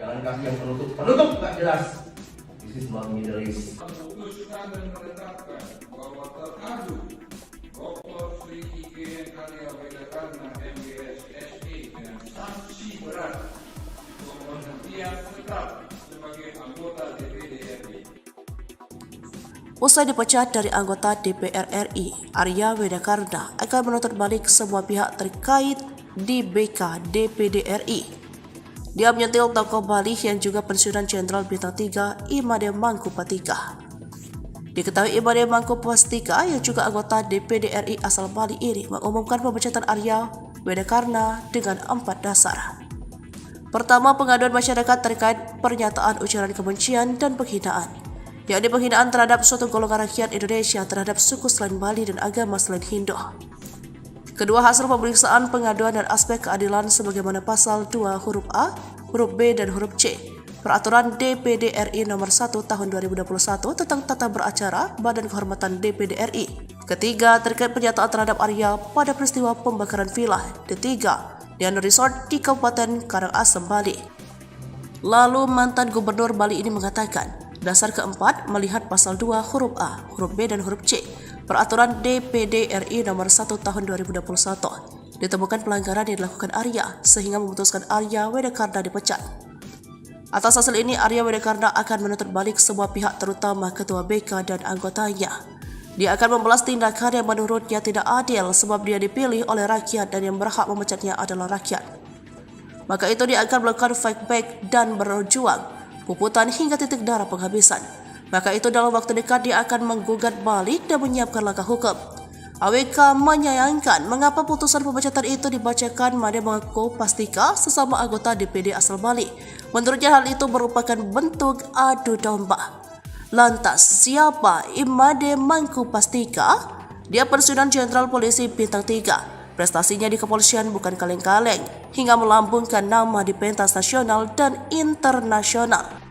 Jalan kaki yang penutup nggak jelas. This is not Middle East. Memutuskan dan menetapkan bahwa teradu Dr. Sri IGN Arya Wedakarna MBS SE dengan sanksi berat pemberhentian tetap sebagai anggota DPD RI. Usai dipecat dari anggota DPR RI, Arya Wedakarna akan menuntut balik semua pihak terkait di BK DPD RI. Dia menyentil tokoh Bali yang juga pensiunan Jenderal Bintang 3 Imade Mangkupastika. Diketahui Imade Mangkupastika yang juga anggota DPD RI asal Bali ini mengumumkan pemecatan Arya Wedakarna dengan 4 dasar. Pertama, pengaduan masyarakat terkait pernyataan ujaran kebencian dan penghinaan, yakni penghinaan terhadap suatu golongan rakyat Indonesia terhadap suku selain Bali dan agama selain Hindu. Kedua, hasil pemeriksaan pengaduan dan aspek keadilan sebagaimana pasal 2 huruf A, huruf B, dan huruf C Peraturan DPD RI nomor 1 tahun 2021 tentang tata beracara Badan Kehormatan DPD RI. Ketiga, terkait pernyataan terhadap Arya pada peristiwa pembakaran villa The Tiga dan Resort di Kabupaten Karangasem, Bali. Lalu mantan Gubernur Bali ini mengatakan, dasar keempat melihat pasal 2 huruf A, huruf B, dan huruf C Peraturan DPD RI nomor 1 tahun 2021 ditemukan pelanggaran yang dilakukan Arya sehingga memutuskan Arya Wedakarna dipecat. Atas hasil ini, Arya Wedakarna akan menuntut balik semua pihak terutama Ketua BK dan anggotanya. Dia akan membalas tindakan yang menurutnya tidak adil sebab dia dipilih oleh rakyat dan yang berhak memecatnya adalah rakyat. Maka itu dia akan melakukan fight back dan berjuang puputan hingga titik darah penghabisan. Maka itu dalam waktu dekat dia akan menggugat balik dan menyiapkan langkah hukum. AWK menyayangkan mengapa putusan pemecatan itu dibacakan Imade Mangkupastika sesama anggota DPD asal Bali. Menurutnya hal itu merupakan bentuk adu domba. Lantas, siapa Imade Mangkupastika? Dia pensiunan Jenderal Polisi Bintang 3. Prestasinya di kepolisian bukan kaleng-kaleng, hingga melambungkan nama di pentas nasional dan internasional.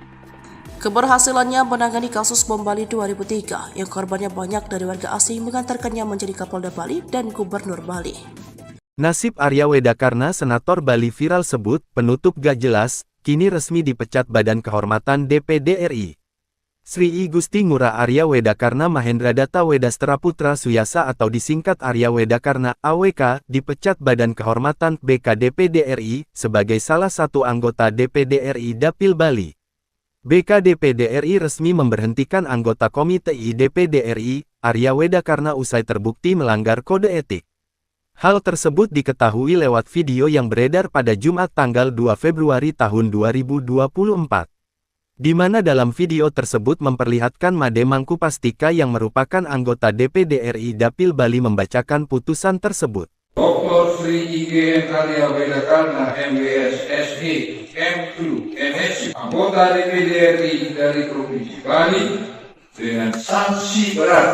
Keberhasilannya menangani kasus bom Bali 2003 yang korbannya banyak dari warga asing mengantarkannya menjadi Kapolda Bali dan Gubernur Bali. Nasib Arya Wedakarna Senator Bali viral sebut penutup gak jelas, kini resmi dipecat Badan Kehormatan DPD RI. Sri I Gusti Ngurah Arya Wedakarna Mahendra Data Wedastra Putra Suyasa atau disingkat Arya Wedakarna AWK dipecat Badan Kehormatan BK DPD RI sebagai salah satu anggota DPD RI Dapil Bali. BK DPD RI resmi memberhentikan anggota Komite I DPD RI, Arya Wedakarna usai terbukti melanggar kode etik. Hal tersebut diketahui lewat video yang beredar pada Jumat tanggal 2 Februari tahun 2024. Di mana dalam video tersebut memperlihatkan Imade Mangkupastika yang merupakan anggota DPD RI Dapil Bali membacakan putusan tersebut. Dr. Sri IGN Arya Wedakarna MBS SE M2 MSc anggota DPD RI dari Provinsi Bali dengan sanksi berat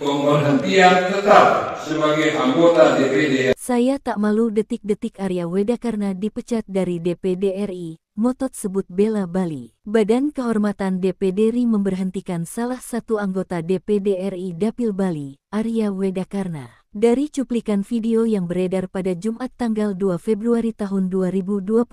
pemberhentian tetap sebagai anggota DPD. Saya tak malu detik-detik Arya Wedakarna dipecat dari DPD RI, motot sebut bela Bali. Badan Kehormatan DPD RI memberhentikan salah satu anggota DPD RI Dapil Bali, Arya Wedakarna. Dari cuplikan video yang beredar pada Jumat tanggal 2 Februari tahun 2024,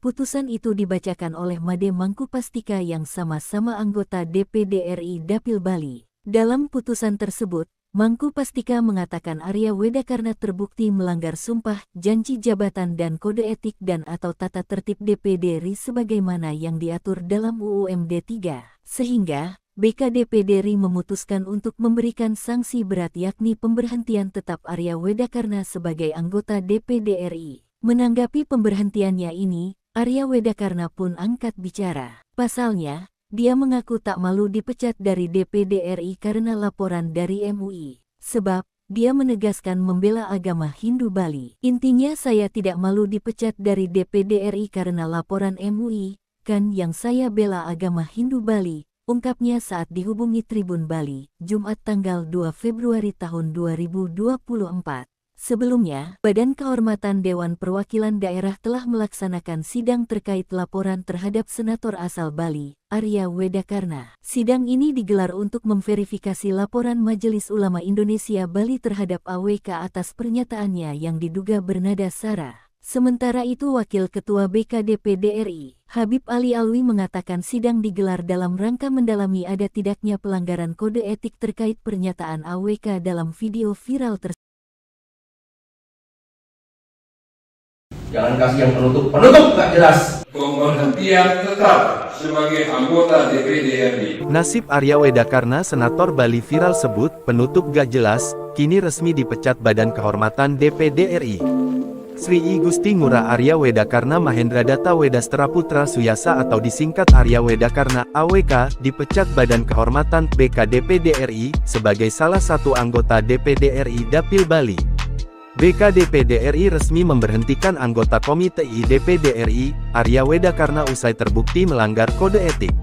putusan itu dibacakan oleh Imade Mangkupastika yang sama-sama anggota DPD RI Dapil Bali. Dalam putusan tersebut, Mangkupastika mengatakan Arya Wedakarna terbukti melanggar sumpah, janji jabatan dan kode etik dan atau tata tertib DPD RI sebagaimana yang diatur dalam UU MD 3, sehingga BK DPD RI memutuskan untuk memberikan sanksi berat yakni pemberhentian tetap Arya Wedakarna sebagai anggota DPD RI. Menanggapi pemberhentiannya ini, Arya Wedakarna pun angkat bicara. Pasalnya, dia mengaku tak malu dipecat dari DPD RI karena laporan dari MUI. Sebab, dia menegaskan membela agama Hindu Bali. Intinya saya tidak malu dipecat dari DPD RI karena laporan MUI, kan yang saya bela agama Hindu Bali. Ungkapnya saat dihubungi Tribun Bali, Jumat tanggal 2 Februari tahun 2024. Sebelumnya, Badan Kehormatan Dewan Perwakilan Daerah telah melaksanakan sidang terkait laporan terhadap Senator asal Bali, Arya Wedakarna. Sidang ini digelar untuk memverifikasi laporan Majelis Ulama Indonesia Bali terhadap AWK atas pernyataannya yang diduga bernada sara. Sementara itu Wakil Ketua BK DPD RI, Habib Ali Alwi mengatakan sidang digelar dalam rangka mendalami ada tidaknya pelanggaran kode etik terkait pernyataan AWK dalam video viral tersebut. Jangan kasih yang penutup nggak jelas. Pemberhentian tetap sebagai anggota DPD RI. Nasib Arya Wedakarna Senator Bali viral sebut penutup gak jelas, kini resmi dipecat Badan Kehormatan DPD RI. Sri I Gusti Ngurah Arya Wedakarna Mahendra Data Wedastra Putra Suyasa atau disingkat Arya Wedakarna AWK dipecat Badan Kehormatan BK DPD RI sebagai salah satu anggota DPD RI Dapil Bali. BK DPD RI resmi memberhentikan anggota Komite I DPD RI, Arya Wedakarna usai terbukti melanggar kode etik.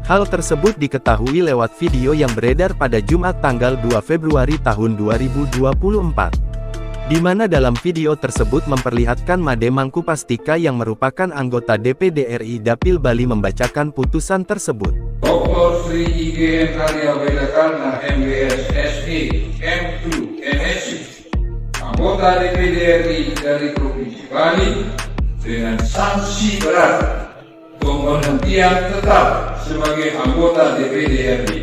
Hal tersebut diketahui lewat video yang beredar pada Jumat tanggal 2 Februari tahun 2024. Di mana dalam video tersebut memperlihatkan Made Mangkupastika yang merupakan anggota DPD RI Dapil Bali membacakan putusan tersebut. Dr. Sri IGN Arya Wedakarna MWS SE M2 NSC, anggota DPD RI dari Provinsi Bali dengan sanksi berat pemberhentian tetap sebagai anggota DPD RI.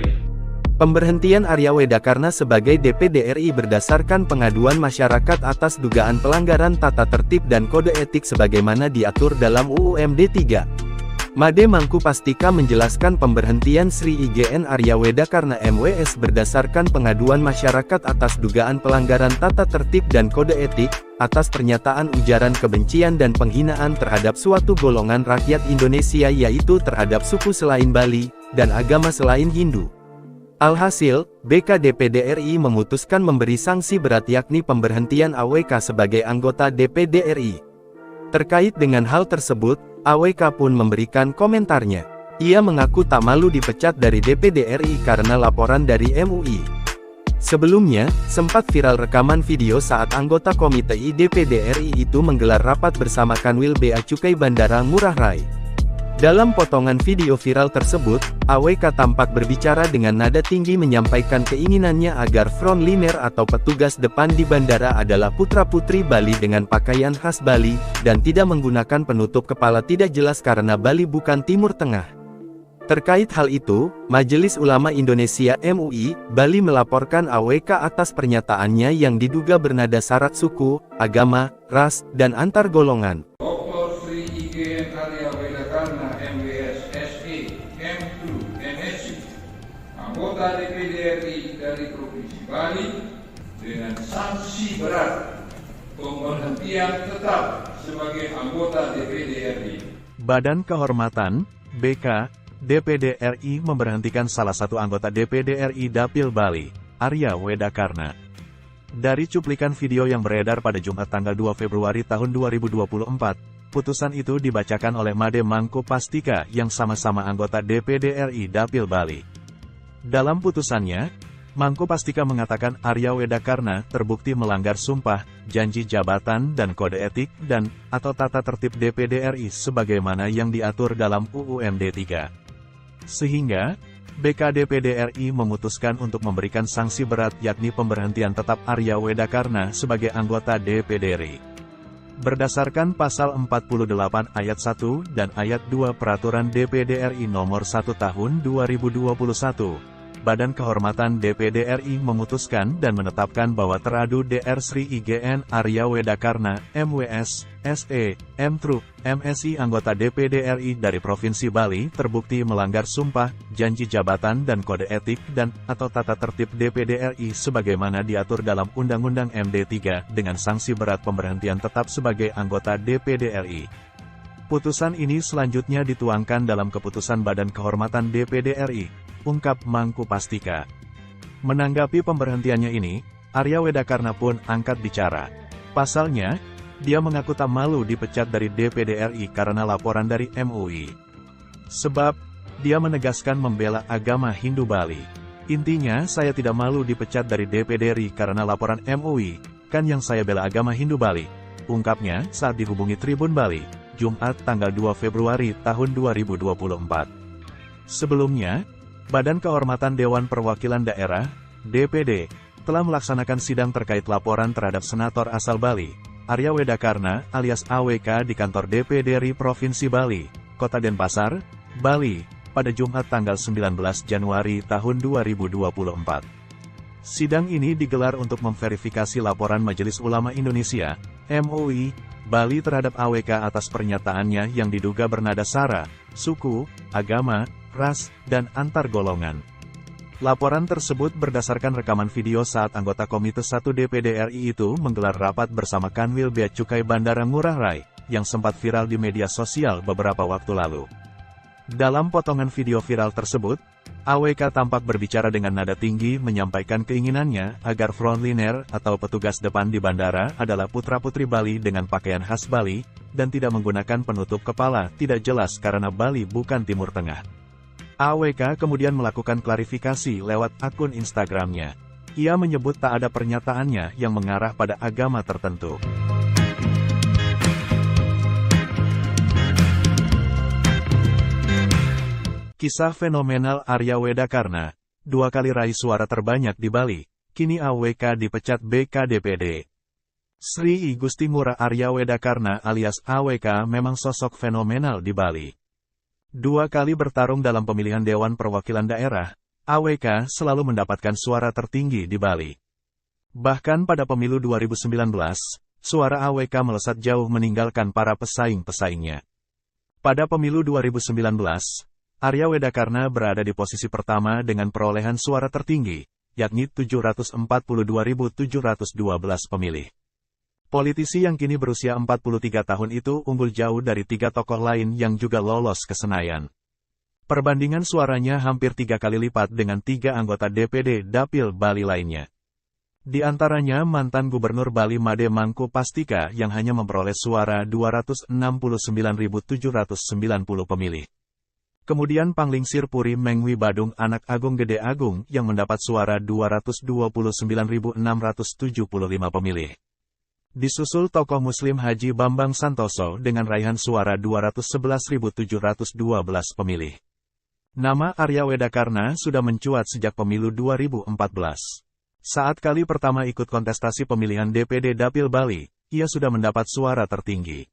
Pemberhentian Arya Wedakarna sebagai DPD RI berdasarkan pengaduan masyarakat atas dugaan pelanggaran tata tertib dan kode etik sebagaimana diatur dalam UU MD 3. Made Mangkupastika menjelaskan pemberhentian Sri IGN Arya Wedakarna MWS berdasarkan pengaduan masyarakat atas dugaan pelanggaran tata tertib dan kode etik, atas pernyataan ujaran kebencian dan penghinaan terhadap suatu golongan rakyat Indonesia yaitu terhadap suku selain Bali, dan agama selain Hindu. Alhasil, BK DPD RI memutuskan memberi sanksi berat yakni pemberhentian AWK sebagai anggota DPD RI. Terkait dengan hal tersebut, AWK pun memberikan komentarnya. Ia mengaku tak malu dipecat dari DPD RI karena laporan dari MUI. Sebelumnya, sempat viral rekaman video saat anggota Komite I DPD RI itu menggelar rapat bersama Kanwil Bea Cukai Bandara Ngurah Rai. Dalam potongan video viral tersebut, AWK tampak berbicara dengan nada tinggi menyampaikan keinginannya agar frontliner atau petugas depan di bandara adalah putra-putri Bali dengan pakaian khas Bali, dan tidak menggunakan penutup kepala tidak jelas karena Bali bukan Timur Tengah. Terkait hal itu, Majelis Ulama Indonesia MUI, Bali melaporkan AWK atas pernyataannya yang diduga bernada syarat suku, agama, ras, dan antar golongan. Dr. Sri IGN Arya Wedakarna MWS SE M2 NSC, anggota DPD RI dari Provinsi Bali dengan sanksi berat pemberhentian tetap sebagai anggota DPD RI. Badan Kehormatan BK DPD RI memberhentikan salah satu anggota DPD RI Dapil Bali, Arya Wedakarna. Dari cuplikan video yang beredar pada Jumat tanggal 2 Februari tahun 2024, putusan itu dibacakan oleh Made Mangkupastika yang sama-sama anggota DPD RI Dapil Bali. Dalam putusannya, Mangkupastika mengatakan Arya Wedakarna terbukti melanggar sumpah, janji jabatan dan kode etik atau tata tertib DPD RI sebagaimana yang diatur dalam UU MD 3. Sehingga, BK DPD RI memutuskan untuk memberikan sanksi berat yakni pemberhentian tetap Arya Wedakarna sebagai anggota DPD RI. Berdasarkan pasal 48 ayat 1 dan ayat 2 Peraturan DPD RI Nomor 1 Tahun 2021, Badan Kehormatan DPD RI memutuskan dan menetapkan bahwa teradu Dr. Sri IGN Arya Wedakarna, MWS, SE, M3, MSI anggota DPD RI dari Provinsi Bali terbukti melanggar sumpah, janji jabatan dan kode etik atau tata tertib DPD RI sebagaimana diatur dalam Undang-Undang MD 3 dengan sanksi berat pemberhentian tetap sebagai anggota DPD RI. Putusan ini selanjutnya dituangkan dalam keputusan Badan Kehormatan DPD RI, ungkap Mangkupastika. Menanggapi pemberhentiannya ini, Arya Wedakarna pun angkat bicara. Pasalnya, dia mengaku tak malu dipecat dari DPD RI karena laporan dari MUI. Sebab, dia menegaskan membela agama Hindu Bali. Intinya, saya tidak malu dipecat dari DPD RI karena laporan MUI, kan yang saya bela agama Hindu Bali, ungkapnya saat dihubungi Tribun Bali, Jumat tanggal 2 Februari tahun 2024. Sebelumnya, Badan Kehormatan Dewan Perwakilan Daerah, DPD, telah melaksanakan sidang terkait laporan terhadap Senator asal Bali, Arya Wedakarna alias AWK di kantor DPD RI Provinsi Bali, Kota Denpasar, Bali, pada Jumat tanggal 19 Januari tahun 2024. Sidang ini digelar untuk memverifikasi laporan Majelis Ulama Indonesia, MUI, Bali terhadap AWK atas pernyataannya yang diduga bernada sara, suku, agama, ras, dan antar golongan. Laporan tersebut berdasarkan rekaman video saat anggota Komite 1 DPD RI itu menggelar rapat bersama Kanwil Bea Cukai Bandara Ngurah Rai, yang sempat viral di media sosial beberapa waktu lalu. Dalam potongan video viral tersebut, AWK tampak berbicara dengan nada tinggi menyampaikan keinginannya agar frontliner atau petugas depan di bandara adalah putra-putri Bali dengan pakaian khas Bali, dan tidak menggunakan penutup kepala tidak jelas karena Bali bukan Timur Tengah. AWK kemudian melakukan klarifikasi lewat akun Instagramnya. Ia menyebut tak ada pernyataannya yang mengarah pada agama tertentu. Kisah fenomenal Arya Wedakarna, 2 kali raih suara terbanyak di Bali, kini AWK dipecat BKDPD. Sri I Gusti Ngurah Arya Wedakarna alias AWK memang sosok fenomenal di Bali. 2 kali bertarung dalam pemilihan Dewan Perwakilan Daerah, AWK selalu mendapatkan suara tertinggi di Bali. Bahkan pada pemilu 2019, suara AWK melesat jauh meninggalkan para pesaing-pesaingnya. Pada pemilu 2019, Arya Wedakarna berada di posisi pertama dengan perolehan suara tertinggi, yakni 742.712 pemilih. Politisi yang kini berusia 43 tahun itu unggul jauh dari 3 tokoh lain yang juga lolos ke Senayan. Perbandingan suaranya hampir 3 kali lipat dengan 3 anggota DPD Dapil Bali lainnya. Di antaranya mantan Gubernur Bali Made Mangku Pastika yang hanya memperoleh suara 269.790 pemilih. Kemudian Panglingsir Puri Mengwi Badung Anak Agung Gede Agung yang mendapat suara 229.675 pemilih. Disusul tokoh Muslim Haji Bambang Santoso dengan raihan suara 211.712 pemilih. Nama Arya Wedakarna sudah mencuat sejak pemilu 2014. Saat kali pertama ikut kontestasi pemilihan DPD Dapil Bali, ia sudah mendapat suara tertinggi.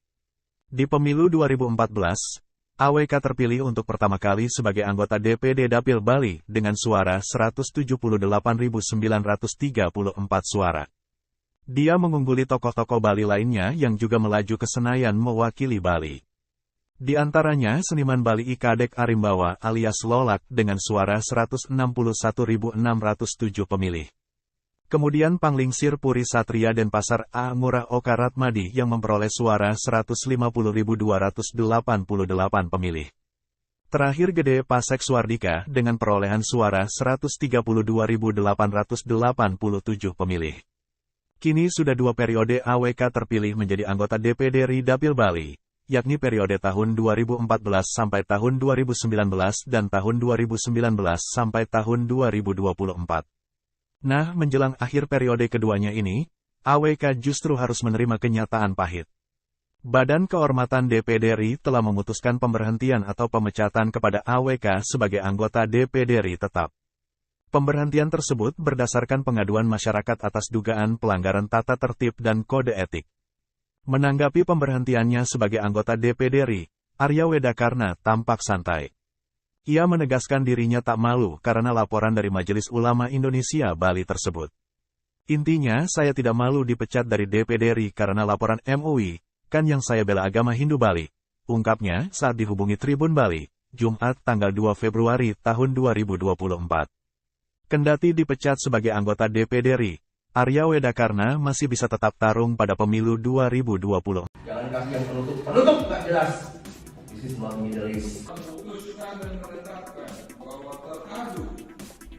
Di pemilu 2014, AWK terpilih untuk pertama kali sebagai anggota DPD Dapil Bali dengan suara 178.934 suara. Dia mengungguli tokoh-tokoh Bali lainnya yang juga melaju ke Senayan mewakili Bali. Di antaranya seniman Bali Kadek Arimbawa alias Lolak dengan suara 161.607 pemilih. Kemudian Panglingsir Puri Satria Denpasar A. Ngurah Oka Ratmadi yang memperoleh suara 150.288 pemilih. Terakhir Gede Pasek Suardika dengan perolehan suara 132.887 pemilih. Kini sudah 2 periode AWK terpilih menjadi anggota DPD RI Dapil Bali, yakni periode tahun 2014 sampai tahun 2019 dan tahun 2019 sampai tahun 2024. Nah, menjelang akhir periode keduanya ini, AWK justru harus menerima kenyataan pahit. Badan Kehormatan DPD RI telah memutuskan pemberhentian atau pemecatan kepada AWK sebagai anggota DPD RI tetap. Pemberhentian tersebut berdasarkan pengaduan masyarakat atas dugaan pelanggaran tata tertib dan kode etik. Menanggapi pemberhentiannya sebagai anggota DPD RI, Arya Wedakarna tampak santai. Ia menegaskan dirinya tak malu karena laporan dari Majelis Ulama Indonesia Bali tersebut. Intinya, saya tidak malu dipecat dari DPD RI karena laporan MUI, kan yang saya bela agama Hindu Bali, ungkapnya saat dihubungi Tribun Bali, Jumat tanggal 2 Februari tahun 2024. Kendati dipecat sebagai anggota DPD RI, Arya Wedakarna masih bisa tetap tarung pada pemilu 2020. Jangan kasih yang penutup nggak jelas. This is not Middle East. Memutuskan dan menetapkan bahwa teradu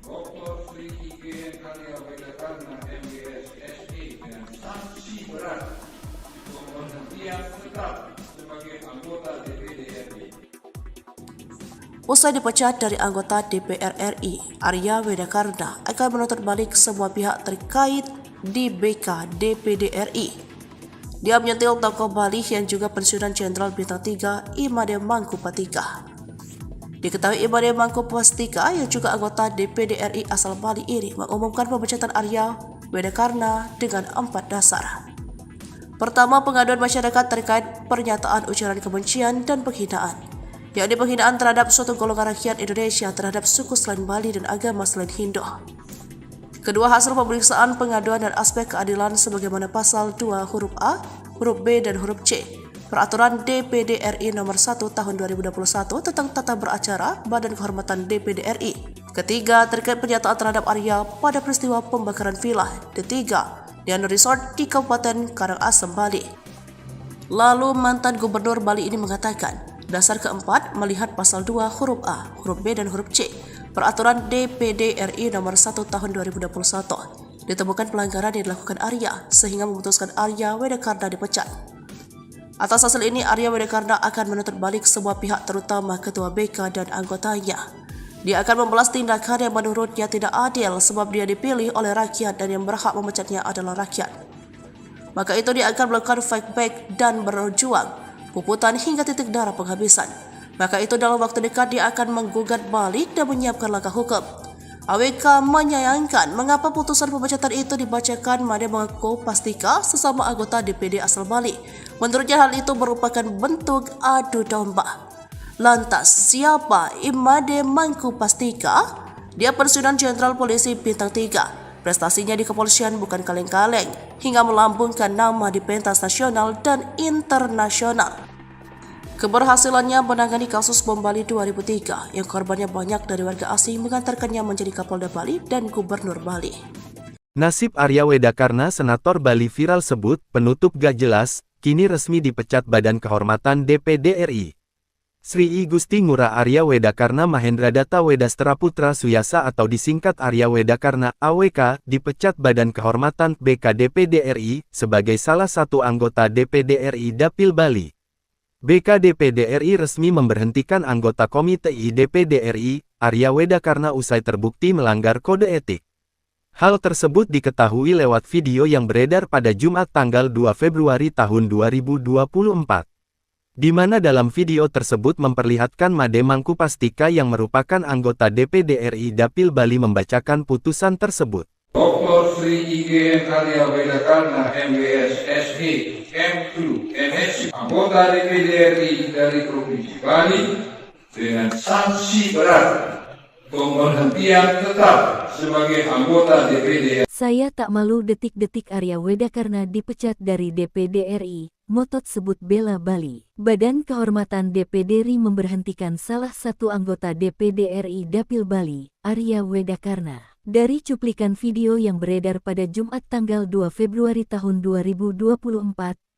Dr. Sri I.G. Arya Wedakarna MBS SE dengan sanksi berat pemberhentian tetap sebagai anggota DPD RI. Usai dipecat dari anggota DPR RI, Arya Wedakarna akan menuntut balik semua pihak terkait di BK DPD RI. Dia menyentil tokoh Bali yang juga pensiunan Jenderal Bintang 3 Imade Mangku Pastika. Diketahui Imade Mangku Pastika yang juga anggota DPD RI asal Bali ini mengumumkan pemecatan Arya Wedakarna dengan 4 dasar. Pertama, pengaduan masyarakat terkait pernyataan ujaran kebencian dan penghinaan, yakni penghinaan terhadap suatu golongan rakyat Indonesia terhadap suku selain Bali dan agama selain Hindu. Kedua, hasil pemeriksaan pengaduan dan aspek keadilan sebagaimana pasal 2 huruf A, huruf B, dan huruf C Peraturan DPD RI Nomor 1 Tahun 2021 tentang tata beracara Badan Kehormatan DPD RI. Ketiga, terkait pernyataan terhadap Arya pada peristiwa pembakaran villa Ketiga Diana Resort di Kabupaten Karangasem, Bali. Lalu mantan Gubernur Bali ini mengatakan, dasar keempat melihat pasal 2 huruf A, huruf B, dan huruf C Peraturan DPD RI Nomor 1 Tahun 2021 ditemukan pelanggaran yang dilakukan Arya sehingga memutuskan Arya Wedakarna dipecat. Atas hasil ini, Arya Wedakarna akan menuntut balik semua pihak terutama Ketua BK dan anggotanya. Dia akan membalas tindakan yang menurutnya tidak adil sebab dia dipilih oleh rakyat dan yang berhak memecatnya adalah rakyat. Maka itu dia akan melakukan fight back dan berjuang, puputan hingga titik darah penghabisan. Maka itu dalam waktu dekat dia akan menggugat balik dan menyiapkan langkah hukum. AWK menyayangkan mengapa putusan pemecatan itu dibacakan Made Mangku Pastika sesama anggota DPD asal Bali. Menurutnya hal itu merupakan bentuk adu domba. Lantas, siapa Imade Mangku Pastika? Dia pensiunan Jenderal Polisi Bintang 3. Prestasinya di kepolisian bukan kaleng-kaleng, hingga melambungkan nama di pentas nasional dan internasional. Keberhasilannya menangani kasus bom Bali 2003 yang korbannya banyak dari warga asing mengantarkannya menjadi Kapolda Bali dan Gubernur Bali. Nasib Arya Wedakarna Senator Bali viral sebut penutup gak jelas, kini resmi dipecat Badan Kehormatan DPD RI. Sri I Gusti Ngurah Arya Wedakarna Mahendra Data Wedastra Putra Suyasa atau disingkat Arya Wedakarna AWK dipecat Badan Kehormatan BK DPD RI sebagai salah satu anggota DPD RI Dapil Bali. BK DPD RI resmi memberhentikan anggota Komite I DPD RI, Arya Wedakarna usai terbukti melanggar kode etik. Hal tersebut diketahui lewat video yang beredar pada Jumat tanggal 2 Februari tahun 2024. Di mana dalam video tersebut memperlihatkan Made Mangku Pastika yang merupakan anggota DPD RI Dapil Bali membacakan putusan tersebut. Dr. Sri IGN Arya Wedakarna MBS SE M2 MSc anggota DPD RI dari Provinsi Bali dengan sanksi berat pemberhentian tetap sebagai anggota DPD. Saya tak malu detik-detik Arya Wedakarna dipecat dari DPD RI, motot sebut bela Bali. Badan Kehormatan DPD RI memberhentikan salah satu anggota DPD RI Dapil Bali, Arya Wedakarna. Dari cuplikan video yang beredar pada Jumat tanggal 2 Februari tahun 2024,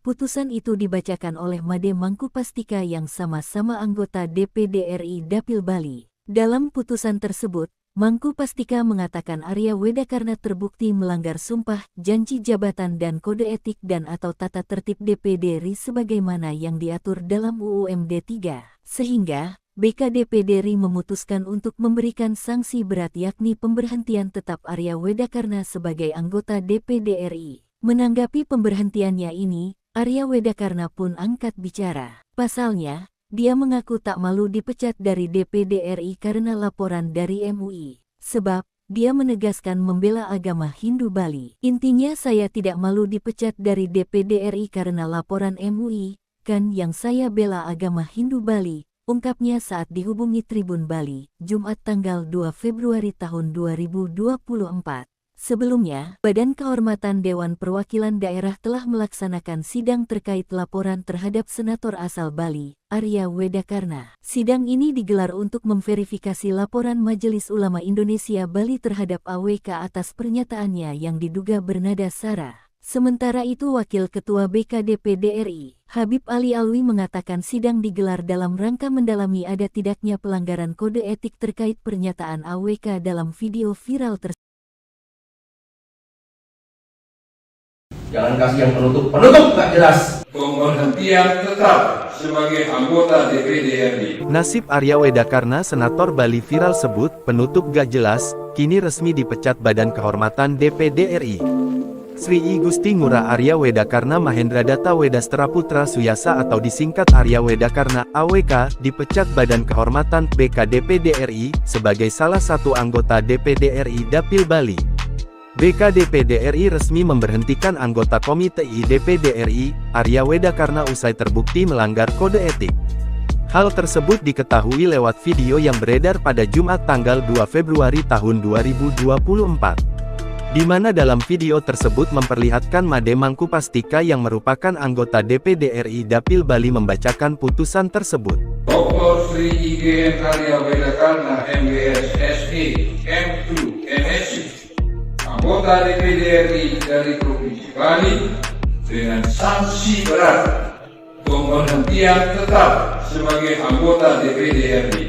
putusan itu dibacakan oleh Made Mangku Pastika yang sama-sama anggota DPD RI Dapil Bali. Dalam putusan tersebut, Mangku Pastika mengatakan Arya Wedakarna terbukti melanggar sumpah, janji jabatan dan kode etik dan atau tata tertib DPD RI sebagaimana yang diatur dalam UUMD 3, sehingga BK DPD RI memutuskan untuk memberikan sanksi berat yakni pemberhentian tetap Arya Wedakarna sebagai anggota DPD RI. Menanggapi pemberhentiannya ini, Arya Wedakarna pun angkat bicara. Pasalnya, dia mengaku tak malu dipecat dari DPD RI karena laporan dari MUI. Sebab, dia menegaskan membela agama Hindu Bali. Intinya saya tidak malu dipecat dari DPD RI karena laporan MUI, kan yang saya bela agama Hindu Bali, ungkapnya saat dihubungi Tribun Bali, Jumat tanggal 2 Februari tahun 2024. Sebelumnya, Badan Kehormatan Dewan Perwakilan Daerah telah melaksanakan sidang terkait laporan terhadap Senator asal Bali, Arya Wedakarna. Sidang ini digelar untuk memverifikasi laporan Majelis Ulama Indonesia Bali terhadap AWK atas pernyataannya yang diduga bernada sara. Sementara itu Wakil Ketua BK DPD RI, Habib Ali Alwi mengatakan sidang digelar dalam rangka mendalami ada tidaknya pelanggaran kode etik terkait pernyataan AWK dalam video viral tersebut. Jangan kasih yang penutup gak jelas. Pemberhentian tetap sebagai anggota DPD RI. Nasib Arya Wedakarna Senator Bali viral sebut penutup gak jelas, kini resmi dipecat Badan Kehormatan DPD RI. Sri I Gusti Ngurah Arya Wedakarna Mahendra Data Wedastra Putra Suyasa atau disingkat Arya Wedakarna AWK dipecat Badan Kehormatan BK DPD RI sebagai salah satu anggota DPD RI Dapil Bali. BK DPD RI resmi memberhentikan anggota Komite I DPD RI, Arya Wedakarna usai terbukti melanggar kode etik. Hal tersebut diketahui lewat video yang beredar pada Jumat tanggal 2 Februari tahun 2024. Di mana dalam video tersebut memperlihatkan Made Mangkupastika yang merupakan anggota DPD RI Dapil Bali membacakan putusan tersebut. Dr. Sri IGN Arya Wedakarna MWS SE M2 MSc, anggota DPD RI dari Provinsi Bali, dengan sanksi berat pemberhentian tetap sebagai anggota DPD RI.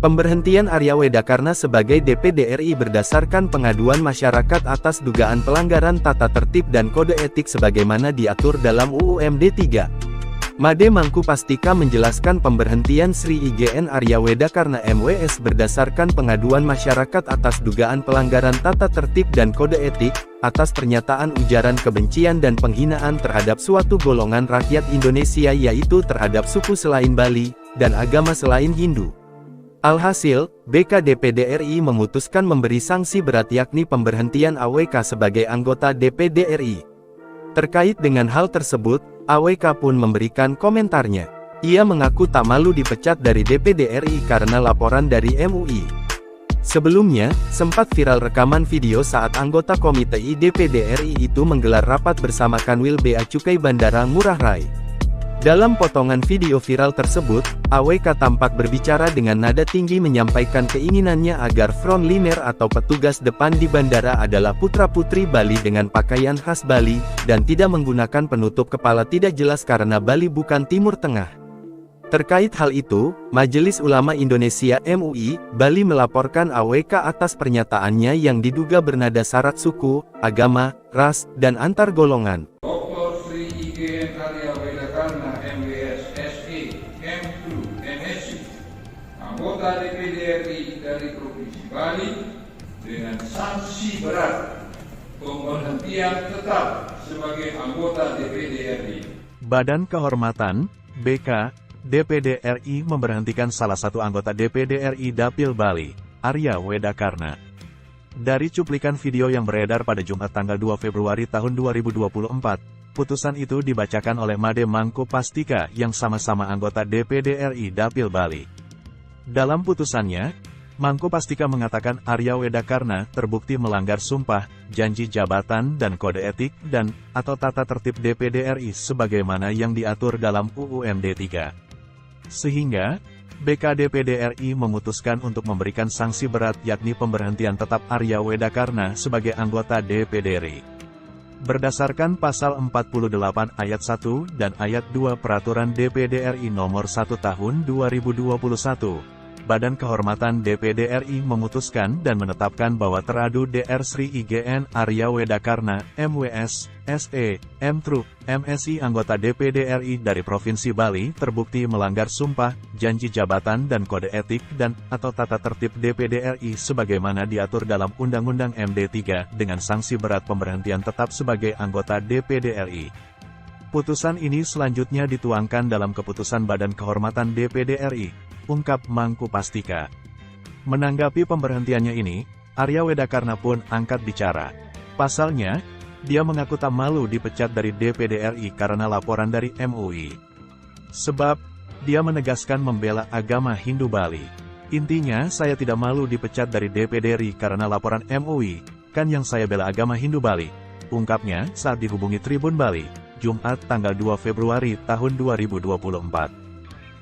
Pemberhentian Arya Wedakarna sebagai DPD RI berdasarkan pengaduan masyarakat atas dugaan pelanggaran tata tertib dan kode etik sebagaimana diatur dalam UU MD 3. Made Mangkupastika menjelaskan pemberhentian Sri IGN Arya Wedakarna MWS berdasarkan pengaduan masyarakat atas dugaan pelanggaran tata tertib dan kode etik, atas pernyataan ujaran kebencian dan penghinaan terhadap suatu golongan rakyat Indonesia yaitu terhadap suku selain Bali, dan agama selain Hindu. Alhasil, BK DPD RI memutuskan memberi sanksi berat yakni pemberhentian AWK sebagai anggota DPD RI. Terkait dengan hal tersebut, AWK pun memberikan komentarnya. Ia mengaku tak malu dipecat dari DPD RI karena laporan dari MUI. Sebelumnya, sempat viral rekaman video saat anggota Komite I DPD RI itu menggelar rapat bersama Kanwil Bea Cukai Bandara Ngurah Rai. Dalam potongan video viral tersebut, AWK tampak berbicara dengan nada tinggi menyampaikan keinginannya agar frontliner atau petugas depan di bandara adalah putra-putri Bali dengan pakaian khas Bali, dan tidak menggunakan penutup kepala tidak jelas karena Bali bukan Timur Tengah. Terkait hal itu, Majelis Ulama Indonesia MUI, Bali melaporkan AWK atas pernyataannya yang diduga bernada syarat suku, agama, ras, dan antar golongan. Dr. Sri IGN Arya Wedakarna MWS SE M2 MSc, anggota DPD RI dari Provinsi Bali, dengan sanksi berat pemberhentian tetap sebagai anggota DPD RI. Badan Kehormatan, BK, DPD RI memberhentikan salah satu anggota DPD RI Dapil Bali, Arya Wedakarna. Dari cuplikan video yang beredar pada Jumat tanggal 2 Februari tahun 2024, putusan itu dibacakan oleh Made Mangkupastika yang sama-sama anggota DPD RI Dapil Bali. Dalam putusannya, Mangkupastika mengatakan Arya Wedakarna terbukti melanggar sumpah, janji jabatan dan kode etik dan atau tata tertib DPD RI sebagaimana yang diatur dalam UU MD 3. Sehingga, BK DPD RI memutuskan untuk memberikan sanksi berat yakni pemberhentian tetap Arya Wedakarna sebagai anggota DPD RI. Berdasarkan Pasal 48 Ayat 1 dan Ayat 2 Peraturan DPD RI Nomor 1 Tahun 2021, Badan Kehormatan DPD RI memutuskan dan menetapkan bahwa teradu Dr. Sri IGN Arya Wedakarna, MWS, SE, M3, MSI anggota DPD RI dari Provinsi Bali terbukti melanggar sumpah, janji jabatan dan kode etik dan atau tata tertib DPD RI sebagaimana diatur dalam Undang-Undang MD 3 dengan sanksi berat pemberhentian tetap sebagai anggota DPD RI. Putusan ini selanjutnya dituangkan dalam keputusan Badan Kehormatan DPD RI, ungkap Mangkupastika. Menanggapi pemberhentiannya ini, Arya Wedakarna pun angkat bicara. Pasalnya, dia mengaku tak malu dipecat dari DPD RI karena laporan dari MUI. Sebab, dia menegaskan membela agama Hindu Bali. Intinya, saya tidak malu dipecat dari DPD RI karena laporan MUI, kan yang saya bela agama Hindu Bali, ungkapnya saat dihubungi Tribun Bali, Jumat tanggal 2 Februari tahun 2024.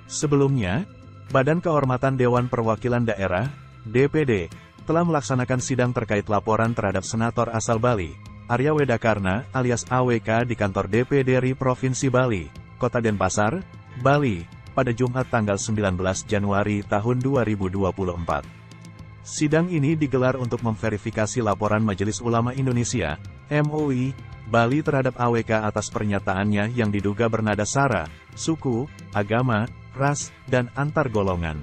Sebelumnya, Badan Kehormatan Dewan Perwakilan Daerah, DPD, telah melaksanakan sidang terkait laporan terhadap senator asal Bali, Arya Wedakarna alias AWK di kantor DPD RI Provinsi Bali, Kota Denpasar, Bali, pada Jumat tanggal 19 Januari tahun 2024. Sidang ini digelar untuk memverifikasi laporan Majelis Ulama Indonesia, MUI, Bali terhadap AWK atas pernyataannya yang diduga bernada sara, suku, agama, ras, dan antar golongan.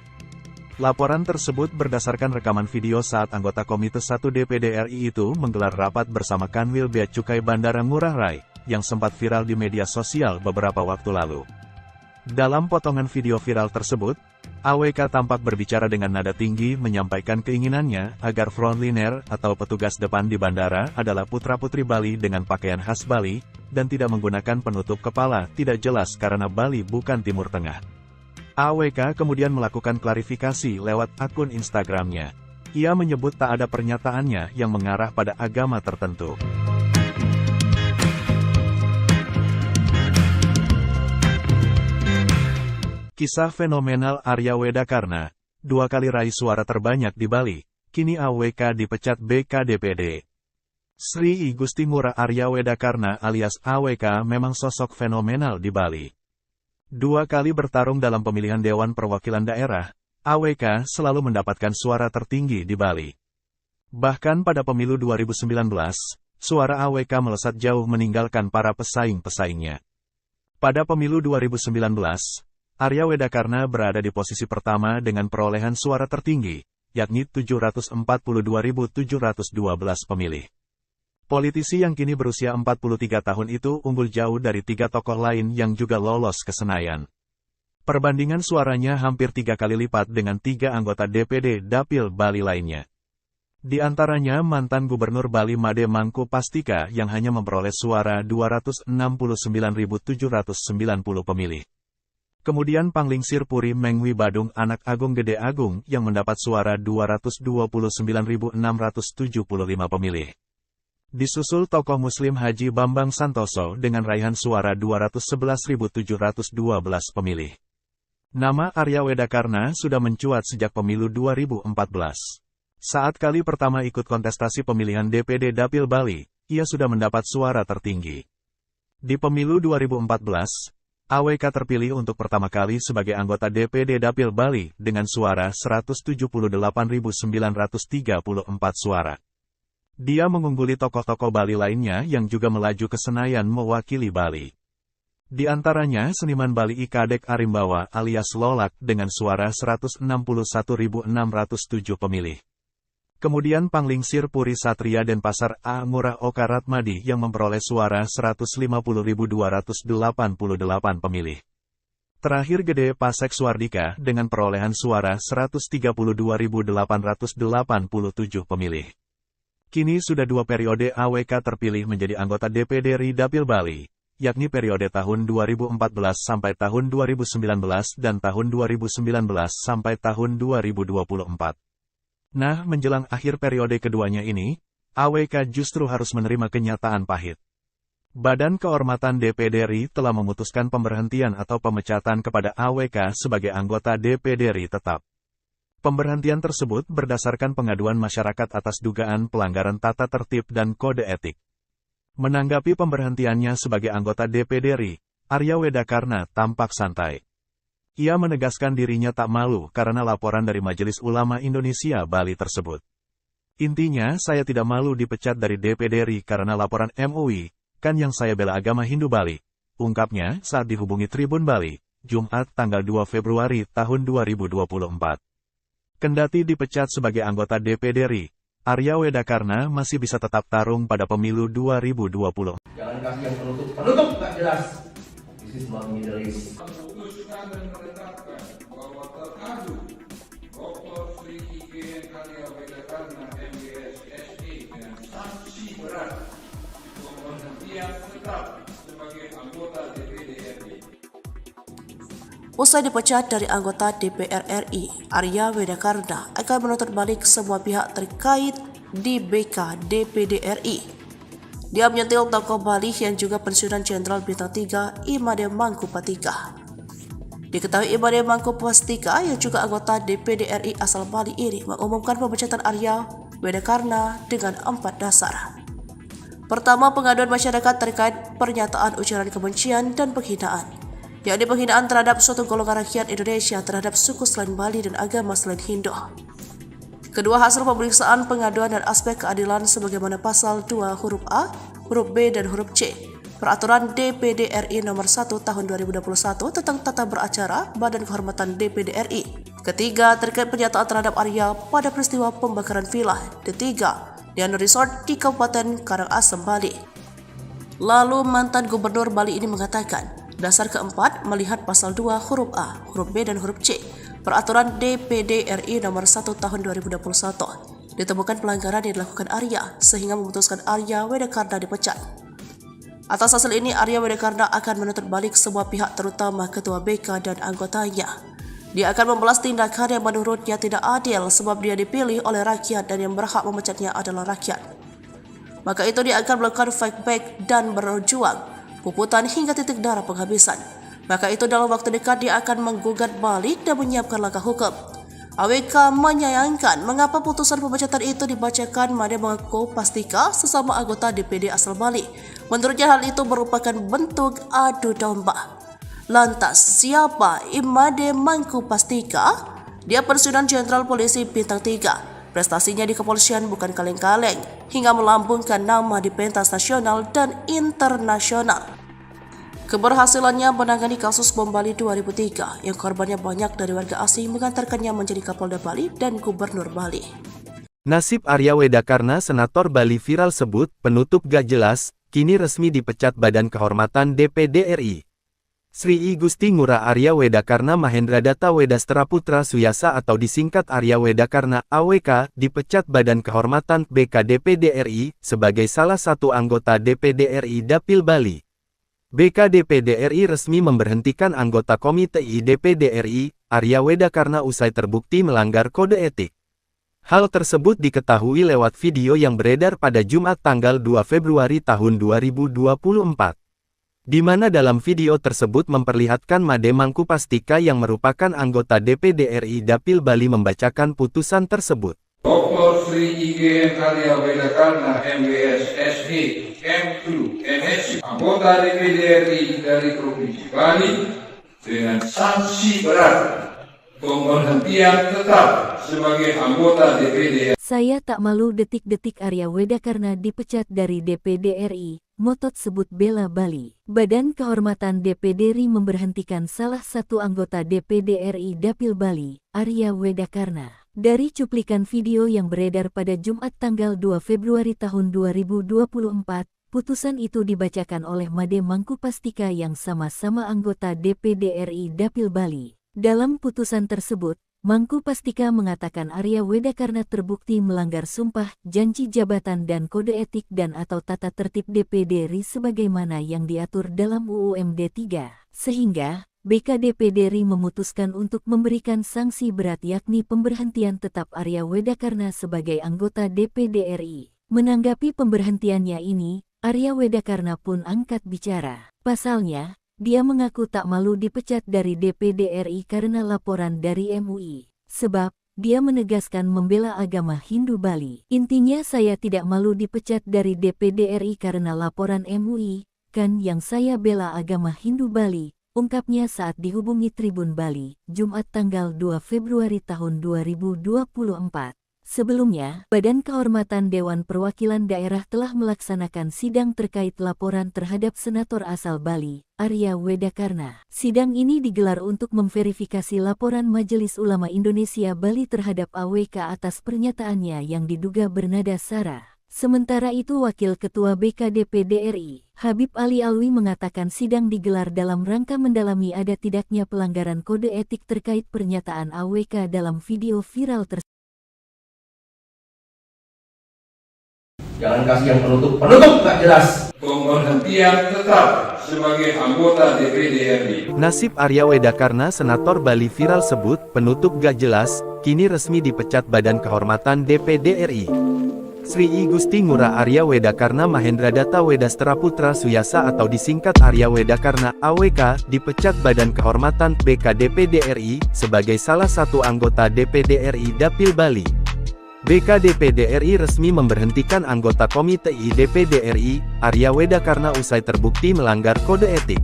Laporan tersebut berdasarkan rekaman video saat anggota Komite 1 DPD RI itu menggelar rapat bersama Kanwil Bea Cukai Bandara Ngurah Rai, yang sempat viral di media sosial beberapa waktu lalu. Dalam potongan video viral tersebut, AWK tampak berbicara dengan nada tinggi menyampaikan keinginannya agar frontliner atau petugas depan di bandara adalah putra-putri Bali dengan pakaian khas Bali, dan tidak menggunakan penutup kepala tidak jelas karena Bali bukan Timur Tengah. AWK kemudian melakukan klarifikasi lewat akun Instagramnya. Ia menyebut tak ada pernyataannya yang mengarah pada agama tertentu. Kisah fenomenal Arya Wedakarna, 2 kali raih suara terbanyak di Bali, kini AWK dipecat BKDPD. Sri I Gusti Ngurah Arya Wedakarna alias AWK memang sosok fenomenal di Bali. 2 kali bertarung dalam pemilihan Dewan Perwakilan Daerah, AWK selalu mendapatkan suara tertinggi di Bali. Bahkan pada pemilu 2019, suara AWK melesat jauh meninggalkan para pesaing-pesaingnya. Pada pemilu 2019, Arya Wedakarna berada di posisi pertama dengan perolehan suara tertinggi, yakni 742.712 pemilih. Politisi yang kini berusia 43 tahun itu unggul jauh dari 3 tokoh lain yang juga lolos ke Senayan. Perbandingan suaranya hampir 3 kali lipat dengan 3 anggota DPD Dapil Bali lainnya. Di antaranya mantan Gubernur Bali Made Mangku Pastika yang hanya memperoleh suara 269.790 pemilih. Kemudian Panglingsir Puri Mengwi Badung Anak Agung Gede Agung yang mendapat suara 229.675 pemilih. Disusul tokoh Muslim Haji Bambang Santoso dengan raihan suara 211.712 pemilih. Nama Arya Wedakarna sudah mencuat sejak pemilu 2014. Saat kali pertama ikut kontestasi pemilihan DPD Dapil Bali, ia sudah mendapat suara tertinggi. Di pemilu 2014, AWK terpilih untuk pertama kali sebagai anggota DPD Dapil Bali dengan suara 178.934 suara. Dia mengungguli tokoh-tokoh Bali lainnya yang juga melaju ke Senayan mewakili Bali. Di antaranya seniman Bali Kadek Arimbawa alias Lolak dengan suara 161.607 pemilih. Kemudian Panglingsir Puri Satria Denpasar A. Ngurah Oka Ratmadi yang memperoleh suara 150.288 pemilih. Terakhir Gede Pasek Suardika dengan perolehan suara 132.887 pemilih. Kini sudah 2 periode AWK terpilih menjadi anggota DPD RI Dapil Bali, yakni periode tahun 2014 sampai tahun 2019 dan tahun 2019 sampai tahun 2024. Nah, menjelang akhir periode keduanya ini, AWK justru harus menerima kenyataan pahit. Badan Kehormatan DPD RI telah memutuskan pemberhentian atau pemecatan kepada AWK sebagai anggota DPD RI tetap. Pemberhentian tersebut berdasarkan pengaduan masyarakat atas dugaan pelanggaran tata tertib dan kode etik. Menanggapi pemberhentiannya sebagai anggota DPD RI, Arya Wedakarna tampak santai. Ia menegaskan dirinya tak malu karena laporan dari Majelis Ulama Indonesia Bali tersebut. Intinya, saya tidak malu dipecat dari DPD RI karena laporan MUI, kan yang saya bela agama Hindu Bali, ungkapnya saat dihubungi Tribun Bali, Jumat tanggal 2 Februari tahun 2024. Kendati dipecat sebagai anggota DPD RI, Arya Wedakarna masih bisa tetap tarung pada pemilu 2020. Jangan kasih yang penutup nggak jelas. This is not Middle East. Memutuskan dan menetapkan bahwa teradu Dr. Sri IGN Arya Wedakarna MBS SE dengan sanksi berat pemberhentian tetap sebagai anggota DPD RI. Usai dipecat dari anggota DPR RI, Arya Wedakarna akan menuntut balik semua pihak terkait di BK DPD RI. Dia menyentil tokoh Bali yang juga pensiunan Jenderal Bintang 3 Imade Mangku Pastika. Diketahui Imade Mangku Pastika yang juga anggota DPD RI asal Bali ini mengumumkan pemecatan Arya Wedakarna dengan 4 dasar. Pertama, pengaduan masyarakat terkait pernyataan ujaran kebencian dan penghinaan, yakni penghinaan terhadap suatu golongan rakyat Indonesia terhadap suku selain Bali dan agama selain Hindu. Kedua, hasil pemeriksaan pengaduan dan aspek keadilan sebagaimana pasal 2 huruf A, huruf B, dan huruf C Peraturan DPD RI Nomor 1 Tahun 2021 tentang tata beracara Badan Kehormatan DPD RI. Ketiga, terkait pernyataan terhadap Arya pada peristiwa pembakaran villa The Tiga dan Resort di Kabupaten Karangasem, Bali. Lalu mantan Gubernur Bali ini mengatakan, dasar keempat melihat pasal 2 huruf A, huruf B, dan huruf C Peraturan DPD RI Nomor 1 Tahun 2021. Ditemukan pelanggaran yang dilakukan Arya sehingga memutuskan Arya Wedakarna dipecat. Atas hasil ini, Arya Wedakarna akan menuntut balik semua pihak terutama Ketua BK dan anggotanya. Dia akan membalas tindakan yang menurutnya tidak adil sebab dia dipilih oleh rakyat dan yang berhak memecatnya adalah rakyat. Maka itu dia akan melakukan fight back dan berjuang, puputan hingga titik darah penghabisan. Maka itu dalam waktu dekat dia akan menggugat balik dan menyiapkan langkah hukum. AWK menyayangkan mengapa putusan pemecatan itu dibacakan. Made mengaku Pastika sesama anggota DPD asal Bali. Menurutnya hal itu merupakan bentuk adu domba. Lantas, siapa Imade Mangku Pastika? Dia pensiunan Jenderal Polisi Bintang 3. Prestasinya di kepolisian bukan kaleng-kaleng, hingga melambungkan nama di pentas nasional dan internasional. Keberhasilannya menangani kasus bom Bali 2003 yang korbannya banyak dari warga asing mengantarkannya menjadi Kapolda Bali dan Gubernur Bali. Nasib Arya Wedakarna Senator Bali viral sebut penutup gak jelas, kini resmi dipecat Badan Kehormatan DPD RI. Sri I Gusti Ngurah Arya Wedakarna Mahendra Data Wedastra Putra Suyasa atau disingkat Arya Wedakarna AWK dipecat Badan Kehormatan BK DPD RI sebagai salah satu anggota DPD RI Dapil Bali. BK DPD RI resmi memberhentikan anggota Komite I DPD RI, Arya Wedakarna usai terbukti melanggar kode etik. Hal tersebut diketahui lewat video yang beredar pada Jumat tanggal 2 Februari tahun 2024. Di mana dalam video tersebut memperlihatkan Made Mangku Pastika yang merupakan anggota DPD RI Dapil Bali membacakan putusan tersebut. Dr. Sri IGN Arya Wedakarna MBS SE M2 MSc anggota DPD RI dari Provinsi Bali dengan sanksi berat pemberhentian tetap sebagai anggota DPD. Saya tak malu detik-detik Arya Wedakarna dipecat dari DPD RI, motot sebut bela Bali. Badan Kehormatan DPD RI memberhentikan salah satu anggota DPD RI Dapil Bali, Arya Wedakarna. Dari cuplikan video yang beredar pada Jumat tanggal 2 Februari tahun 2024, putusan itu dibacakan oleh Made Mangku Pastika yang sama-sama anggota DPD RI Dapil Bali. Dalam putusan tersebut, Mangku Pastika mengatakan Arya Wedakarna terbukti melanggar sumpah, janji jabatan dan kode etik dan atau tata tertib DPD RI sebagaimana yang diatur dalam UU MD 3, sehingga BK DPD RI memutuskan untuk memberikan sanksi berat yakni pemberhentian tetap Arya Wedakarna sebagai anggota DPD RI. Menanggapi pemberhentiannya ini, Arya Wedakarna pun angkat bicara. Pasalnya, dia mengaku tak malu dipecat dari DPD RI karena laporan dari MUI. Sebab, dia menegaskan membela agama Hindu Bali. Intinya saya tidak malu dipecat dari DPD RI karena laporan MUI, kan yang saya bela agama Hindu Bali, ungkapnya saat dihubungi Tribun Bali, Jumat tanggal 2 Februari tahun 2024. Sebelumnya, Badan Kehormatan Dewan Perwakilan Daerah telah melaksanakan sidang terkait laporan terhadap Senator asal Bali, Arya Wedakarna. Sidang ini digelar untuk memverifikasi laporan Majelis Ulama Indonesia Bali terhadap AWK atas pernyataannya yang diduga bernada sara. Sementara itu Wakil Ketua BK DPD RI, Habib Ali Alwi mengatakan sidang digelar dalam rangka mendalami ada tidaknya pelanggaran kode etik terkait pernyataan AWK dalam video viral tersebut. Jangan kasih yang penutup gak jelas. Pemberhentian tetap sebagai anggota DPD RI. Nasib Arya Wedakarna Senator Bali viral sebut penutup gak jelas, kini resmi dipecat Badan Kehormatan DPD RI. Sri I Gusti Ngurah Arya Wedakarna Mahendra Data Wedastra Putra Suyasa atau disingkat Arya Wedakarna AWK dipecat Badan Kehormatan BK DPD RI sebagai salah satu anggota DPD RI Dapil Bali. BK DPD RI resmi memberhentikan anggota Komite I DPD RI, Arya Wedakarna usai terbukti melanggar kode etik.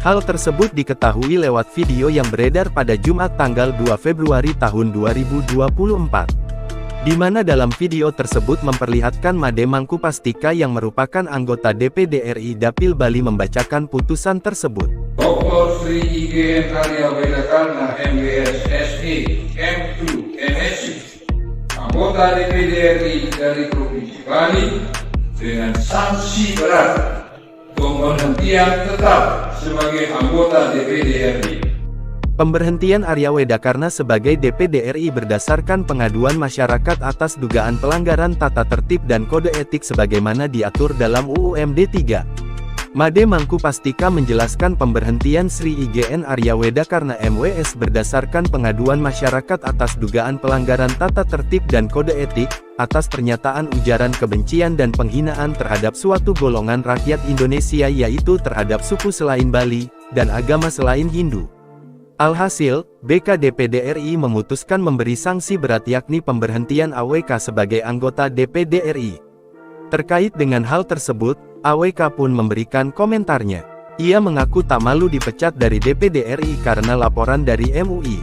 Hal tersebut diketahui lewat video yang beredar pada Jumat tanggal 2 Februari tahun 2024. Di mana dalam video tersebut memperlihatkan Made Mangku Pastika yang merupakan anggota DPD RI Dapil Bali membacakan putusan tersebut. Dr. Sri IGN Arya Wedakarna MBS SE M2 MSc anggota DPD RI dari Provinsi Bali dengan sanksi berat pemberhentian tetap sebagai anggota DPD RI. Pemberhentian Arya Wedakarna sebagai DPD RI berdasarkan pengaduan masyarakat atas dugaan pelanggaran tata tertib dan kode etik sebagaimana diatur dalam UU MD 3. Made Mangku Pastika menjelaskan pemberhentian Sri IGN Arya Wedakarna MWS berdasarkan pengaduan masyarakat atas dugaan pelanggaran tata tertib dan kode etik, atas pernyataan ujaran kebencian dan penghinaan terhadap suatu golongan rakyat Indonesia yaitu terhadap suku selain Bali, dan agama selain Hindu. Alhasil, BK DPD RI memutuskan memberi sanksi berat yakni pemberhentian AWK sebagai anggota DPD RI. Terkait dengan hal tersebut, AWK pun memberikan komentarnya. Ia mengaku tak malu dipecat dari DPD RI karena laporan dari MUI.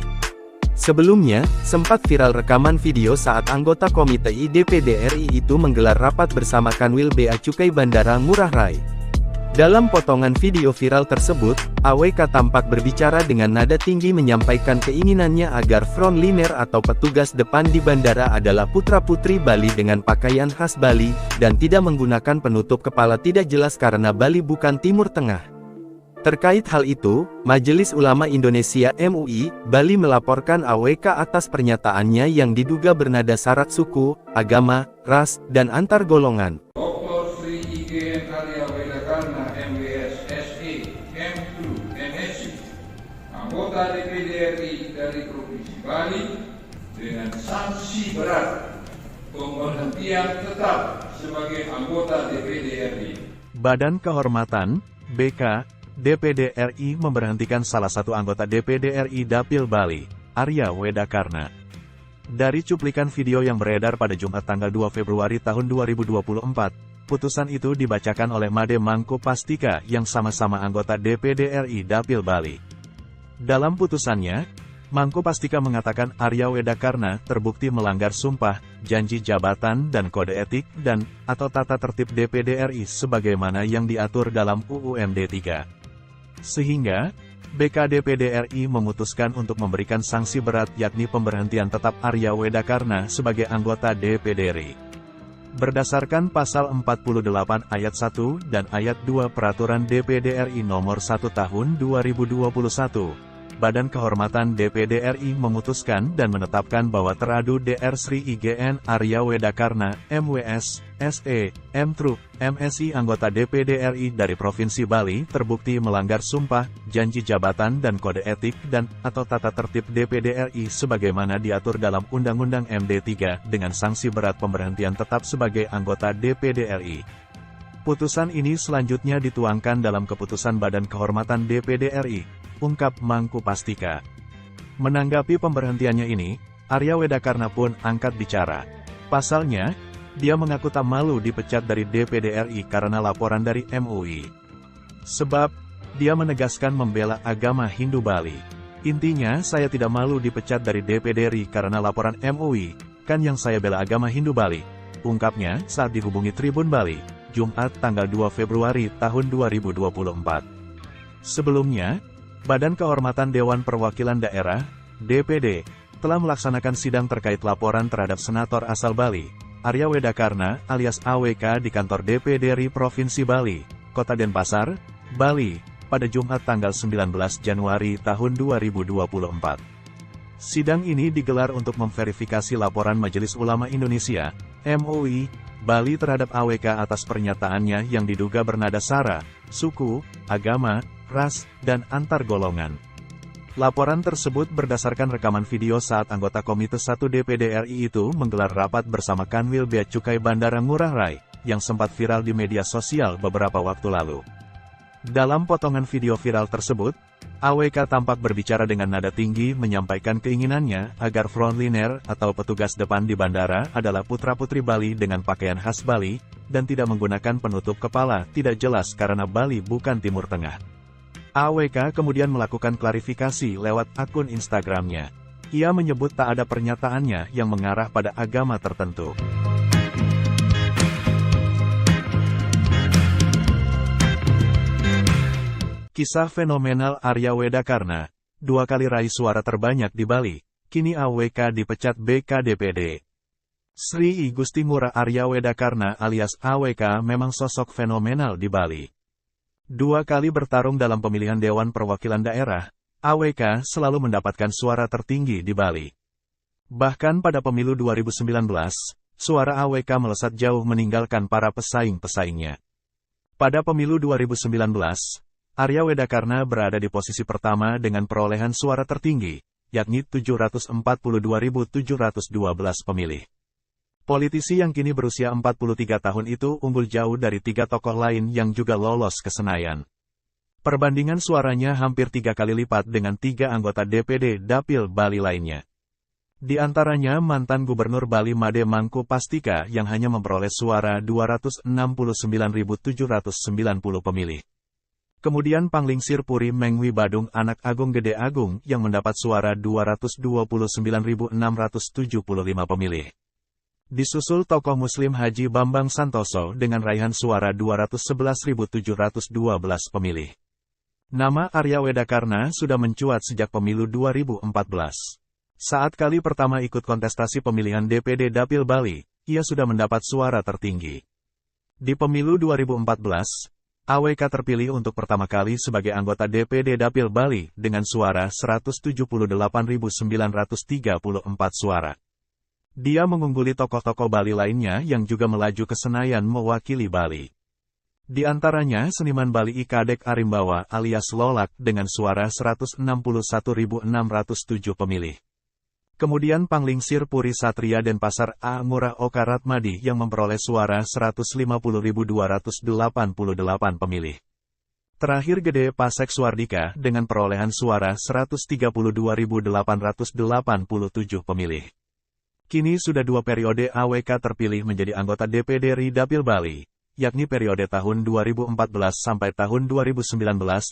Sebelumnya, sempat viral rekaman video saat anggota Komite I DPD RI itu menggelar rapat bersama Kanwil Bea Cukai Bandara Ngurah Rai. Dalam potongan video viral tersebut, AWK tampak berbicara dengan nada tinggi menyampaikan keinginannya agar frontliner atau petugas depan di bandara adalah putra-putri Bali dengan pakaian khas Bali, dan tidak menggunakan penutup kepala tidak jelas karena Bali bukan Timur Tengah. Terkait hal itu, Majelis Ulama Indonesia MUI, Bali melaporkan AWK atas pernyataannya yang diduga bernada syarat suku, agama, ras, dan antar golongan. Dr. Sri IGN Arya Wedakarna MWS SE M2 NSI, anggota DPD RI dari Provinsi Bali, dengan sanksi berat pemberhentian tetap sebagai anggota DPD RI. Badan Kehormatan, BK, DPD RI memberhentikan salah satu anggota DPD RI Dapil Bali, Arya Wedakarna. Dari cuplikan video yang beredar pada Jumat tanggal 2 Februari tahun 2024, putusan itu dibacakan oleh Made Mangku Pastika yang sama-sama anggota DPD RI Dapil Bali. Dalam putusannya, Mangku Pastika mengatakan Arya Wedakarna terbukti melanggar sumpah, janji jabatan dan kode etik atau tata tertib DPD RI sebagaimana yang diatur dalam UU MD 3. Sehingga, BK DPD RI memutuskan untuk memberikan sanksi berat yakni pemberhentian tetap Arya Wedakarna sebagai anggota DPD RI. Berdasarkan Pasal 48 Ayat 1 dan Ayat 2 Peraturan DPD RI Nomor 1 Tahun 2021, Badan Kehormatan DPD RI memutuskan dan menetapkan bahwa teradu Dr. Sri IGN Arya Wedakarna, MWS, SE, M3, MSI anggota DPD RI dari Provinsi Bali terbukti melanggar sumpah, janji jabatan dan kode etik atau tata tertib DPD RI sebagaimana diatur dalam Undang-Undang MD 3 dengan sanksi berat pemberhentian tetap sebagai anggota DPD RI. Putusan ini selanjutnya dituangkan dalam keputusan Badan Kehormatan DPD RI, ungkap Mangku Pastika. Menanggapi pemberhentiannya ini, Arya Wedakarna pun angkat bicara. Pasalnya, dia mengaku tak malu dipecat dari DPD RI karena laporan dari MUI. Sebab, dia menegaskan membela agama Hindu Bali. Intinya, saya tidak malu dipecat dari DPD RI karena laporan MUI, kan yang saya bela agama Hindu Bali, ungkapnya saat dihubungi Tribun Bali, Jumat tanggal 2 Februari tahun 2024. Sebelumnya, Badan Kehormatan Dewan Perwakilan Daerah, DPD, telah melaksanakan sidang terkait laporan terhadap Senator asal Bali, Arya Wedakarna alias AWK di kantor DPD RI Provinsi Bali, Kota Denpasar, Bali, pada Jumat tanggal 19 Januari tahun 2024. Sidang ini digelar untuk memverifikasi laporan Majelis Ulama Indonesia, MUI, Bali terhadap AWK atas pernyataannya yang diduga bernada sara, suku, agama, ras, dan antar golongan. Laporan tersebut berdasarkan rekaman video saat anggota Komite 1 DPD RI itu menggelar rapat bersama Kanwil Bea Cukai Bandara Ngurah Rai, yang sempat viral di media sosial beberapa waktu lalu. Dalam potongan video viral tersebut, AWK tampak berbicara dengan nada tinggi menyampaikan keinginannya agar frontliner atau petugas depan di bandara adalah putra-putri Bali dengan pakaian khas Bali, dan tidak menggunakan penutup kepala tidak jelas karena Bali bukan Timur Tengah. AWK kemudian melakukan klarifikasi lewat akun Instagramnya. Ia menyebut tak ada pernyataannya yang mengarah pada agama tertentu. Kisah fenomenal Arya Wedakarna, 2 kali raih suara terbanyak di Bali, kini AWK dipecat BK DPD. Sri I Gusti Ngurah Arya Wedakarna alias AWK memang sosok fenomenal di Bali. 2 kali bertarung dalam pemilihan Dewan Perwakilan Daerah, AWK selalu mendapatkan suara tertinggi di Bali. Bahkan pada pemilu 2019, suara AWK melesat jauh meninggalkan para pesaing-pesaingnya. Pada pemilu 2019, Arya Wedakarna berada di posisi pertama dengan perolehan suara tertinggi, yakni 742.712 pemilih. Politisi yang kini berusia 43 tahun itu unggul jauh dari 3 tokoh lain yang juga lolos ke Senayan. Perbandingan suaranya hampir 3 kali lipat dengan 3 anggota DPD Dapil Bali lainnya. Di antaranya mantan Gubernur Bali Made Mangku Pastika yang hanya memperoleh suara 269.790 pemilih. Kemudian Panglingsir Puri Mengwi Badung Anak Agung Gede Agung yang mendapat suara 229.675 pemilih. Disusul tokoh Muslim Haji Bambang Santoso dengan raihan suara 211.712 pemilih. Nama Arya Wedakarna sudah mencuat sejak pemilu 2014. Saat kali pertama ikut kontestasi pemilihan DPD Dapil Bali, ia sudah mendapat suara tertinggi. Di pemilu 2014, AWK terpilih untuk pertama kali sebagai anggota DPD Dapil Bali dengan suara 178.934 suara. Dia mengungguli tokoh-tokoh Bali lainnya yang juga melaju ke Senayan mewakili Bali. Di antaranya seniman Bali Ikadek Arimbawa alias Lolak dengan suara 161.607 pemilih. Kemudian Panglingsir Puri Satria Denpasar A. Ngurah Oka Ratmadi yang memperoleh suara 150.288 pemilih. Terakhir Gede Pasek Suardika dengan perolehan suara 132.887 pemilih. Kini sudah 2 periode AWK terpilih menjadi anggota DPD RI Dapil Bali, yakni periode tahun 2014 sampai tahun 2019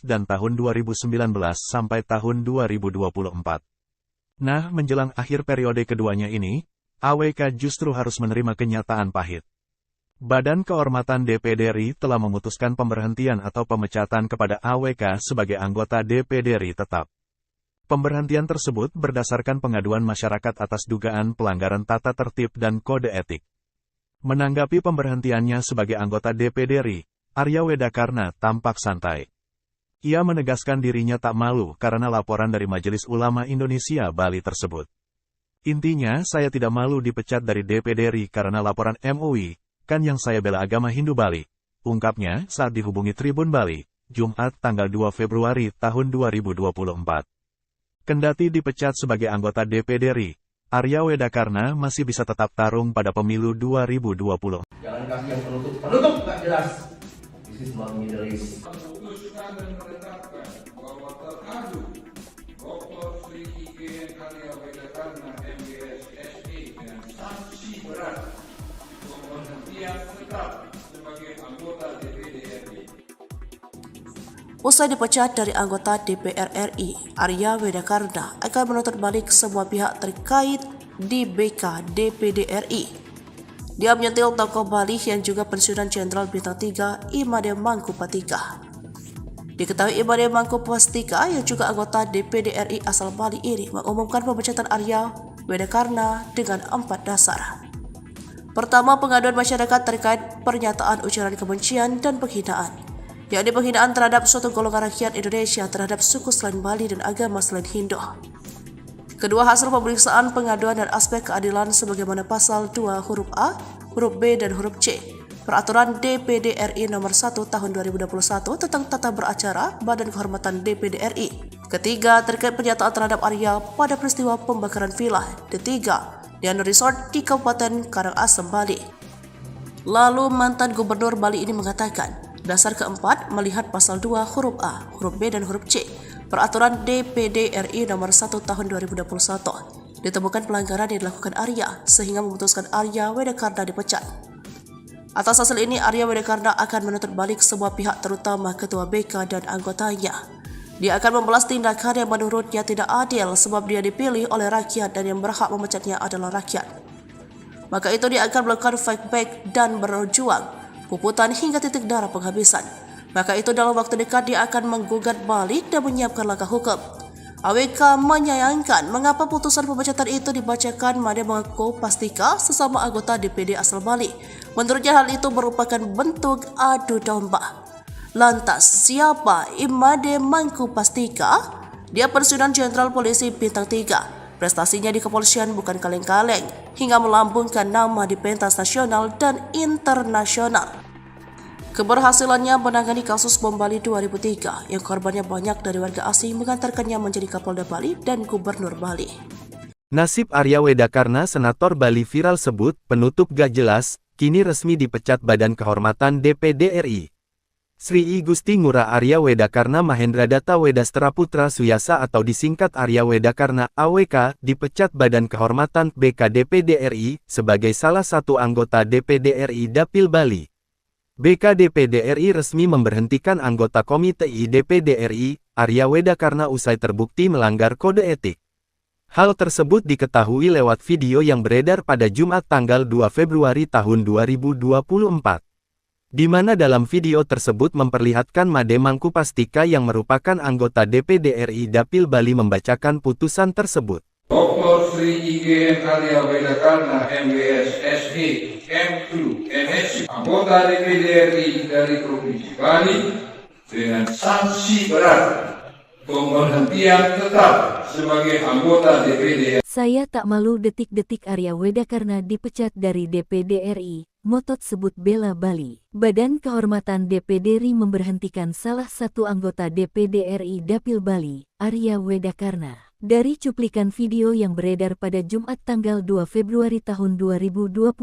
dan tahun 2019 sampai tahun 2024. Nah, menjelang akhir periode keduanya ini, AWK justru harus menerima kenyataan pahit. Badan Kehormatan DPD RI telah memutuskan pemberhentian atau pemecatan kepada AWK sebagai anggota DPD RI tetap. Pemberhentian tersebut berdasarkan pengaduan masyarakat atas dugaan pelanggaran tata tertib dan kode etik. Menanggapi pemberhentiannya sebagai anggota DPD RI, Arya Wedakarna tampak santai. Ia menegaskan dirinya tak malu karena laporan dari Majelis Ulama Indonesia Bali tersebut. Intinya, saya tidak malu dipecat dari DPD RI karena laporan MUI, kan yang saya bela agama Hindu Bali, ungkapnya saat dihubungi Tribun Bali, Jumat tanggal 2 Februari tahun 2024. Kendati dipecat sebagai anggota DPD RI, Arya Wedakarna masih bisa tetap tarung pada pemilu 2020. Jangan kasih yang penutup nggak jelas. This is not Middle East. Memutuskan dan menetapkan bahwa teradu Dr. Sri IGN Arya Wedakarna MGS SE dengan sanksi berat pemberhentian tetap sebagai anggota DPD RI. Usai dipecat dari anggota DPR RI, Arya Wedakarna akan menuntut balik semua pihak terkait di BK DPD RI. Dia menyentil tokoh Bali yang juga pensiunan Jenderal Bintang 3 Imade Mangku Pastika. Diketahui Imade Mangku Pastika yang juga anggota DPD RI asal Bali ini mengumumkan pemecatan Arya Wedakarna dengan 4 dasar. Pertama, pengaduan masyarakat terkait pernyataan ujaran kebencian dan penghinaan, yakni penghinaan terhadap suatu golongan rakyat Indonesia terhadap suku selain Bali dan agama selain Hindu. Kedua, hasil pemeriksaan pengaduan dan aspek keadilan sebagaimana pasal 2 huruf A, huruf B, dan huruf C Peraturan DPD RI nomor 1 tahun 2021 tentang tata beracara Badan Kehormatan DPD RI. Ketiga, terkait pernyataan terhadap Arya pada peristiwa pembakaran villa Ketiga Diana Resort di Kabupaten Karangasem, Bali. Lalu mantan Gubernur Bali ini mengatakan, dasar keempat melihat pasal 2 huruf A, huruf B, dan huruf C Peraturan DPD RI nomor 1 tahun 2021 ditemukan pelanggaran yang dilakukan Arya sehingga memutuskan Arya Wedakarna dipecat. Atas hasil ini, Arya Wedakarna akan menuntut balik semua pihak terutama Ketua BK dan anggotanya. Dia akan membalas tindakan yang menurutnya tidak adil sebab dia dipilih oleh rakyat dan yang berhak memecatnya adalah rakyat. Maka itu dia akan melakukan fight back dan berjuang puputan hingga titik darah penghabisan. Maka itu dalam waktu dekat dia akan menggugat balik dan menyiapkan langkah hukum. AWK menyayangkan mengapa putusan pemecatan itu dibacakan Made Mangku Pastika sesama anggota DPD asal Bali. Menurutnya hal itu merupakan bentuk adu domba. Lantas siapa Imade Mangku Pastika? Dia pensiunan Jenderal Polisi Bintang 3. Prestasinya di kepolisian bukan kaleng-kaleng, hingga melambungkan nama di pentas nasional dan internasional. Keberhasilannya menangani kasus bom Bali 2003 yang korbannya banyak dari warga asing mengantarkannya menjadi Kapolda Bali dan Gubernur Bali. Nasib Arya Wedakarna Senator Bali viral sebut penutup gak jelas, kini resmi dipecat Badan Kehormatan DPD RI. Sri I Gusti Ngurah Arya Wedakarna Mahendradatta Wedastera Putra Suyasa atau disingkat Arya Wedakarna AWK dipecat Badan Kehormatan BK DPD RI sebagai salah satu anggota DPD RI Dapil Bali. BK DPD RI resmi memberhentikan anggota Komite I DPD RI, Arya Wedakarna usai terbukti melanggar kode etik. Hal tersebut diketahui lewat video yang beredar pada Jumat tanggal 2 Februari tahun 2024. Di mana dalam video tersebut memperlihatkan Made Mangkupastika yang merupakan anggota DPD RI Dapil Bali membacakan putusan tersebut. Dr. Sri IGN Arya Wedakarna MWS SE M2 MSc anggota DPD RI dari Provinsi Bali dengan sanksi berat pemberhentian tetap sebagai anggota DPD. Saya tak malu detik-detik Arya Wedakarna dipecat dari DPD RI, motot sebut bela Bali. Badan Kehormatan DPD RI memberhentikan salah satu anggota DPD RI Dapil Bali, Arya Wedakarna. Dari cuplikan video yang beredar pada Jumat tanggal 2 Februari tahun 2024,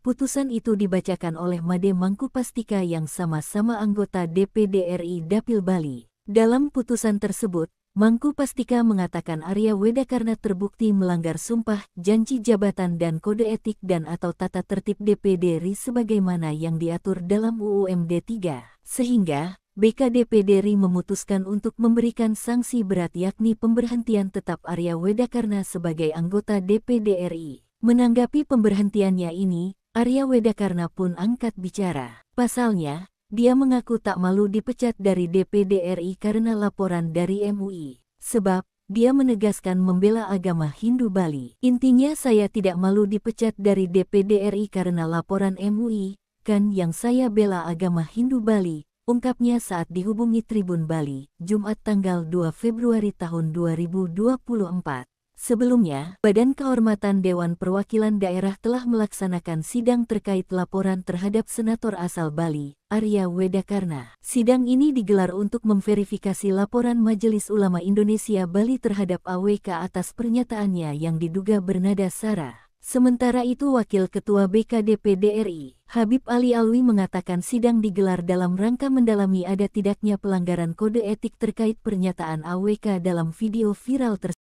putusan itu dibacakan oleh Made Mangkupastika yang sama-sama anggota DPD RI Dapil Bali. Dalam putusan tersebut, Mangkupastika mengatakan Arya Wedakarna terbukti melanggar sumpah, janji jabatan dan kode etik dan atau tata tertib DPD RI sebagaimana yang diatur dalam UUMD 3, sehingga BK DPD RI memutuskan untuk memberikan sanksi berat yakni pemberhentian tetap Arya Wedakarna sebagai anggota DPD RI. Menanggapi pemberhentiannya ini, Arya Wedakarna pun angkat bicara. Pasalnya, dia mengaku tak malu dipecat dari DPD RI karena laporan dari MUI. Sebab, dia menegaskan membela agama Hindu Bali. Intinya saya tidak malu dipecat dari DPD RI karena laporan MUI, kan yang saya bela agama Hindu Bali. Ungkapnya saat dihubungi Tribun Bali, Jumat tanggal 2 Februari tahun 2024. Sebelumnya, Badan Kehormatan Dewan Perwakilan Daerah telah melaksanakan sidang terkait laporan terhadap Senator asal Bali, Arya Wedakarna. Sidang ini digelar untuk memverifikasi laporan Majelis Ulama Indonesia Bali terhadap AWK atas pernyataannya yang diduga bernada sara. Sementara itu Wakil Ketua BK DPD RI, Habib Ali Alwi mengatakan sidang digelar dalam rangka mendalami ada tidaknya pelanggaran kode etik terkait pernyataan AWK dalam video viral tersebut.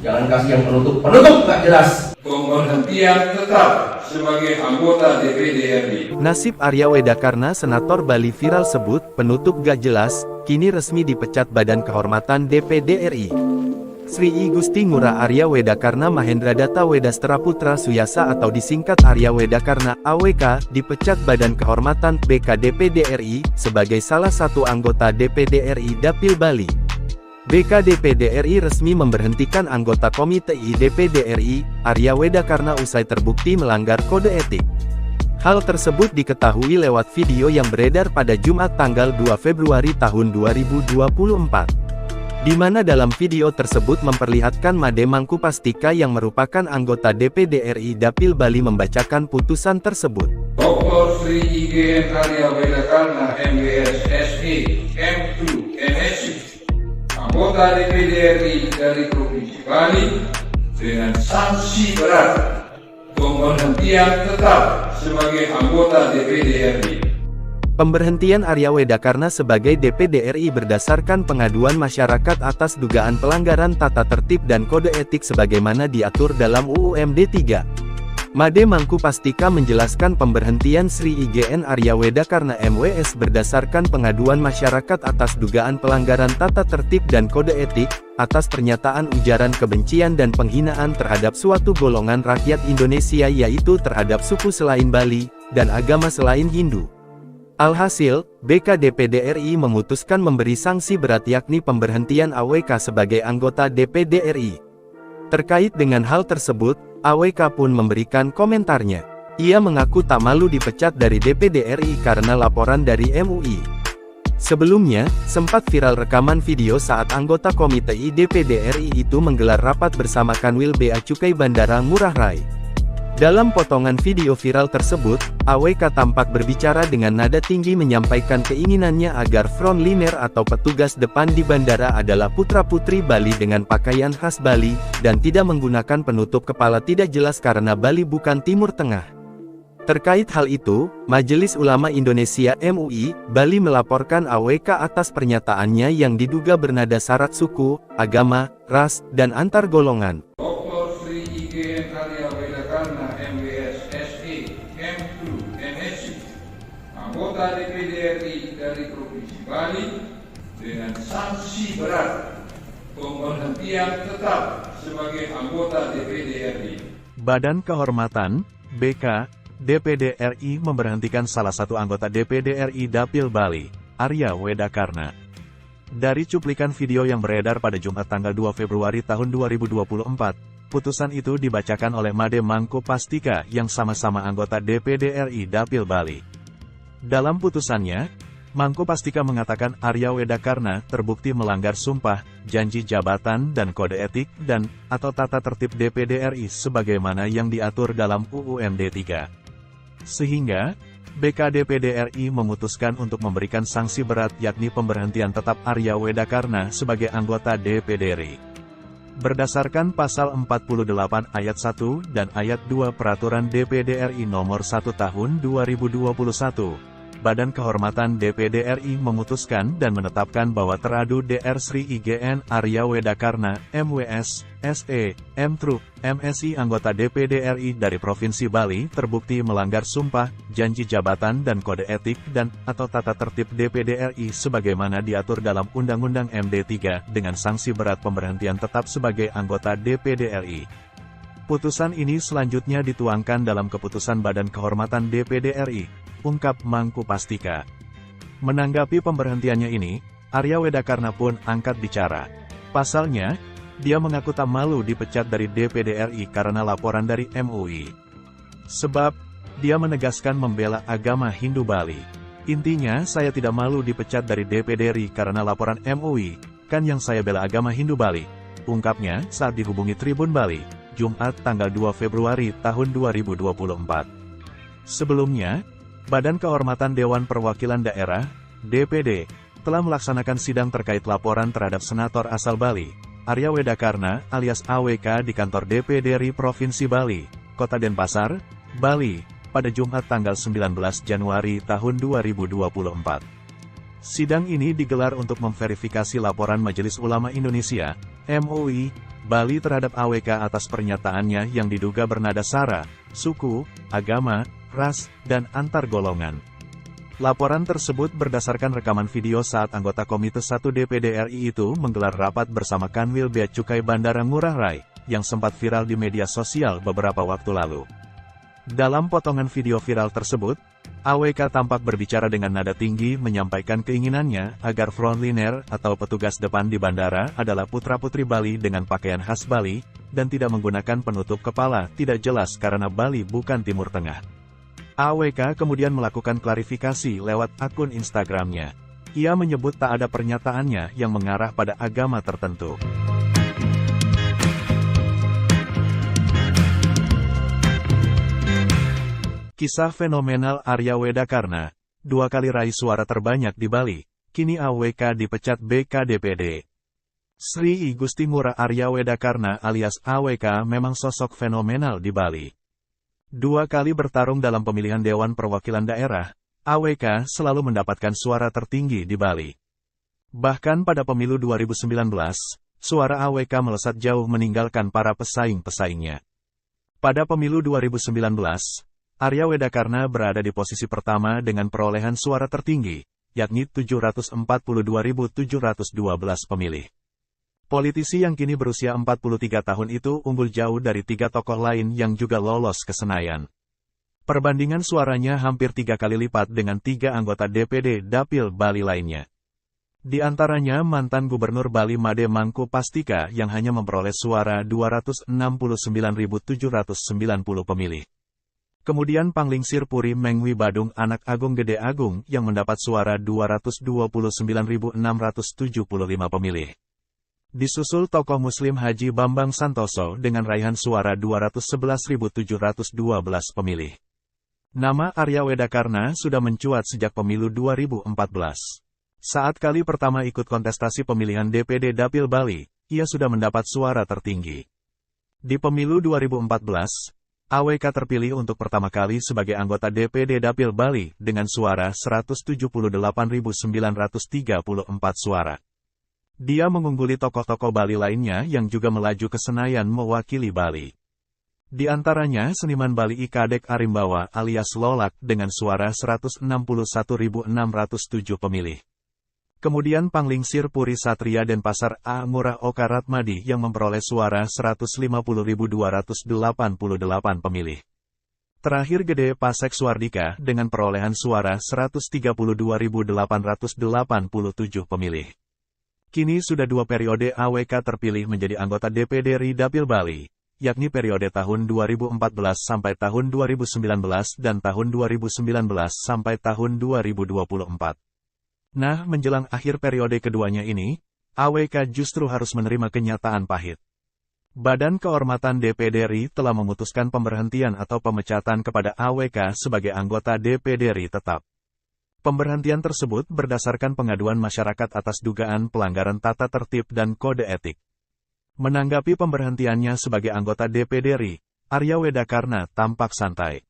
Jangan kasih yang penutup nggak jelas. Pemberhentian tetap sebagai anggota DPD RI. Nasib Arya Wedakarna Senator Bali viral sebut penutup gak jelas, kini resmi dipecat Badan Kehormatan DPD RI. Sri I Gusti Ngurah Arya Wedakarna Mahendradatta Wedastera Putra Suyasa atau disingkat Arya Wedakarna AWK dipecat Badan Kehormatan BK DPD RI sebagai salah satu anggota DPD RI Dapil Bali. BK DPD RI resmi memberhentikan anggota Komite I DPD RI, Arya Wedakarna usai terbukti melanggar kode etik. Hal tersebut diketahui lewat video yang beredar pada Jumat tanggal 2 Februari tahun 2024. Di mana dalam video tersebut memperlihatkan Made Mangkupastika yang merupakan anggota DPD RI Dapil Bali membacakan putusan tersebut. Dr. Sri IGN Arya Wedakarna MWS SE M2 MSc anggota DPD RI dari Provinsi Bali dengan sanksi berat pemberhentian tetap sebagai anggota DPD RI. Pemberhentian Arya Wedakarna sebagai DPD RI berdasarkan pengaduan masyarakat atas dugaan pelanggaran tata tertib dan kode etik sebagaimana diatur dalam UUMD 3. Made Mangkupastika menjelaskan pemberhentian Sri IGN Arya Wedakarna MWS berdasarkan pengaduan masyarakat atas dugaan pelanggaran tata tertib dan kode etik, atas pernyataan ujaran kebencian dan penghinaan terhadap suatu golongan rakyat Indonesia yaitu terhadap suku selain Bali, dan agama selain Hindu. Alhasil, BK DPD RI memutuskan memberi sanksi berat yakni pemberhentian AWK sebagai anggota DPD RI. Terkait dengan hal tersebut, AWK pun memberikan komentarnya. Ia mengaku tak malu dipecat dari DPD RI karena laporan dari MUI. Sebelumnya, sempat viral rekaman video saat anggota Komite I DPD RI itu menggelar rapat bersama Kanwil Bea Cukai Bandara Ngurah Rai. Dalam potongan video viral tersebut, AWK tampak berbicara dengan nada tinggi menyampaikan keinginannya agar frontliner atau petugas depan di bandara adalah putra-putri Bali dengan pakaian khas Bali, dan tidak menggunakan penutup kepala tidak jelas karena Bali bukan Timur Tengah. Terkait hal itu, Majelis Ulama Indonesia MUI, Bali melaporkan AWK atas pernyataannya yang diduga bernada syarat suku, agama, ras, dan antar golongan. Dr. Sri IGN Arya Wedakarna MWS SE M2 MSc, anggota DPD RI dari Provinsi Bali, dengan sanksi berat pemberhentian tetap sebagai anggota DPD RI. Badan Kehormatan, BK, DPD RI memberhentikan salah satu anggota DPD RI Dapil Bali, Arya Wedakarna. Dari cuplikan video yang beredar pada Jumat tanggal 2 Februari tahun 2024, putusan itu dibacakan oleh Made Mangko Pastika yang sama-sama anggota DPD RI Dapil Bali. Dalam putusannya, Mangko Pastika mengatakan Arya Wedakarna terbukti melanggar sumpah, janji jabatan dan kode etik atau tata tertib DPD RI sebagaimana yang diatur dalam UU MD 3. Sehingga, BK DPD RI memutuskan untuk memberikan sanksi berat yakni pemberhentian tetap Arya Wedakarna sebagai anggota DPD RI. Berdasarkan pasal 48 ayat 1 dan ayat 2 Peraturan DPD RI nomor 1 tahun 2021, Badan Kehormatan DPD RI memutuskan dan menetapkan bahwa teradu Dr. Sri IGN Arya Wedakarna, MWS, SE, M3, MSI anggota DPD RI dari Provinsi Bali terbukti melanggar sumpah, janji jabatan dan kode etik atau tata tertib DPD RI sebagaimana diatur dalam Undang-Undang MD 3 dengan sanksi berat pemberhentian tetap sebagai anggota DPD RI. Putusan ini selanjutnya dituangkan dalam keputusan Badan Kehormatan DPD RI, ungkap Mangko Pastika. Menanggapi pemberhentiannya ini, Arya Wedakarna pun angkat bicara. Pasalnya, dia mengaku tak malu dipecat dari DPD RI karena laporan dari MUI. Sebab, dia menegaskan membela agama Hindu Bali. Intinya, saya tidak malu dipecat dari DPD RI karena laporan MUI, kan yang saya bela agama Hindu Bali, ungkapnya saat dihubungi Tribun Bali, Jumat tanggal 2 Februari tahun 2024. Sebelumnya, Badan Kehormatan Dewan Perwakilan Daerah, DPD, telah melaksanakan sidang terkait laporan terhadap Senator asal Bali, Arya Wedakarna alias AWK di kantor DPD RI Provinsi Bali, Kota Denpasar, Bali, pada Jumat tanggal 19 Januari tahun 2024. Sidang ini digelar untuk memverifikasi laporan Majelis Ulama Indonesia, MUI, Bali terhadap AWK atas pernyataannya yang diduga bernada sara, suku, agama, ras, dan antar golongan. Laporan tersebut berdasarkan rekaman video saat anggota Komite 1 DPD RI itu menggelar rapat bersama Kanwil Bea Cukai Bandara Ngurah Rai, yang sempat viral di media sosial beberapa waktu lalu. Dalam potongan video viral tersebut, AWK tampak berbicara dengan nada tinggi menyampaikan keinginannya agar frontliner atau petugas depan di bandara adalah putra-putri Bali dengan pakaian khas Bali, dan tidak menggunakan penutup kepala tidak jelas karena Bali bukan Timur Tengah. AWK kemudian melakukan klarifikasi lewat akun Instagramnya. Ia menyebut tak ada pernyataannya yang mengarah pada agama tertentu. Kisah fenomenal Arya Wedakarna, 2 kali raih suara terbanyak di Bali, kini AWK dipecat BK DPD. Sri I Gusti Ngurah Arya Wedakarna alias AWK memang sosok fenomenal di Bali. 2 kali bertarung dalam pemilihan Dewan Perwakilan Daerah, AWK selalu mendapatkan suara tertinggi di Bali. Bahkan pada pemilu 2019, suara AWK melesat jauh meninggalkan para pesaing-pesaingnya. Pada pemilu 2019, Arya Wedakarna berada di posisi pertama dengan perolehan suara tertinggi, yakni 742.712 pemilih. Politisi yang kini berusia 43 tahun itu unggul jauh dari 3 tokoh lain yang juga lolos ke Senayan. Perbandingan suaranya hampir 3 kali lipat dengan 3 anggota DPD Dapil Bali lainnya. Di antaranya mantan Gubernur Bali Made Mangko Pastika yang hanya memperoleh suara 269.790 pemilih. Kemudian Panglingsir Puri Mengwi Badung Anak Agung Gede Agung yang mendapat suara 229.675 pemilih. Disusul tokoh Muslim Haji Bambang Santoso dengan raihan suara 211.712 pemilih. Nama Arya Wedakarna sudah mencuat sejak pemilu 2014. Saat kali pertama ikut kontestasi pemilihan DPD Dapil Bali, ia sudah mendapat suara tertinggi. Di pemilu 2014, AWK terpilih untuk pertama kali sebagai anggota DPD Dapil Bali dengan suara 178.934 suara. Dia mengungguli tokoh-tokoh Bali lainnya yang juga melaju ke Senayan mewakili Bali. Di antaranya seniman Bali Ikadek Arimbawa alias Lolak dengan suara 161.607 pemilih. Kemudian Panglingsir Puri Satria Denpasar A. Ngurah Oka Ratmadi yang memperoleh suara 150.288 pemilih. Terakhir Gede Pasek Suardika dengan perolehan suara 132.887 pemilih. Kini sudah 2 periode AWK terpilih menjadi anggota DPD RI Dapil Bali, yakni periode tahun 2014 sampai tahun 2019 dan tahun 2019 sampai tahun 2024. Nah, menjelang akhir periode keduanya ini, AWK justru harus menerima kenyataan pahit. Badan Kehormatan DPD RI telah memutuskan pemberhentian atau pemecatan kepada AWK sebagai anggota DPD RI tetap. Pemberhentian tersebut berdasarkan pengaduan masyarakat atas dugaan pelanggaran tata tertib dan kode etik. Menanggapi pemberhentiannya sebagai anggota DPD RI, Arya Wedakarna tampak santai.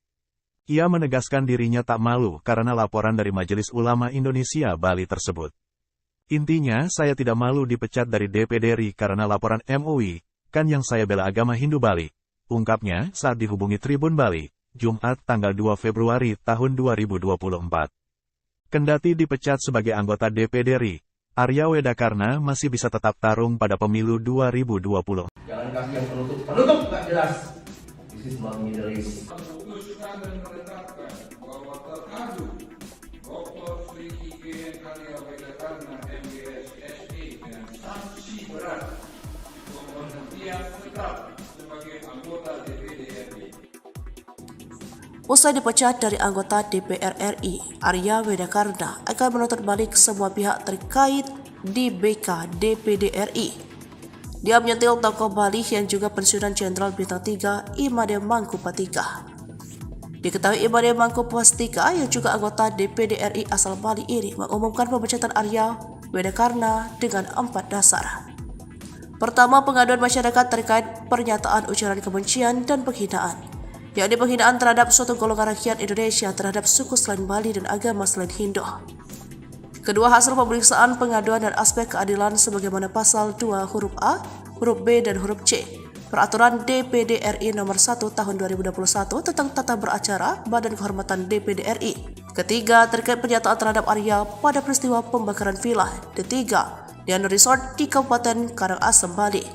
Ia menegaskan dirinya tak malu karena laporan dari Majelis Ulama Indonesia Bali tersebut. Intinya, saya tidak malu dipecat dari DPD RI karena laporan MUI, kan yang saya bela agama Hindu Bali, ungkapnya saat dihubungi Tribun Bali, Jumat tanggal 2 Februari tahun 2024. Kendati dipecat sebagai anggota DPD RI, Arya Wedakarna masih bisa tetap tarung pada pemilu 2020. Jangan kasih yang penutup nggak jelas. This is not Middle East. Memutuskan dan menetapkan bahwa teradu Dr. Sri IGN Arya Wedakarna MGS SE dengan sanksi berat pemberhentian tetap sebagai anggota DPD RI. Usai dipecat dari anggota DPR RI, Arya Wedakarna akan menuntut balik semua pihak terkait di BK DPD RI. Dia menyentil tokoh Bali yang juga pensiunan Jenderal Bintang 3 Imade Mangkupattika. Diketahui Imade Mangkupattika yang juga anggota DPD RI asal Bali ini mengumumkan pemecatan Arya Wedakarna dengan 4 dasar. Pertama, pengaduan masyarakat terkait pernyataan ujaran kebencian dan penghinaan, yakni penghinaan terhadap suatu golongan rakyat Indonesia terhadap suku selain Bali dan agama selain Hindu. Kedua, hasil pemeriksaan pengaduan dan aspek keadilan sebagaimana pasal 2 huruf A, huruf B, dan huruf C, Peraturan DPD RI nomor 1 tahun 2021 tentang tata beracara Badan Kehormatan DPD RI. Ketiga, terkait pernyataan terhadap Arya pada peristiwa pembakaran villa Ketiga, Diana Resort di Kabupaten Karangasem, Bali.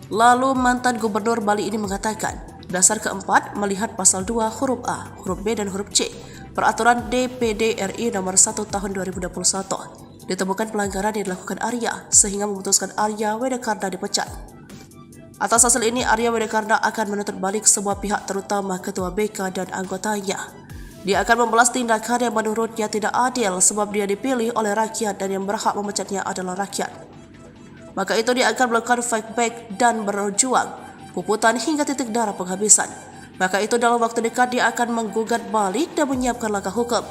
Lalu mantan Gubernur Bali ini mengatakan, dasar keempat melihat pasal 2 huruf A, huruf B, dan huruf C, Peraturan DPD RI nomor 1 tahun 2021. Ditemukan pelanggaran yang dilakukan Arya sehingga memutuskan Arya Wedakarna dipecat. Atas hasil ini, Arya Wedakarna akan menuntut balik semua pihak terutama Ketua BK dan anggotanya. Dia akan membalas tindakan yang menurutnya tidak adil sebab dia dipilih oleh rakyat dan yang berhak memecatnya adalah rakyat. Maka itu dia akan melakukan fight back dan berjuang, puputan hingga titik darah penghabisan. Maka itu dalam waktu dekat dia akan menggugat balik dan menyiapkan langkah hukum.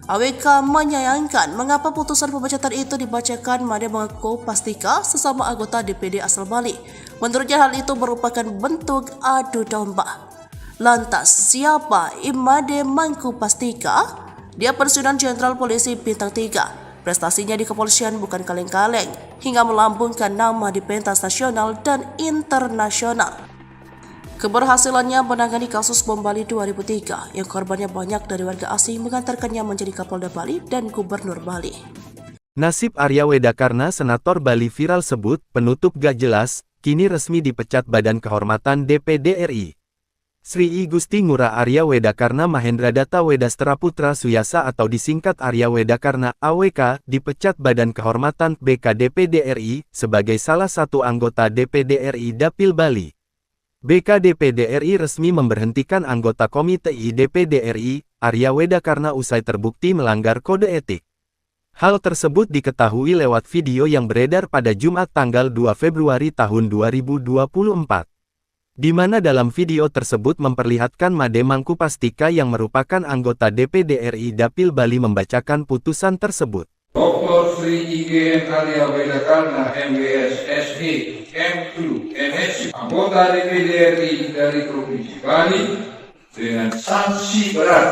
AWK menyayangkan mengapa putusan pemecatan itu dibacakan Imade Mangkupattika sesama anggota DPD asal Bali. Menurutnya hal itu merupakan bentuk adu domba. Lantas, siapa Imade Mangkupattika? Dia pensiunan Jenderal Polisi Bintang 3. Prestasinya di kepolisian bukan kaleng-kaleng, hingga melambungkan nama di pentas nasional dan internasional. Keberhasilannya menangani kasus bom Bali 2003 yang korbannya banyak dari warga asing mengantarkannya menjadi Kapolda Bali dan Gubernur Bali. Nasib Arya Wedakarna Senator Bali viral sebut penutup gak jelas, kini resmi dipecat Badan Kehormatan DPD RI. Sri I Gusti Ngurah Arya Wedakarna Mahendra Data Wedastera Putra Suyasa atau disingkat Arya Wedakarna AWK dipecat Badan Kehormatan BK DPD RI sebagai salah satu anggota DPD RI Dapil Bali. BK DPD RI resmi memberhentikan anggota Komite I DPD RI, Arya Wedakarna usai terbukti melanggar kode etik. Hal tersebut diketahui lewat video yang beredar pada Jumat tanggal 2 Februari tahun 2024. Di mana dalam video tersebut memperlihatkan Made Mangkupastika yang merupakan anggota DPD RI Dapil Bali membacakan putusan tersebut. Dr. Sri IGN Arya Wedakarna MWS SE M2 MSc anggota DPD RI dari Provinsi Bali dengan sanksi berat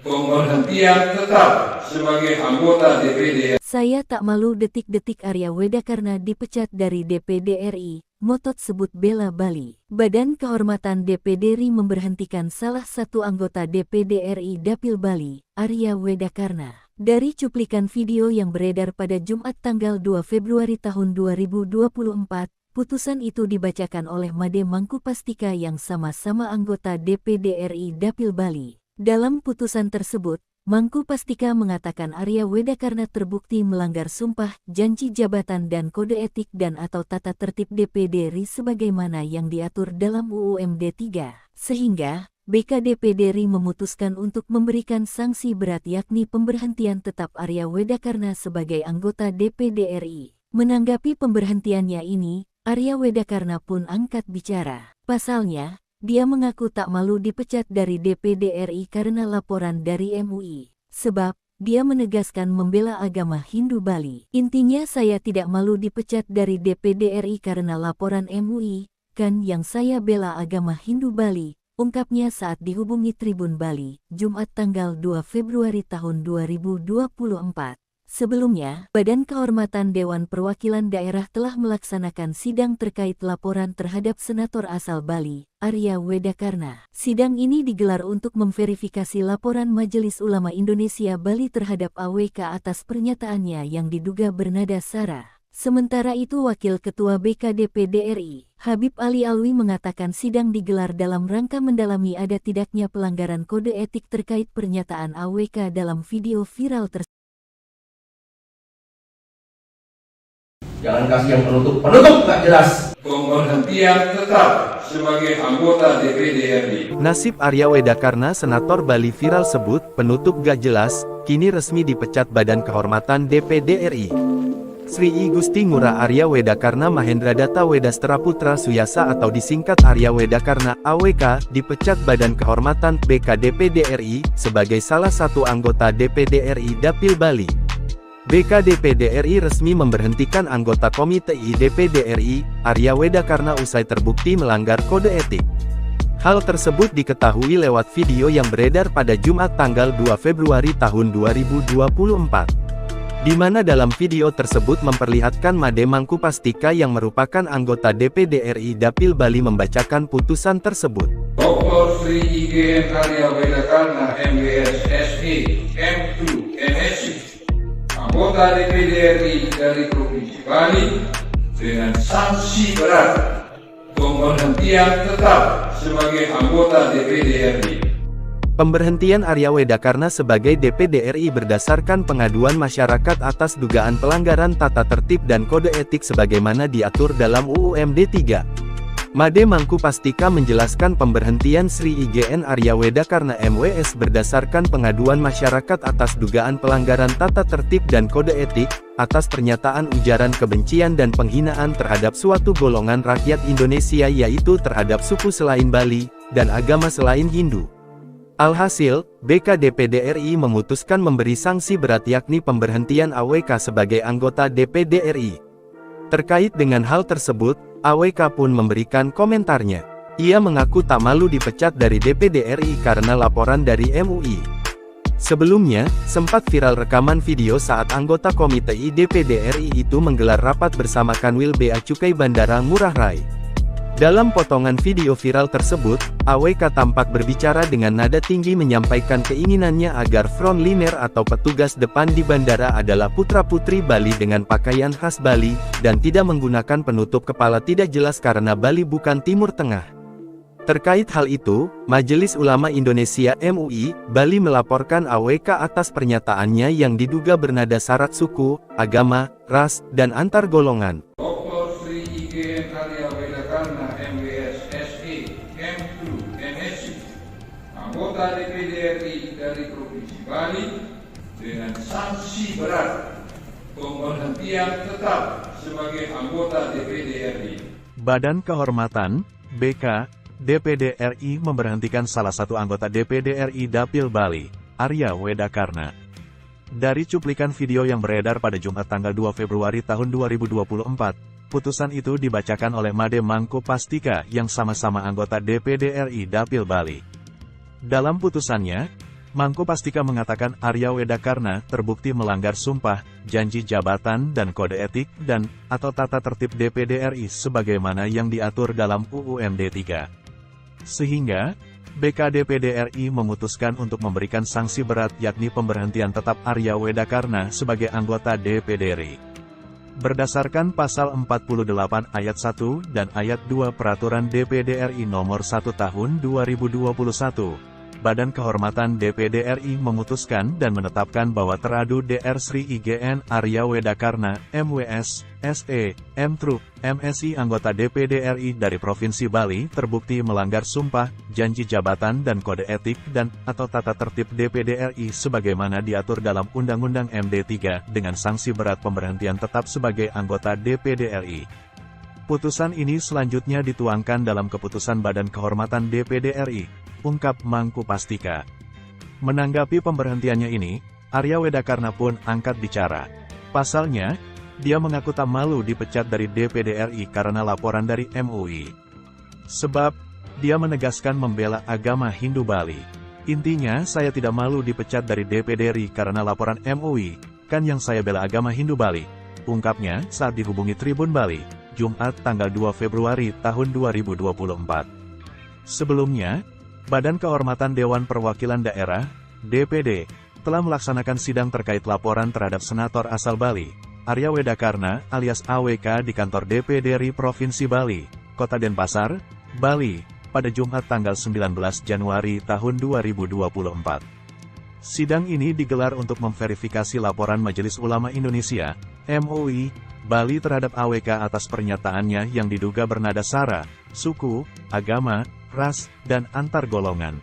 pemberhentian tetap sebagai anggota DPD. Saya tak malu detik-detik Arya Wedakarna dipecat dari DPD RI, motot sebut bela Bali. Badan Kehormatan DPD RI memberhentikan salah satu anggota DPD RI Dapil Bali, Arya Wedakarna. Dari cuplikan video yang beredar pada Jumat tanggal 2 Februari tahun 2024, putusan itu dibacakan oleh Made Mangkupastika yang sama-sama anggota DPD RI Dapil Bali. Dalam putusan tersebut, Mangkupastika mengatakan Arya Wedakarna terbukti melanggar sumpah, janji jabatan dan kode etik dan atau tata tertib DPD RI sebagaimana yang diatur dalam UU MD 3, sehingga BK DPD RI memutuskan untuk memberikan sanksi berat yakni pemberhentian tetap Arya Wedakarna sebagai anggota DPD RI. Menanggapi pemberhentiannya ini, Arya Wedakarna pun angkat bicara. Pasalnya, dia mengaku tak malu dipecat dari DPD RI karena laporan dari MUI. Sebab, dia menegaskan membela agama Hindu Bali. Intinya saya tidak malu dipecat dari DPD RI karena laporan MUI, kan yang saya bela agama Hindu Bali, ungkapnya saat dihubungi Tribun Bali, Jumat tanggal 2 Februari tahun 2024. Sebelumnya, Badan Kehormatan Dewan Perwakilan Daerah telah melaksanakan sidang terkait laporan terhadap Senator asal Bali, Arya Wedakarna. Sidang ini digelar untuk memverifikasi laporan Majelis Ulama Indonesia Bali terhadap AWK atas pernyataannya yang diduga bernada sara. Sementara itu Wakil Ketua BK DPD RI, Habib Ali Alwi mengatakan sidang digelar dalam rangka mendalami ada tidaknya pelanggaran kode etik terkait pernyataan AWK dalam video viral tersebut. Jangan kasih yang penutup nggak jelas. Pemberhentian tetap sebagai anggota DPD RI. Nasib Arya Wedakarna Senator Bali viral sebut penutup gak jelas, kini resmi dipecat Badan Kehormatan DPD RI. Sri I Gusti Ngurah Arya Wedakarna Mahendra Data Wedastera Putra Suyasa atau disingkat Arya Wedakarna AWK dipecat Badan Kehormatan BK DPD RI sebagai salah satu anggota DPD RI Dapil Bali. BK DPD RI resmi memberhentikan anggota Komite I DPD RI, Arya Wedakarna usai terbukti melanggar kode etik. Hal tersebut diketahui lewat video yang beredar pada Jumat tanggal 2 Februari tahun 2024. Di mana dalam video tersebut memperlihatkan Made Mangkupastika yang merupakan anggota DPD RI Dapil Bali membacakan putusan tersebut. Dr. Sri IGN Arya Wedakarna MWS SE M2 MSc anggota DPD RI dari Provinsi Bali dengan sanksi berat pemberhentian tetap sebagai anggota DPD RI. Pemberhentian Arya Wedakarna sebagai DPD RI berdasarkan pengaduan masyarakat atas dugaan pelanggaran tata tertib dan kode etik sebagaimana diatur dalam UU MD 3. Made Mangkupastika menjelaskan pemberhentian Sri IGN Arya Wedakarna MWS berdasarkan pengaduan masyarakat atas dugaan pelanggaran tata tertib dan kode etik, atas pernyataan ujaran kebencian dan penghinaan terhadap suatu golongan rakyat Indonesia yaitu terhadap suku selain Bali, dan agama selain Hindu. Alhasil, BK DPD RI memutuskan memberi sanksi berat yakni pemberhentian AWK sebagai anggota DPD RI. Terkait dengan hal tersebut, AWK pun memberikan komentarnya. Ia mengaku tak malu dipecat dari DPD RI karena laporan dari MUI. Sebelumnya, sempat viral rekaman video saat anggota Komite I DPD RI itu menggelar rapat bersama Kanwil Bea Cukai Bandara Ngurah Rai. Dalam potongan video viral tersebut, AWK tampak berbicara dengan nada tinggi menyampaikan keinginannya agar frontliner atau petugas depan di bandara adalah putra-putri Bali dengan pakaian khas Bali, dan tidak menggunakan penutup kepala tidak jelas karena Bali bukan Timur Tengah. Terkait hal itu, Majelis Ulama Indonesia MUI, Bali melaporkan AWK atas pernyataannya yang diduga bernada syarat suku, agama, ras, dan antar golongan. Dr. Sri IGN Arya Wedakarna MWS SE, M2, MSI, anggota DPD RI dari Provinsi Bali dengan sanksi berat pemberhentian tetap sebagai anggota DPD RI. Badan Kehormatan, BK, DPD RI memberhentikan salah satu anggota DPD RI Dapil Bali, Arya Wedakarna. Dari cuplikan video yang beredar pada Jumat tanggal 2 Februari tahun 2024, putusan itu dibacakan oleh Made Mangku Pastika yang sama-sama anggota DPD RI Dapil Bali. Dalam putusannya, Mangku Pastika mengatakan Arya Wedakarna terbukti melanggar sumpah, janji jabatan dan kode etik atau tata tertib DPD RI sebagaimana yang diatur dalam UUMD 3. Sehingga, BK DPD RI memutuskan untuk memberikan sanksi berat yakni pemberhentian tetap Arya Wedakarna sebagai anggota DPD RI. Berdasarkan pasal 48 ayat 1 dan ayat 2 Peraturan DPD RI nomor 1 tahun 2021, Badan Kehormatan DPD RI memutuskan dan menetapkan bahwa teradu Dr. Sri IGN Arya Wedakarna, MWS, SE, M.Trup, MSI anggota DPD RI dari Provinsi Bali terbukti melanggar sumpah, janji jabatan dan kode etik atau tata tertib DPD RI sebagaimana diatur dalam Undang-Undang MD 3 dengan sanksi berat pemberhentian tetap sebagai anggota DPD RI. Putusan ini selanjutnya dituangkan dalam keputusan Badan Kehormatan DPD RI, ungkap Mangku Pastika. Menanggapi pemberhentiannya ini, Arya Wedakarna pun angkat bicara. Pasalnya, dia mengaku tak malu dipecat dari DPD RI karena laporan dari MUI. Sebab, dia menegaskan membela agama Hindu Bali. Intinya, saya tidak malu dipecat dari DPD RI karena laporan MUI, kan yang saya bela agama Hindu Bali, ungkapnya saat dihubungi Tribun Bali, Jumat tanggal 2 Februari tahun 2024. Sebelumnya, Badan Kehormatan Dewan Perwakilan Daerah, DPD, telah melaksanakan sidang terkait laporan terhadap Senator asal Bali, Arya Wedakarna alias AWK di kantor DPD RI Provinsi Bali, Kota Denpasar, Bali, pada Jumat tanggal 19 Januari tahun 2024. Sidang ini digelar untuk memverifikasi laporan Majelis Ulama Indonesia, MUI, Bali terhadap AWK atas pernyataannya yang diduga bernada sara, suku, agama, ras, dan antar golongan.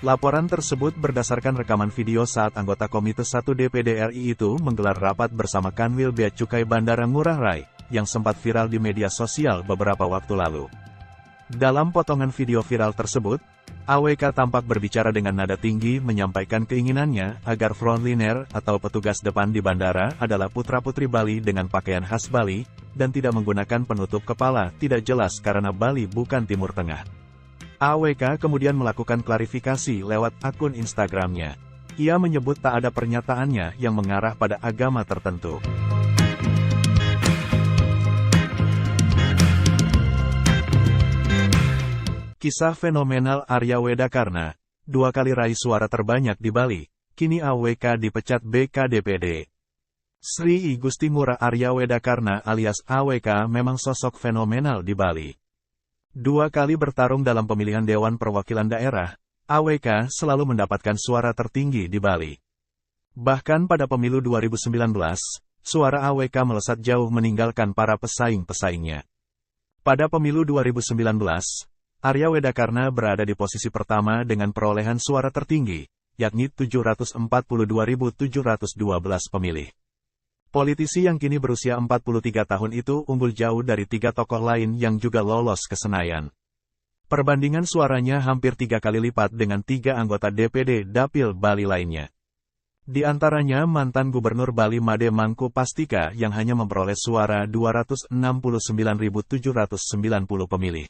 Laporan tersebut berdasarkan rekaman video saat anggota Komite 1 DPD RI itu menggelar rapat bersama Kanwil Bea Cukai Bandara Ngurah Rai, yang sempat viral di media sosial beberapa waktu lalu. Dalam potongan video viral tersebut, AWK tampak berbicara dengan nada tinggi menyampaikan keinginannya agar frontliner atau petugas depan di bandara adalah putra-putri Bali dengan pakaian khas Bali, dan tidak menggunakan penutup kepala tidak jelas karena Bali bukan Timur Tengah. AWK kemudian melakukan klarifikasi lewat akun Instagramnya. Ia menyebut tak ada pernyataannya yang mengarah pada agama tertentu. Kisah fenomenal Arya Wedakarna, 2 kali raih suara terbanyak di Bali, kini AWK dipecat BK DPD. Sri I Gusti Ngurah Arya Wedakarna alias AWK memang sosok fenomenal di Bali. 2 kali bertarung dalam pemilihan Dewan Perwakilan Daerah, AWK selalu mendapatkan suara tertinggi di Bali. Bahkan pada pemilu 2019, suara AWK melesat jauh meninggalkan para pesaing-pesaingnya. Pada pemilu 2019, Arya Wedakarna berada di posisi pertama dengan perolehan suara tertinggi, yakni 742.712 pemilih. Politisi yang kini berusia 43 tahun itu unggul jauh dari 3 tokoh lain yang juga lolos ke Senayan. Perbandingan suaranya hampir 3 kali lipat dengan 3 anggota DPD Dapil Bali lainnya. Di antaranya mantan Gubernur Bali Made Mangku Pastika yang hanya memperoleh suara 269.790 pemilih.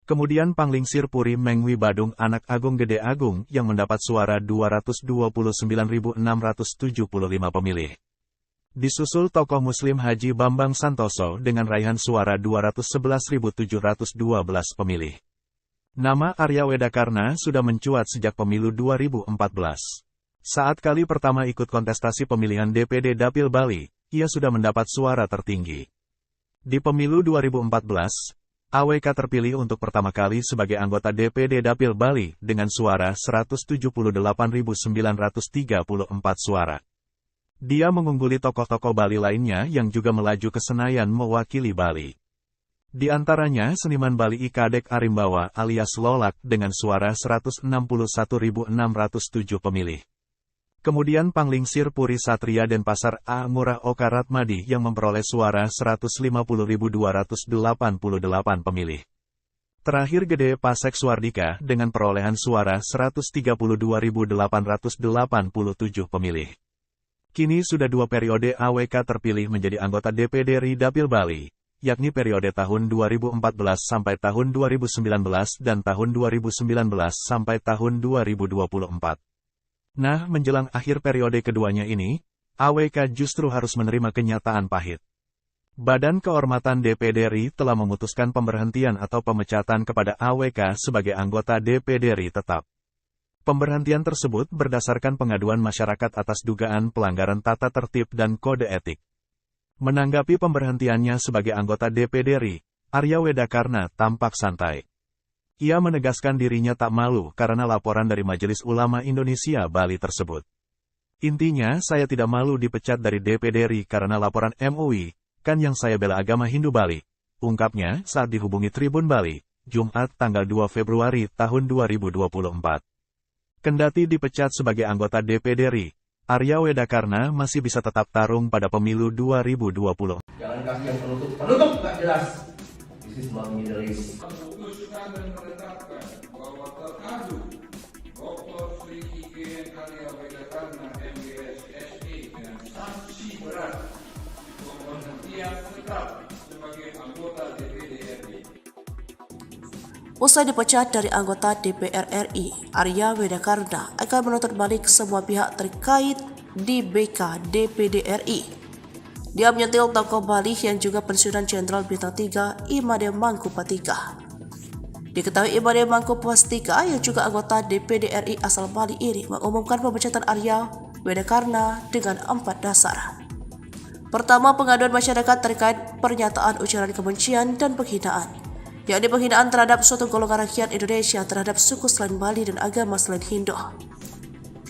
Kemudian Panglingsir Puri Mengwi Badung Anak Agung Gede Agung yang mendapat suara 229.675 pemilih. Disusul tokoh Muslim Haji Bambang Santoso dengan raihan suara 211.712 pemilih. Nama Arya Wedakarna sudah mencuat sejak pemilu 2014. Saat kali pertama ikut kontestasi pemilihan DPD Dapil Bali, ia sudah mendapat suara tertinggi. Di pemilu 2014, AWK terpilih untuk pertama kali sebagai anggota DPD Dapil Bali dengan suara 178.934 suara. Dia mengungguli tokoh-tokoh Bali lainnya yang juga melaju ke Senayan mewakili Bali. Di antaranya seniman Bali Kadek Arimbawa alias Lolak dengan suara 161.607 pemilih. Kemudian Panglingsir Puri Satria Denpasar A. Ngurah Oka Ratmadi yang memperoleh suara 150.288 pemilih. Terakhir Gede Pasek Suardika dengan perolehan suara 132.887 pemilih. Kini sudah 2 periode AWK terpilih menjadi anggota DPD RI Dapil Bali, yakni periode tahun 2014 sampai tahun 2019 dan tahun 2019 sampai tahun 2024. Nah, menjelang akhir periode keduanya ini, AWK justru harus menerima kenyataan pahit. Badan Kehormatan DPD RI telah memutuskan pemberhentian atau pemecatan kepada AWK sebagai anggota DPD RI tetap. Pemberhentian tersebut berdasarkan pengaduan masyarakat atas dugaan pelanggaran tata tertib dan kode etik. Menanggapi pemberhentiannya sebagai anggota DPD RI, Arya Wedakarna tampak santai. Ia menegaskan dirinya tak malu karena laporan dari Majelis Ulama Indonesia Bali tersebut. Intinya, saya tidak malu dipecat dari DPD RI karena laporan MUI, kan yang saya bela agama Hindu Bali, ungkapnya saat dihubungi Tribun Bali, Jumat tanggal 2 Februari tahun 2024. Kendati dipecat sebagai anggota DPD RI, Arya Wedakarna masih bisa tetap tarung pada pemilu 2020. Jangan kasih yang penutup nggak jelas. This is not Middle East. Memutuskan dan menetapkan bahwa terkadu Dr. Sri IGN Arya Wedakarna MBS SE dengan sanksi berat pemberhentian tetap sebagai anggota DPD RI. Usai dipecat dari anggota DPR RI, Arya Wedakarna akan menuntut balik semua pihak terkait di BK DPD RI. Dia menyentil tokoh Bali yang juga pensiunan Jenderal Bintang 3 Imade Mangkupastika. Diketahui Imade Mangkupastika yang juga anggota DPD RI asal Bali ini mengumumkan pemecatan Arya Wedakarna dengan 4 dasar. Pertama, pengaduan masyarakat terkait pernyataan ujaran kebencian dan penghinaan, yakni penghinaan terhadap suatu golongan rakyat Indonesia terhadap suku selain Bali dan agama selain Hindu.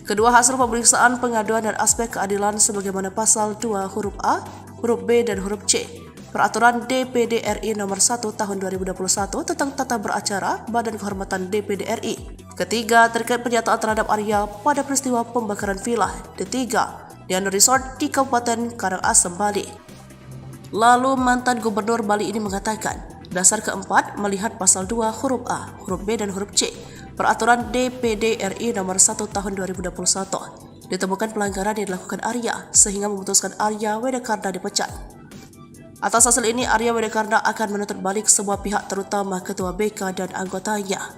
Kedua, hasil pemeriksaan pengaduan dan aspek keadilan sebagaimana pasal 2 huruf A, huruf B, dan huruf C, Peraturan DPD RI nomor 1 tahun 2021 tentang tata beracara Badan Kehormatan DPD RI. Ketiga, terkait pernyataan terhadap Arya pada peristiwa pembakaran villa D3 di Anu Resort di Kabupaten Karangasem, Bali. Lalu mantan Gubernur Bali ini mengatakan, dasar keempat melihat pasal 2 huruf A, huruf B, dan huruf C, Peraturan DPD RI nomor 1 tahun 2021, ditemukan pelanggaran yang dilakukan Arya sehingga memutuskan Arya Wedakarna dipecat. Atas hasil ini, Arya Wedakarna akan menuntut balik semua pihak terutama Ketua BK dan anggotanya.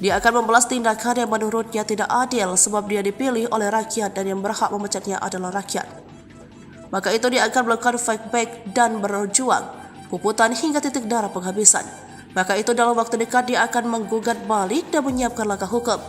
Dia akan membalas tindakan yang menurutnya tidak adil sebab dia dipilih oleh rakyat dan yang berhak memecatnya adalah rakyat. Maka itu dia akan melakukan fight back dan berjuang, puputan hingga titik darah penghabisan. Maka itu dalam waktu dekat dia akan menggugat balik dan menyiapkan langkah hukum.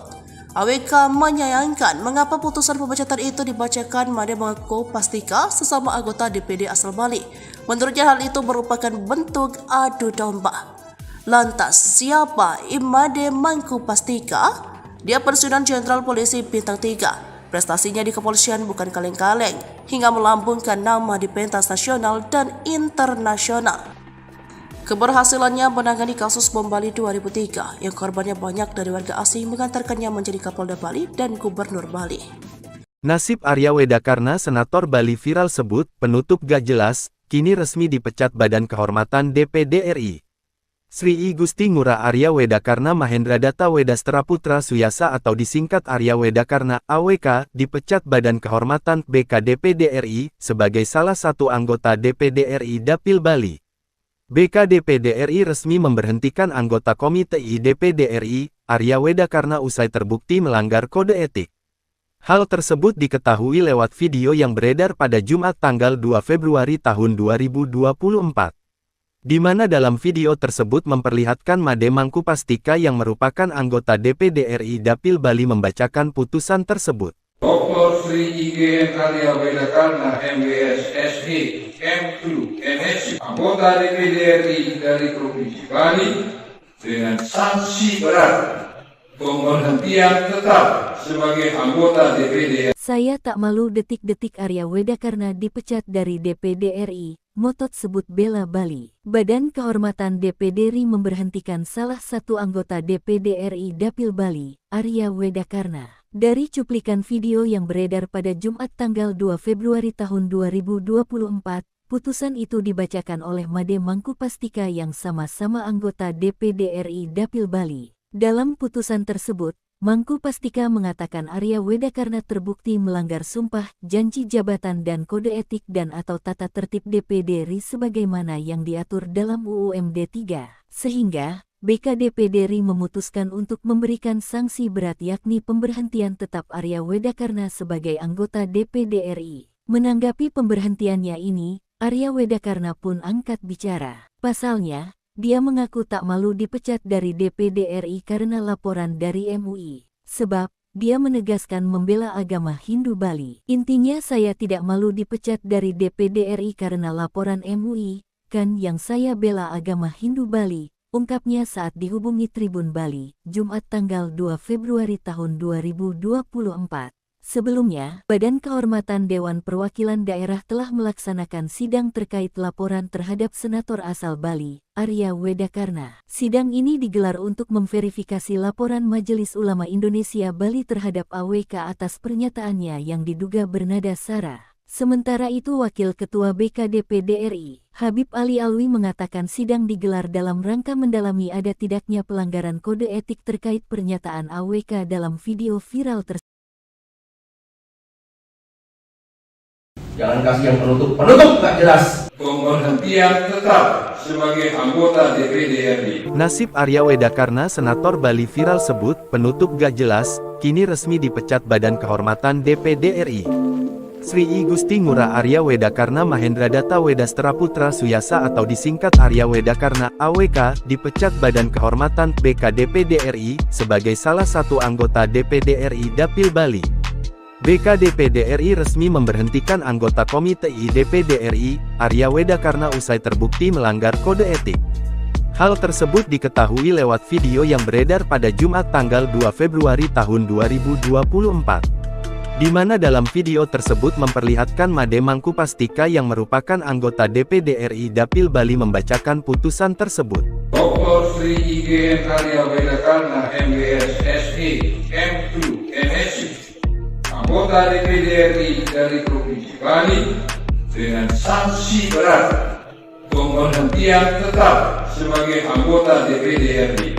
AWK menyayangkan mengapa putusan pemecatan itu dibacakan Imade Mangkupastika sesama anggota DPD asal Bali. Menurutnya hal itu merupakan bentuk adu domba. Lantas, siapa Imade Mangkupastika? Dia pensiunan Jenderal Polisi Bintang 3. Prestasinya di kepolisian bukan kaleng-kaleng, hingga melambungkan nama di pentas nasional dan internasional. Keberhasilannya menangani kasus bom Bali 2003 yang korbannya banyak dari warga asing mengantarkannya menjadi Kapolda Bali dan Gubernur Bali. Nasib Arya Wedakarna Senator Bali viral sebut penutup gak jelas, kini resmi dipecat Badan Kehormatan DPD RI. Sri I Gusti Ngurah Arya Wedakarna Mahendra Data Wedastra Putra Suyasa atau disingkat Arya Wedakarna AWK dipecat Badan Kehormatan BK DPD RI sebagai salah satu anggota DPD RI Dapil Bali. BK DPD RI resmi memberhentikan anggota Komite I DPD RI, Arya Wedakarna usai terbukti melanggar kode etik. Hal tersebut diketahui lewat video yang beredar pada Jumat tanggal 2 Februari tahun 2024. Di mana dalam video tersebut memperlihatkan Imade Mangkupastika yang merupakan anggota DPD RI Dapil Bali membacakan putusan tersebut. Dr. Sri IGN Arya Wedakarna MBS SE M2 NSC anggota DPD RI dari Provinsi Bali dengan sanksi berat pemberhentian tetap sebagai anggota DPD. Saya tak malu detik-detik Arya Wedakarna dipecat dari DPD RI. motot sebut bela Bali. Badan Kehormatan DPD RI memberhentikan salah satu anggota DPD RI Dapil Bali, Arya Wedakarna. Dari cuplikan video yang beredar pada Jumat tanggal 2 Februari tahun 2024, putusan itu dibacakan oleh Made Mangkupastika yang sama-sama anggota DPD RI Dapil Bali. Dalam putusan tersebut, Mangkupastika mengatakan Arya Wedakarna terbukti melanggar sumpah, janji jabatan dan kode etik dan atau tata tertib DPD RI sebagaimana yang diatur dalam UU MD 3, sehingga BKDPD RI memutuskan untuk memberikan sanksi berat yakni pemberhentian tetap Arya Wedakarna sebagai anggota DPD RI. Menanggapi pemberhentiannya ini, Arya Wedakarna pun angkat bicara. Pasalnya, dia mengaku tak malu dipecat dari DPD RI karena laporan dari MUI. Sebab, dia menegaskan membela agama Hindu Bali. Intinya saya tidak malu dipecat dari DPD RI karena laporan MUI, kan yang saya bela agama Hindu Bali, ungkapnya saat dihubungi Tribun Bali, Jumat tanggal 2 Februari tahun 2024. Sebelumnya, Badan Kehormatan Dewan Perwakilan Daerah telah melaksanakan sidang terkait laporan terhadap Senator asal Bali, Arya Wedakarna. Sidang ini digelar untuk memverifikasi laporan Majelis Ulama Indonesia Bali terhadap AWK atas pernyataannya yang diduga bernada sara. Sementara itu Wakil Ketua BKDPD RI, Habib Ali Alwi mengatakan sidang digelar dalam rangka mendalami ada tidaknya pelanggaran kode etik terkait pernyataan AWK dalam video viral tersebut. Jangan kasih yang penutup nggak jelas. Pemberhentian tetap sebagai anggota DPD RI. Nasib Arya Wedakarna Senator Bali viral sebut penutup gak jelas, kini resmi dipecat Badan Kehormatan DPD RI. Sri I Gusti Ngurah Arya Wedakarna Mahendra Data Wedastera Putra Suyasa atau disingkat Arya Wedakarna AWK dipecat Badan Kehormatan BKDPD RI sebagai salah satu anggota DPD RI Dapil Bali. BKDPD RI resmi memberhentikan anggota Komite I DPD RI, Arya Wedakarna usai terbukti melanggar kode etik. Hal tersebut diketahui lewat video yang beredar pada Jumat tanggal 2 Februari tahun 2024. Di mana dalam video tersebut memperlihatkan Made Mangkupastika yang merupakan anggota DPD RI Dapil Bali membacakan putusan tersebut. Dr. Sri IGN Arya Wedakarna MBS SE M2 MSc, anggota DPD RI dari Provinsi Bali dengan sanksi berat pemberhentian tetap sebagai anggota DPD RI.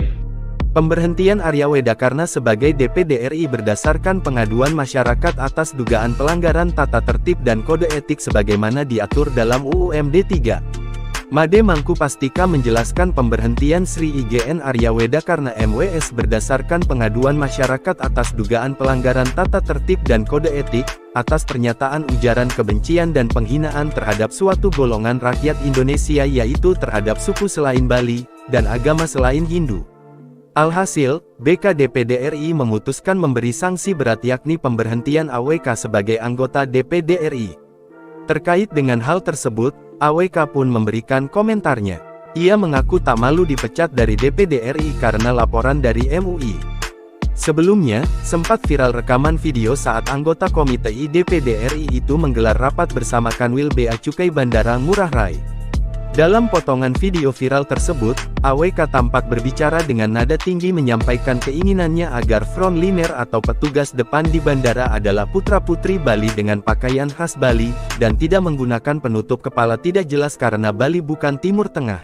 Pemberhentian Arya Wedakarna sebagai DPD RI berdasarkan pengaduan masyarakat atas dugaan pelanggaran tata tertib dan kode etik sebagaimana diatur dalam UU MD 3. Made Mangkupastika menjelaskan pemberhentian Sri IGN Arya Wedakarna MWS berdasarkan pengaduan masyarakat atas dugaan pelanggaran tata tertib dan kode etik, atas pernyataan ujaran kebencian dan penghinaan terhadap suatu golongan rakyat Indonesia yaitu terhadap suku selain Bali, dan agama selain Hindu. Alhasil, BKDPD RI memutuskan memberi sanksi berat yakni pemberhentian AWK sebagai anggota DPD RI. Terkait dengan hal tersebut, AWK pun memberikan komentarnya. Ia mengaku tak malu dipecat dari DPD RI karena laporan dari MUI. Sebelumnya, sempat viral rekaman video saat anggota Komite I DPD RI itu menggelar rapat bersama Kanwil Bea Cukai Bandara Ngurah Rai. Dalam potongan video viral tersebut, AWK tampak berbicara dengan nada tinggi menyampaikan keinginannya agar frontliner atau petugas depan di bandara adalah putra-putri Bali dengan pakaian khas Bali, dan tidak menggunakan penutup kepala tidak jelas karena Bali bukan Timur Tengah.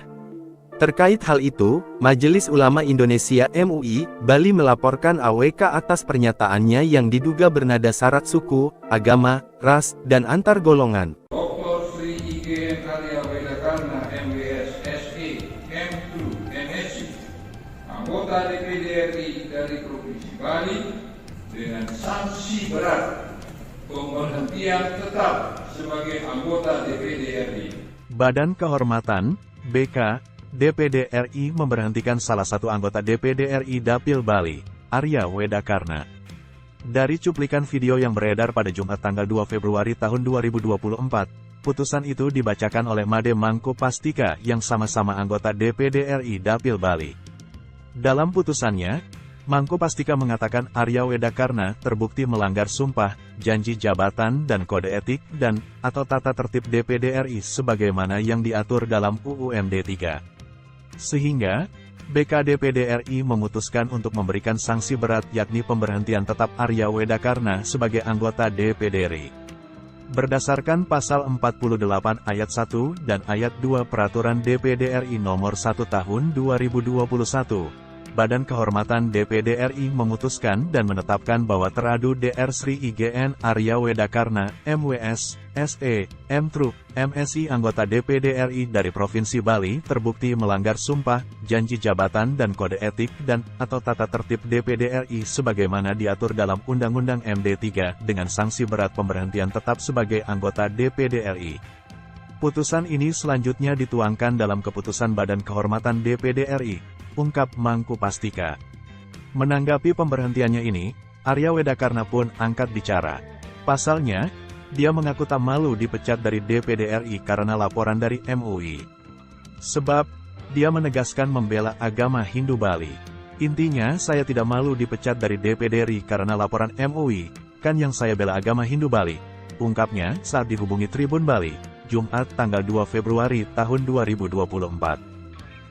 Terkait hal itu, Majelis Ulama Indonesia MUI, Bali melaporkan AWK atas pernyataannya yang diduga bernada syarat suku, agama, ras, dan antar golongan. Dr. Sri IGN Arya Wedakarna MBS SE M2 MSc, anggota DPD RI dari Provinsi Bali dengan sanksi berat pemberhentian tetap sebagai anggota DPD RI. Badan Kehormatan BK DPD RI memberhentikan salah satu anggota DPD RI Dapil Bali, Arya Wedakarna. Dari cuplikan video yang beredar pada Jumat tanggal 2 Februari tahun 2024, putusan itu dibacakan oleh Made Mangkupastika yang sama-sama anggota DPD RI Dapil Bali. Dalam putusannya, Mangkupastika mengatakan Arya Wedakarna terbukti melanggar sumpah, janji jabatan dan kode etik dan atau tata tertib DPD RI sebagaimana yang diatur dalam UU MD 3. Sehingga, BK-DPD RI memutuskan untuk memberikan sanksi berat yakni pemberhentian tetap Arya Wedakarna sebagai anggota DPD RI. Berdasarkan Pasal 48 Ayat 1 dan Ayat 2 Peraturan DPD RI Nomor 1 Tahun 2021, Badan Kehormatan DPD RI memutuskan dan menetapkan bahwa teradu Dr. Sri IGN Arya Wedakarna, MWS, SE, M.Trup, MSI anggota DPD RI dari Provinsi Bali terbukti melanggar sumpah, janji jabatan dan kode etik dan atau tata tertib DPD RI sebagaimana diatur dalam Undang-Undang MD 3 dengan sanksi berat pemberhentian tetap sebagai anggota DPD RI. Putusan ini selanjutnya dituangkan dalam keputusan Badan Kehormatan DPD RI, ungkap Mangku Pastika. Menanggapi pemberhentiannya ini, Arya Wedakarna pun angkat bicara. Pasalnya, dia mengaku tak malu dipecat dari DPD RI karena laporan dari MUI. Sebab, dia menegaskan membela agama Hindu Bali. Intinya, saya tidak malu dipecat dari DPD RI karena laporan MUI, kan yang saya bela agama Hindu Bali, ungkapnya saat dihubungi Tribun Bali, Jumat tanggal 2 Februari tahun 2024.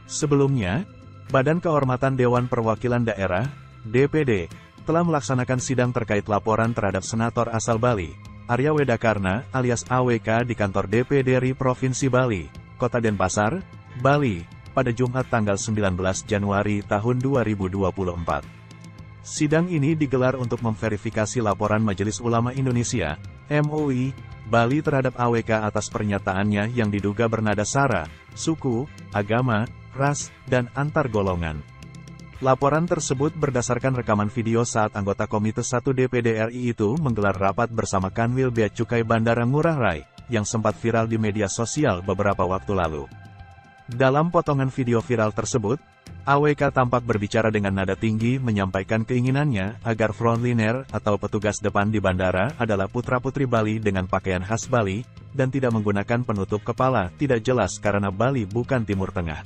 Sebelumnya, Badan Kehormatan Dewan Perwakilan Daerah, DPD, telah melaksanakan sidang terkait laporan terhadap Senator asal Bali, Arya Wedakarna alias AWK di kantor DPD RI Provinsi Bali, Kota Denpasar, Bali, pada Jumat tanggal 19 Januari tahun 2024. Sidang ini digelar untuk memverifikasi laporan Majelis Ulama Indonesia, MUI, Bali terhadap AWK atas pernyataannya yang diduga bernada sara, suku, agama, ras, dan antar golongan. Laporan tersebut berdasarkan rekaman video saat anggota Komite 1 DPD RI itu menggelar rapat bersama Kanwil Bea Cukai Bandara Ngurah Rai, yang sempat viral di media sosial beberapa waktu lalu. Dalam potongan video viral tersebut, AWK tampak berbicara dengan nada tinggi menyampaikan keinginannya agar frontliner atau petugas depan di bandara adalah putra-putri Bali dengan pakaian khas Bali, dan tidak menggunakan penutup kepala tidak jelas karena Bali bukan Timur Tengah.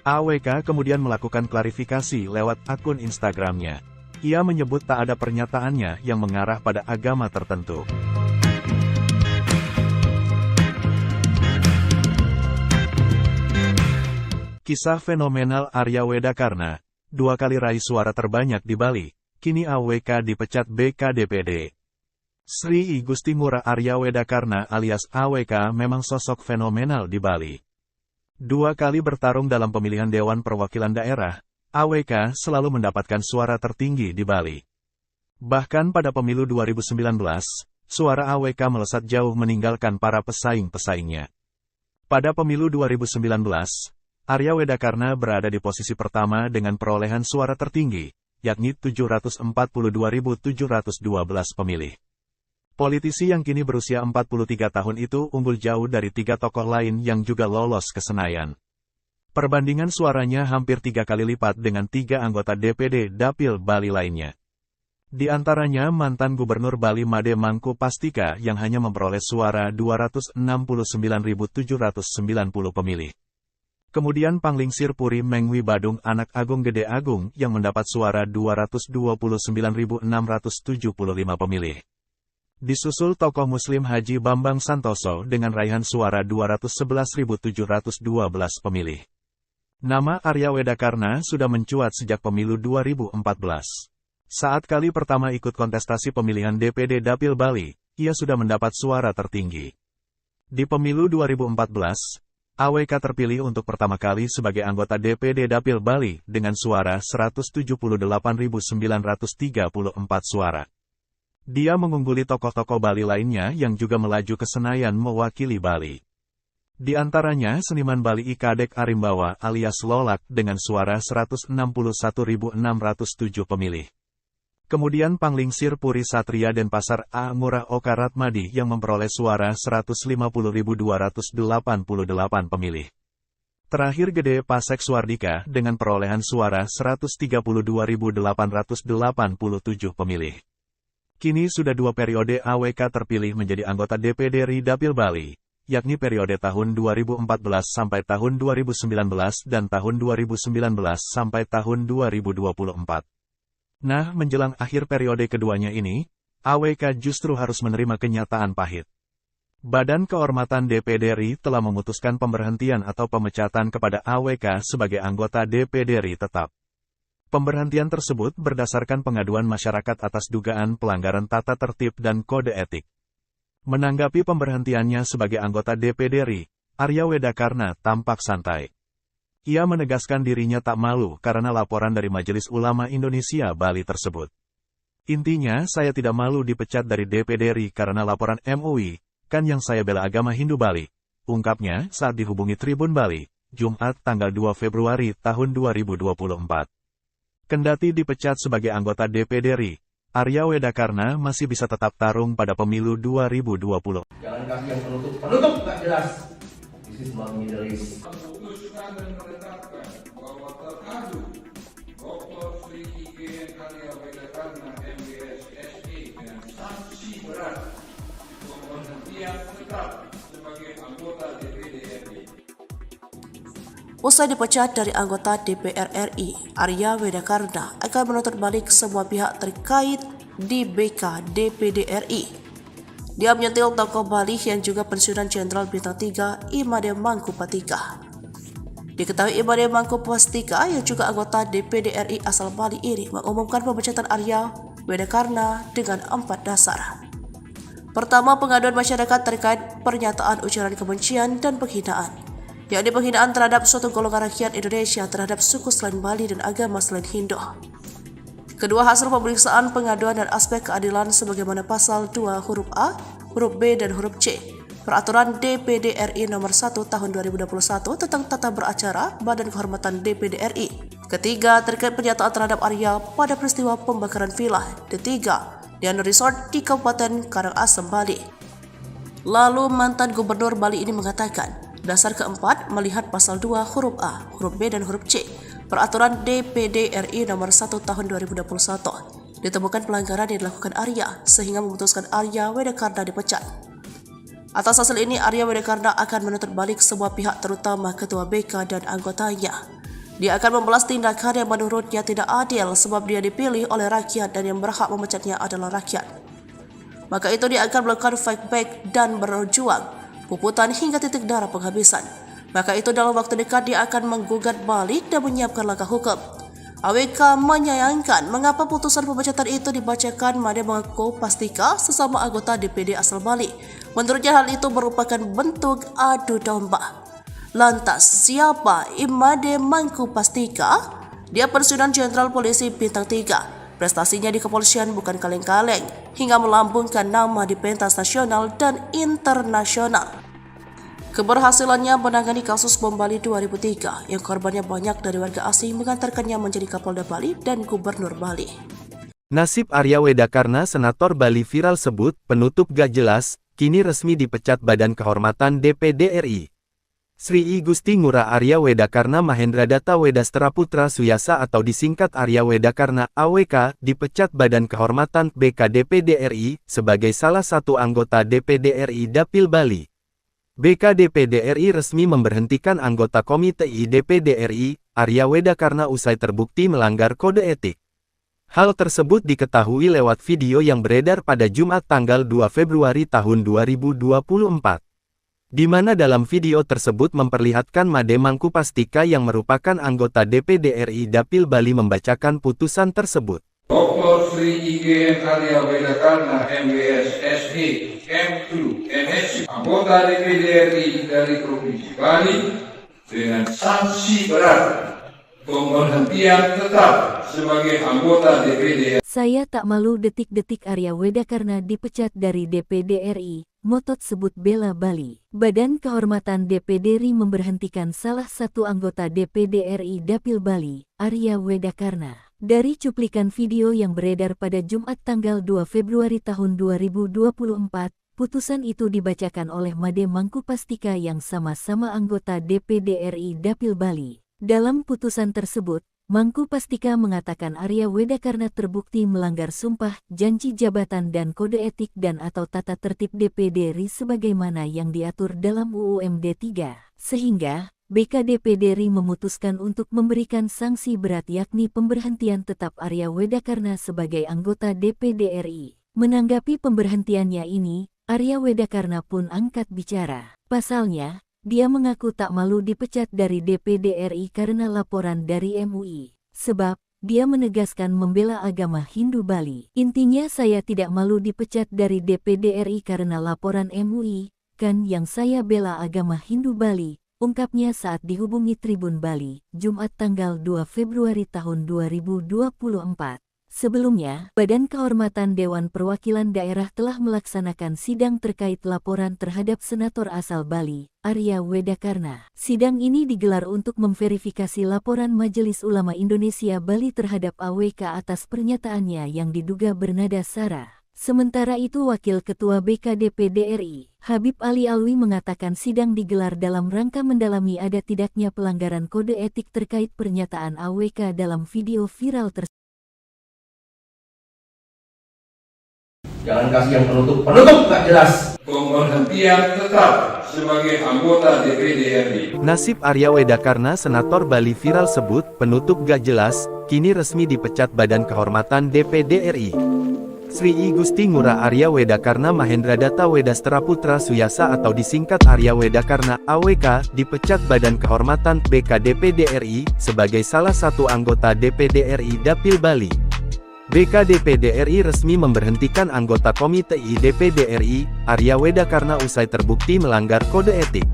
AWK kemudian melakukan klarifikasi lewat akun Instagramnya. Ia menyebut tak ada pernyataannya yang mengarah pada agama tertentu. Kisah fenomenal Arya Wedakarna, 2 kali raih suara terbanyak di Bali, kini AWK dipecat BK-DPD. Sri I Gusti Ngurah Arya Wedakarna alias AWK memang sosok fenomenal di Bali. 2 kali bertarung dalam pemilihan Dewan Perwakilan Daerah, AWK selalu mendapatkan suara tertinggi di Bali. Bahkan pada pemilu 2019, suara AWK melesat jauh meninggalkan para pesaing-pesaingnya. Pada pemilu 2019, Arya Wedakarna berada di posisi pertama dengan perolehan suara tertinggi, yakni 742.712 pemilih. Politisi yang kini berusia 43 tahun itu unggul jauh dari 3 tokoh lain yang juga lolos ke Senayan. Perbandingan suaranya hampir 3 kali lipat dengan 3 anggota DPD Dapil Bali lainnya. Di antaranya mantan Gubernur Bali Made Mangku Pastika yang hanya memperoleh suara 269.790 pemilih. Kemudian Panglingsir Puri Mengwi Badung Anak Agung Gede Agung yang mendapat suara 229.675 pemilih. Disusul tokoh Muslim Haji Bambang Santoso dengan raihan suara 211.712 pemilih. Nama Arya Wedakarna sudah mencuat sejak pemilu 2014. Saat kali pertama ikut kontestasi pemilihan DPD Dapil Bali, ia sudah mendapat suara tertinggi. Di pemilu 2014, AWK terpilih untuk pertama kali sebagai anggota DPD Dapil Bali dengan suara 178.934 suara. Dia mengungguli tokoh-tokoh Bali lainnya yang juga melaju ke Senayan mewakili Bali. Di antaranya seniman Bali Kadek Arimbawa alias Lolak dengan suara 161.607 pemilih. Kemudian Panglingsir Puri Satria Denpasar A. Ngurah Oka Ratmadi yang memperoleh suara 150.288 pemilih. Terakhir Gede Pasek Suardika dengan perolehan suara 132.887 pemilih. Kini sudah 2 periode AWK terpilih menjadi anggota DPD RI Dapil Bali, yakni periode tahun 2014 sampai tahun 2019 dan tahun 2019 sampai tahun 2024. Nah, menjelang akhir periode keduanya ini, AWK justru harus menerima kenyataan pahit. Badan Kehormatan DPD RI telah memutuskan pemberhentian atau pemecatan kepada AWK sebagai anggota DPD RI tetap. Pemberhentian tersebut berdasarkan pengaduan masyarakat atas dugaan pelanggaran tata tertib dan kode etik. Menanggapi pemberhentiannya sebagai anggota DPD RI, Arya Wedakarna tampak santai. Ia menegaskan dirinya tak malu karena laporan dari Majelis Ulama Indonesia Bali tersebut. Intinya, saya tidak malu dipecat dari DPD RI karena laporan MUI, kan yang saya bela agama Hindu Bali, ungkapnya saat dihubungi Tribun Bali, Jumat tanggal 2 Februari tahun 2024. Kendati dipecat sebagai anggota DPD RI, Arya Wedakarna masih bisa tetap tarung pada pemilu 2020. Jangan kasih yang penutup nggak jelas. This is not Middle East. Memutuskan dan menetapkan bahwa terkadu Dr. Sri IGN Arya Wedakarna MBS SE dengan sanksi berat pemberhentian tetap sebagai anggota DPD RI. Usai dipecat dari anggota DPR RI, Arya Wedakarna akan menuntut balik semua pihak terkait di BK DPD RI. Dia menyentil tokoh Bali yang juga pensiunan Jenderal Bintang 3 Imade Mangkupastika. Diketahui Imade Mangkupastika yang juga anggota DPD RI asal Bali ini mengumumkan pemecatan Arya Wedakarna dengan 4 dasar. Pertama, pengaduan masyarakat terkait pernyataan ujaran kebencian dan penghinaan, yakni penghinaan terhadap suatu golongan rakyat Indonesia terhadap suku selain Bali dan agama selain Hindu. Kedua, hasil pemeriksaan pengaduan dan aspek keadilan sebagaimana pasal 2 huruf A, huruf B, dan huruf C Peraturan DPD RI nomor 1 tahun 2021 tentang tata beracara Badan Kehormatan DPD RI. Ketiga, terkait pernyataan terhadap Arya pada peristiwa pembakaran villa Ketiga dan resort di Kabupaten Karangasem, Bali. Lalu mantan Gubernur Bali ini mengatakan, dasar keempat melihat pasal 2 huruf A, huruf B, dan huruf C Peraturan DPD RI nomor 1 tahun 2021 ditemukan pelanggaran yang dilakukan Arya sehingga memutuskan Arya Wedakarna dipecat. Atas hasil ini, Arya Wedakarna akan menuntut balik semua pihak terutama Ketua BK dan anggotanya. Dia akan membalas tindakan yang menurutnya tidak adil sebab dia dipilih oleh rakyat dan yang berhak memecatnya adalah rakyat. Maka itu dia akan melakukan fight back dan berjuang, puputan hingga titik darah penghabisan. Maka itu dalam waktu dekat dia akan menggugat balik dan menyiapkan langkah hukum. AWK menyayangkan mengapa putusan pemecatan itu dibacakan Imade Mangkupastika sesama anggota DPD asal Bali. Menurutnya hal itu merupakan bentuk adu domba. Lantas, siapa Imade Mangkupastika? Dia pensiunan Jenderal Polisi Bintang 3. Prestasinya di kepolisian bukan kaleng-kaleng, hingga melambungkan nama di pentas nasional dan internasional. Keberhasilannya menangani kasus bom Bali 2003 yang korbannya banyak dari warga asing mengantarkannya menjadi Kapolda Bali dan Gubernur Bali. Nasib Arya Wedakarna Senator Bali viral sebut penutup gak jelas, kini resmi dipecat Badan Kehormatan DPD RI. Sri I Gusti Ngurah Arya Wedakarna Mahendradatta Wedastera Putra Suyasa atau disingkat Arya Wedakarna AWK dipecat Badan Kehormatan BK DPD RI sebagai salah satu anggota DPD RI Dapil Bali. BK DPD RI resmi memberhentikan anggota Komite I DPD RI, Arya Wedakarna usai terbukti melanggar kode etik. Hal tersebut diketahui lewat video yang beredar pada Jumat tanggal 2 Februari tahun 2024. Di mana dalam video tersebut memperlihatkan Imade Mangkupastika yang merupakan anggota DPD RI Dapil Bali membacakan putusan tersebut. Dr. Sri IGN Arya Wedakarna MBS SE M2 NSC anggota DPD RI dari Provinsi Bali dengan sanksi berat pemberhentian tetap sebagai anggota DPD. Saya tak malu detik-detik Arya Wedakarna dipecat dari DPD RI, motot sebut bela Bali. Badan Kehormatan DPD RI memberhentikan salah satu anggota DPD RI Dapil Bali, Arya Wedakarna. Dari cuplikan video yang beredar pada Jumat tanggal 2 Februari tahun 2024, putusan itu dibacakan oleh Imade Mangkupastika yang sama-sama anggota DPD RI Dapil Bali. Dalam putusan tersebut, Mangkupastika mengatakan Arya Wedakarna terbukti melanggar sumpah, janji jabatan dan kode etik dan atau tata tertib DPD RI sebagaimana yang diatur dalam UU MD 3, sehingga BK DPD RI memutuskan untuk memberikan sanksi berat yakni pemberhentian tetap Arya Wedakarna sebagai anggota DPD RI. Menanggapi pemberhentiannya ini, Arya Wedakarna pun angkat bicara. Pasalnya, dia mengaku tak malu dipecat dari DPD RI karena laporan dari MUI. Sebab, dia menegaskan membela agama Hindu Bali. Intinya saya tidak malu dipecat dari DPD RI karena laporan MUI, kan yang saya bela agama Hindu Bali, ungkapnya saat dihubungi Tribun Bali, Jumat tanggal 2 Februari tahun 2024. Sebelumnya, Badan Kehormatan Dewan Perwakilan Daerah telah melaksanakan sidang terkait laporan terhadap Senator asal Bali, Arya Wedakarna. Sidang ini digelar untuk memverifikasi laporan Majelis Ulama Indonesia Bali terhadap AWK atas pernyataannya yang diduga bernada sara. Sementara itu Wakil Ketua BKDPD RI, Habib Ali Alwi mengatakan sidang digelar dalam rangka mendalami ada tidaknya pelanggaran kode etik terkait pernyataan AWK dalam video viral tersebut. Jangan kasih yang penutup nggak jelas. Pemberhentian tetap sebagai anggota DPD RI. Nasib Arya Wedakarna Senator Bali viral sebut penutup gak jelas, kini resmi dipecat Badan Kehormatan DPD RI. Sri I Gusti Ngurah Arya Wedakarna Mahendra Data Wedastera Putra Suyasa atau disingkat Arya Wedakarna AWK dipecat Badan Kehormatan BKDPD RI sebagai salah satu anggota DPD RI Dapil Bali. BKDPD RI resmi memberhentikan anggota Komite I DPD RI, Arya Wedakarna usai terbukti melanggar kode etik.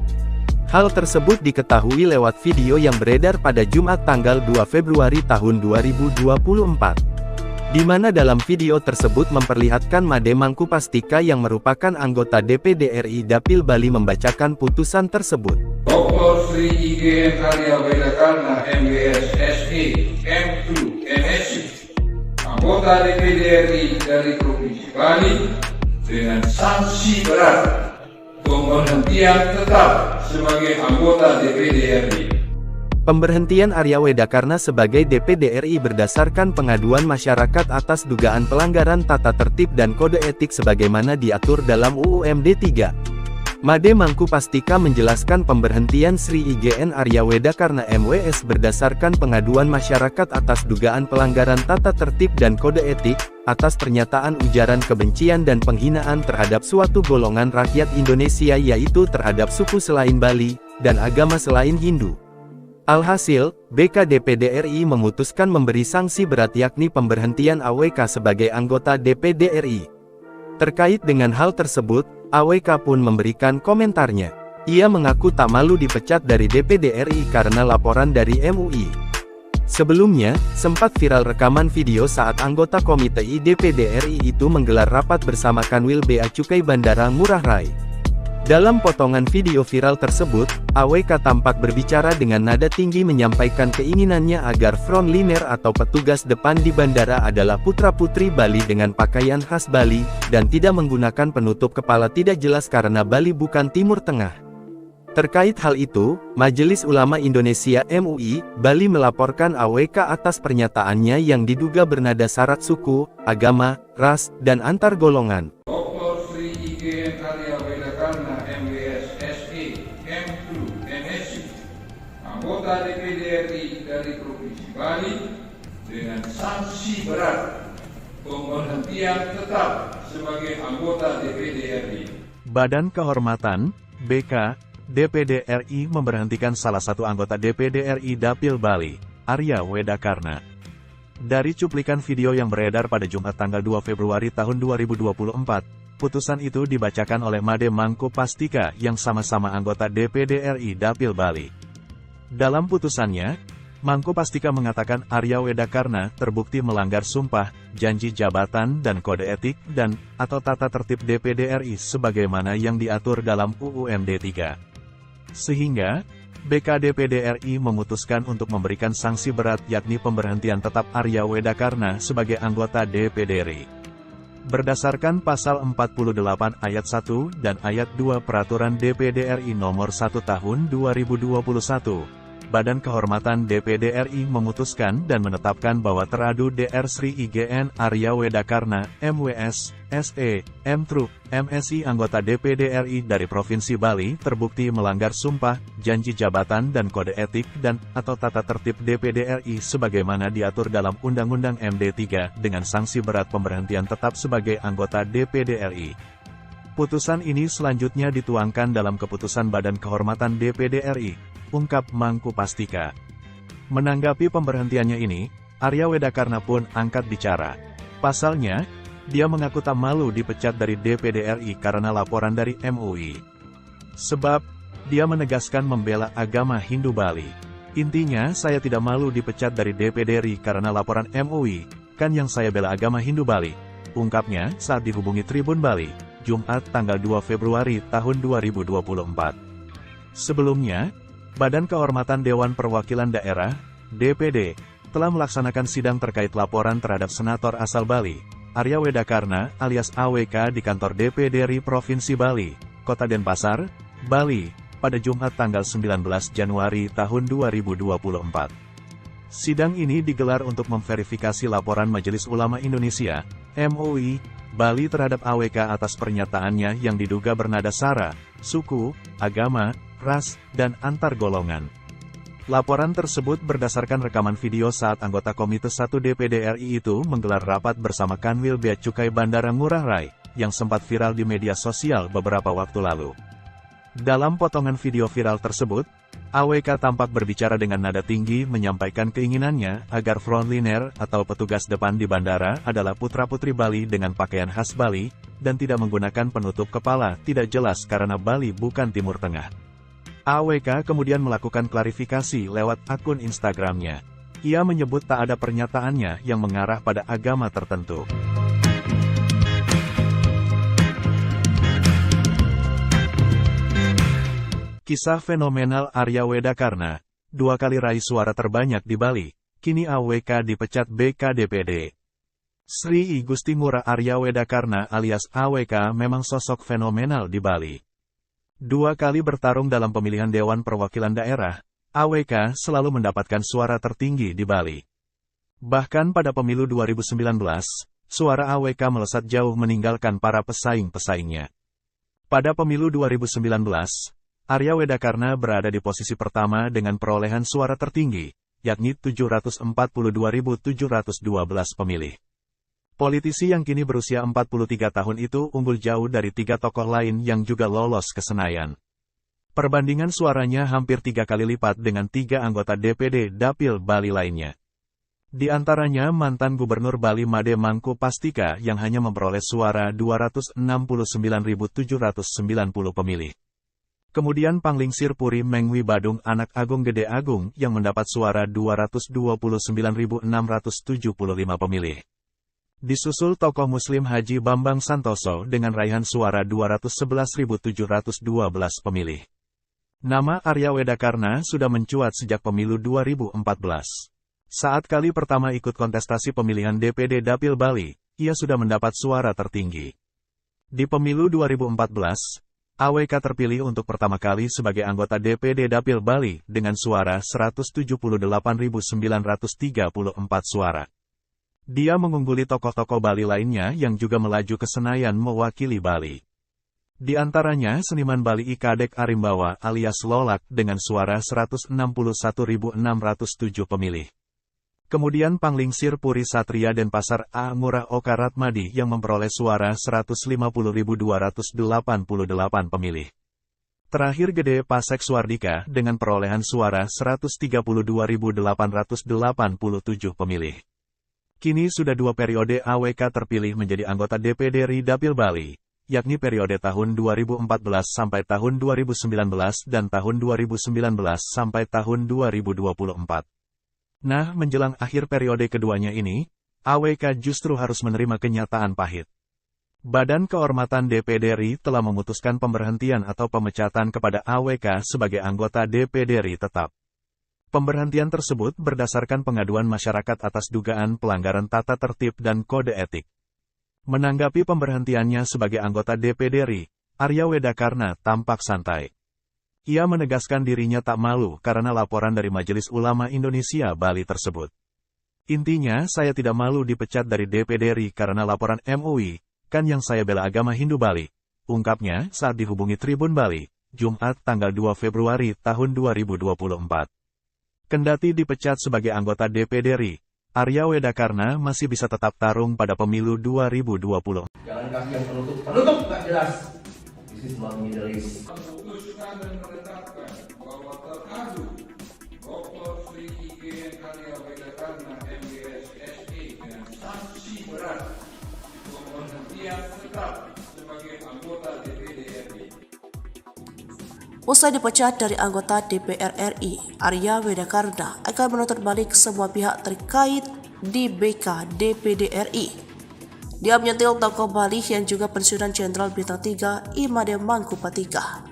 Hal tersebut diketahui lewat video yang beredar pada Jumat tanggal 2 Februari tahun 2024. Di mana dalam video tersebut memperlihatkan Made Mangkupastika yang merupakan anggota DPD RI Dapil Bali membacakan putusan tersebut. Dr. Sri IGN Arya Wedakarna MWS SE M2 MSc, anggota DPD RI dari Provinsi Bali, dengan sanksi berat pemberhentian tetap sebagai anggota DPD RI. Pemberhentian Arya Wedakarna sebagai DPD RI berdasarkan pengaduan masyarakat atas dugaan pelanggaran tata tertib dan kode etik sebagaimana diatur dalam UU MD 3. Made Mangkupastika menjelaskan pemberhentian Sri IGN Arya Wedakarna MWS berdasarkan pengaduan masyarakat atas dugaan pelanggaran tata tertib dan kode etik, atas pernyataan ujaran kebencian dan penghinaan terhadap suatu golongan rakyat Indonesia yaitu terhadap suku selain Bali, dan agama selain Hindu. Alhasil, BKDPD RI memutuskan memberi sanksi berat yakni pemberhentian AWK sebagai anggota DPD RI. Terkait dengan hal tersebut, AWK pun memberikan komentarnya. Ia mengaku tak malu dipecat dari DPD RI karena laporan dari MUI. Sebelumnya, sempat viral rekaman video saat anggota Komite I DPD RI itu menggelar rapat bersama Kanwil Bea Cukai Bandara Ngurah Rai. Dalam potongan video viral tersebut, AWK tampak berbicara dengan nada tinggi menyampaikan keinginannya agar frontliner atau petugas depan di bandara adalah putra-putri Bali dengan pakaian khas Bali, dan tidak menggunakan penutup kepala tidak jelas karena Bali bukan Timur Tengah. Terkait hal itu, Majelis Ulama Indonesia MUI, Bali melaporkan AWK atas pernyataannya yang diduga bernada syarat suku, agama, ras, dan antar golongan. Dr. Sri IGN Arya Wedakarna MWS SE M2 MSc, anggota DPD RI dari Provinsi Bali, dengan sanksi berat pemberhentian tetap sebagai anggota DPD RI. Badan Kehormatan BK DPD RI memberhentikan salah satu anggota DPD RI Dapil Bali, Arya Wedakarna. Dari cuplikan video yang beredar pada Jumat tanggal 2 Februari tahun 2024, putusan itu dibacakan oleh Made Mangkupastika yang sama-sama anggota DPD RI Dapil Bali. Dalam putusannya, Mangkupastika mengatakan Arya Wedakarna terbukti melanggar sumpah, janji jabatan dan kode etik atau tata tertib DPD RI sebagaimana yang diatur dalam UU MD 3. Sehingga, BKDPD RI memutuskan untuk memberikan sanksi berat yakni pemberhentian tetap Arya Wedakarna sebagai anggota DPD RI. Berdasarkan Pasal 48 Ayat 1 dan Ayat 2 Peraturan DPD RI Nomor 1 Tahun 2021, Badan Kehormatan DPD RI memutuskan dan menetapkan bahwa teradu Dr. Sri IGN Arya Wedakarna, MWS, SE, M.Truk, MSI anggota DPD RI dari Provinsi Bali terbukti melanggar sumpah, janji jabatan dan kode etik atau tata tertib DPD RI sebagaimana diatur dalam Undang-Undang MD 3 dengan sanksi berat pemberhentian tetap sebagai anggota DPD RI. Putusan ini selanjutnya dituangkan dalam keputusan Badan Kehormatan DPD RI, ungkap Mangku Pastika. Menanggapi pemberhentiannya ini, Arya Wedakarna pun angkat bicara. Pasalnya, dia mengaku tak malu dipecat dari DPD RI karena laporan dari MUI. Sebab, dia menegaskan membela agama Hindu Bali. Intinya, saya tidak malu dipecat dari DPD RI karena laporan MUI, kan yang saya bela agama Hindu Bali, ungkapnya saat dihubungi Tribun Bali, Jumat tanggal 2 Februari tahun 2024. Sebelumnya, Badan Kehormatan Dewan Perwakilan Daerah, DPD, telah melaksanakan sidang terkait laporan terhadap Senator asal Bali, Arya Wedakarna alias AWK di kantor DPD RI Provinsi Bali, Kota Denpasar, Bali, pada Jumat tanggal 19 Januari tahun 2024. Sidang ini digelar untuk memverifikasi laporan Majelis Ulama Indonesia, MUI, Bali terhadap AWK atas pernyataannya yang diduga bernada sara, suku, agama, ras, dan antar golongan. Laporan tersebut berdasarkan rekaman video saat anggota Komite 1 DPD RI itu menggelar rapat bersama Kanwil Bea Cukai Bandara Ngurah Rai, yang sempat viral di media sosial beberapa waktu lalu. Dalam potongan video viral tersebut, AWK tampak berbicara dengan nada tinggi menyampaikan keinginannya agar frontliner atau petugas depan di bandara adalah putra-putri Bali dengan pakaian khas Bali, dan tidak menggunakan penutup kepala tidak jelas karena Bali bukan Timur Tengah. AWK kemudian melakukan klarifikasi lewat akun Instagramnya. Ia menyebut tak ada pernyataannya yang mengarah pada agama tertentu. Kisah fenomenal Arya Wedakarna, 2 kali raih suara terbanyak di Bali, kini AWK dipecat BKDPD. Sri I Gusti Ngurah Arya Wedakarna alias AWK memang sosok fenomenal di Bali. 2 kali bertarung dalam pemilihan Dewan Perwakilan Daerah, AWK selalu mendapatkan suara tertinggi di Bali. Bahkan pada pemilu 2019, suara AWK melesat jauh meninggalkan para pesaing-pesaingnya. Pada pemilu 2019, Arya Wedakarna berada di posisi pertama dengan perolehan suara tertinggi, yakni 742.712 pemilih. Politisi yang kini berusia 43 tahun itu unggul jauh dari 3 tokoh lain yang juga lolos ke Senayan. Perbandingan suaranya hampir 3 kali lipat dengan 3 anggota DPD Dapil Bali lainnya. Di antaranya mantan Gubernur Bali Made Mangku Pastika yang hanya memperoleh suara 269.790 pemilih. Kemudian Panglingsir Puri Mengwi Badung Anak Agung Gede Agung yang mendapat suara 229.675 pemilih. Disusul tokoh Muslim Haji Bambang Santoso dengan raihan suara 211.712 pemilih. Nama Arya Wedakarna sudah mencuat sejak pemilu 2014. Saat kali pertama ikut kontestasi pemilihan DPD Dapil Bali, ia sudah mendapat suara tertinggi. Di pemilu 2014, AWK terpilih untuk pertama kali sebagai anggota DPD Dapil Bali dengan suara 178.934 suara. Dia mengungguli tokoh-tokoh Bali lainnya yang juga melaju ke Senayan mewakili Bali. Di antaranya seniman Bali Ikadek Arimbawa alias Lolak dengan suara 161.607 pemilih. Kemudian Panglingsir Puri Satria Denpasar A. Ngurah Oka Ratmadi yang memperoleh suara 150.288 pemilih. Terakhir Gede Pasek Suardika dengan perolehan suara 132.887 pemilih. Kini sudah 2 periode AWK terpilih menjadi anggota DPD RI Dapil Bali, yakni periode tahun 2014 sampai tahun 2019 dan tahun 2019 sampai tahun 2024. Nah, menjelang akhir periode keduanya ini, AWK justru harus menerima kenyataan pahit. Badan Kehormatan DPD RI telah memutuskan pemberhentian atau pemecatan kepada AWK sebagai anggota DPD RI tetap. Pemberhentian tersebut berdasarkan pengaduan masyarakat atas dugaan pelanggaran tata tertib dan kode etik. Menanggapi pemberhentiannya sebagai anggota DPD RI, Arya Wedakarna tampak santai. Ia menegaskan dirinya tak malu karena laporan dari Majelis Ulama Indonesia Bali tersebut. Intinya, saya tidak malu dipecat dari DPD RI karena laporan MUI, kan yang saya bela agama Hindu Bali, ungkapnya saat dihubungi Tribun Bali, Jumat tanggal 2 Februari tahun 2024. Kendati dipecat sebagai anggota DPD RI, Arya Wedakarna masih bisa tetap tarung pada pemilu 2020. Jangan kasih yang penutup nggak jelas. This is not Middle East. Memutuskan dan menetapkan bahwa teradu Dr. Sri IGN Arya Wedakarna MBS SE dengan sanksi berat pemberhentian tetap sebagai anggota DPD RI. Usai dipecat dari anggota DPR RI, Arya Wedakarna akan menuntut balik semua pihak terkait di BK DPD RI. Dia menyentil tokoh Bali yang juga pensiunan Jenderal Bintang 3 Imade Mangkupastika.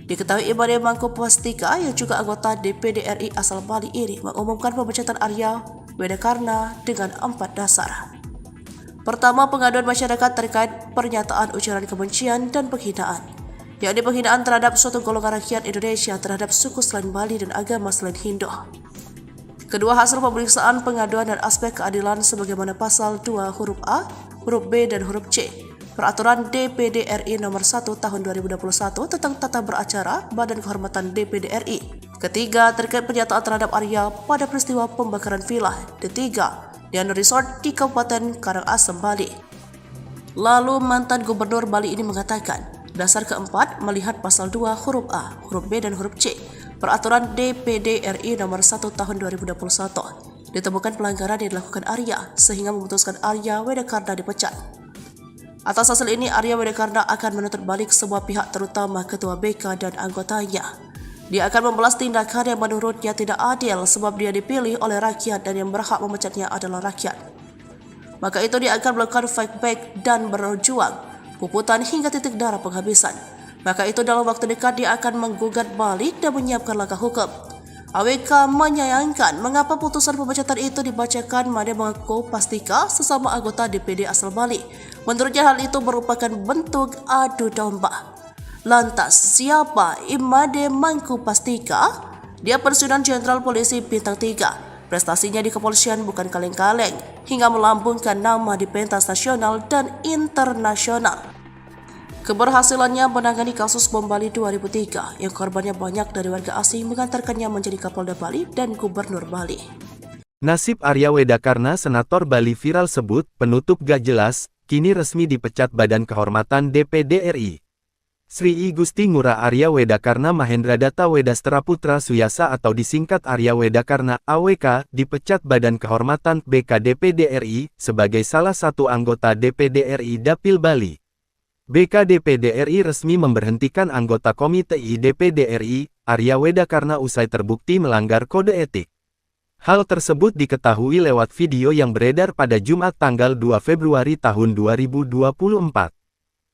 Diketahui Imade Mangkupastika yang juga anggota DPD RI asal Bali ini mengumumkan pemecatan Arya Wedakarna dengan 4 dasar. Pertama, pengaduan masyarakat terkait pernyataan ujaran kebencian dan penghinaan, yakni penghinaan terhadap suatu golongan rakyat Indonesia terhadap suku selain Bali dan agama selain Hindu. Kedua, hasil pemeriksaan pengaduan dan aspek keadilan sebagaimana pasal 2 huruf A, huruf B, dan huruf C Peraturan DPD RI nomor 1 tahun 2021 tentang tata beracara Badan Kehormatan DPD RI. Ketiga, terkait pernyataan terhadap Arya pada peristiwa pembakaran villa Ketiga, Diana Resort di Kabupaten Karangasem, Bali. Lalu mantan Gubernur Bali ini mengatakan, dasar keempat melihat pasal 2 huruf A, huruf B, dan huruf C Peraturan DPD RI nomor 1 tahun 2021 ditemukan pelanggaran yang dilakukan Arya sehingga memutuskan Arya Wedakarna dipecat. Atas hasil ini, Arya Wedakarna akan menuntut balik semua pihak terutama Ketua BK dan anggotanya. Dia akan membalas tindakan yang menurutnya tidak adil sebab dia dipilih oleh rakyat dan yang berhak memecatnya adalah rakyat. Maka itu dia akan melakukan fight back dan berjuang, puputan hingga titik darah penghabisan. Maka itu dalam waktu dekat dia akan menggugat balik dan menyiapkan langkah hukum. AWK menyayangkan mengapa putusan pemecatan itu dibacakan Imade Mangkupastika sesama anggota DPD asal Bali. Menurutnya hal itu merupakan bentuk adu domba. Lantas, siapa Imade Mangkupastika? Dia pensiunan Jenderal Polisi Bintang 3. Prestasinya di kepolisian bukan kaleng-kaleng, hingga melambungkan nama di pentas nasional dan internasional. Keberhasilannya menangani kasus bom Bali 2003 yang korbannya banyak dari warga asing mengantarkannya menjadi Kapolda Bali dan Gubernur Bali. Nasib Arya Wedakarna Senator Bali viral sebut penutup gak jelas, kini resmi dipecat Badan Kehormatan DPD RI. Sri I Gusti Ngurah Arya Wedakarna Mahendradatta Wedastra Putra Suyasa atau disingkat Arya Wedakarna AWK dipecat Badan Kehormatan BK DPD RI sebagai salah satu anggota DPD RI Dapil Bali. BK DPD RI resmi memberhentikan anggota Komite I DPD RI, Arya Wedakarna usai terbukti melanggar kode etik. Hal tersebut diketahui lewat video yang beredar pada Jumat tanggal 2 Februari tahun 2024.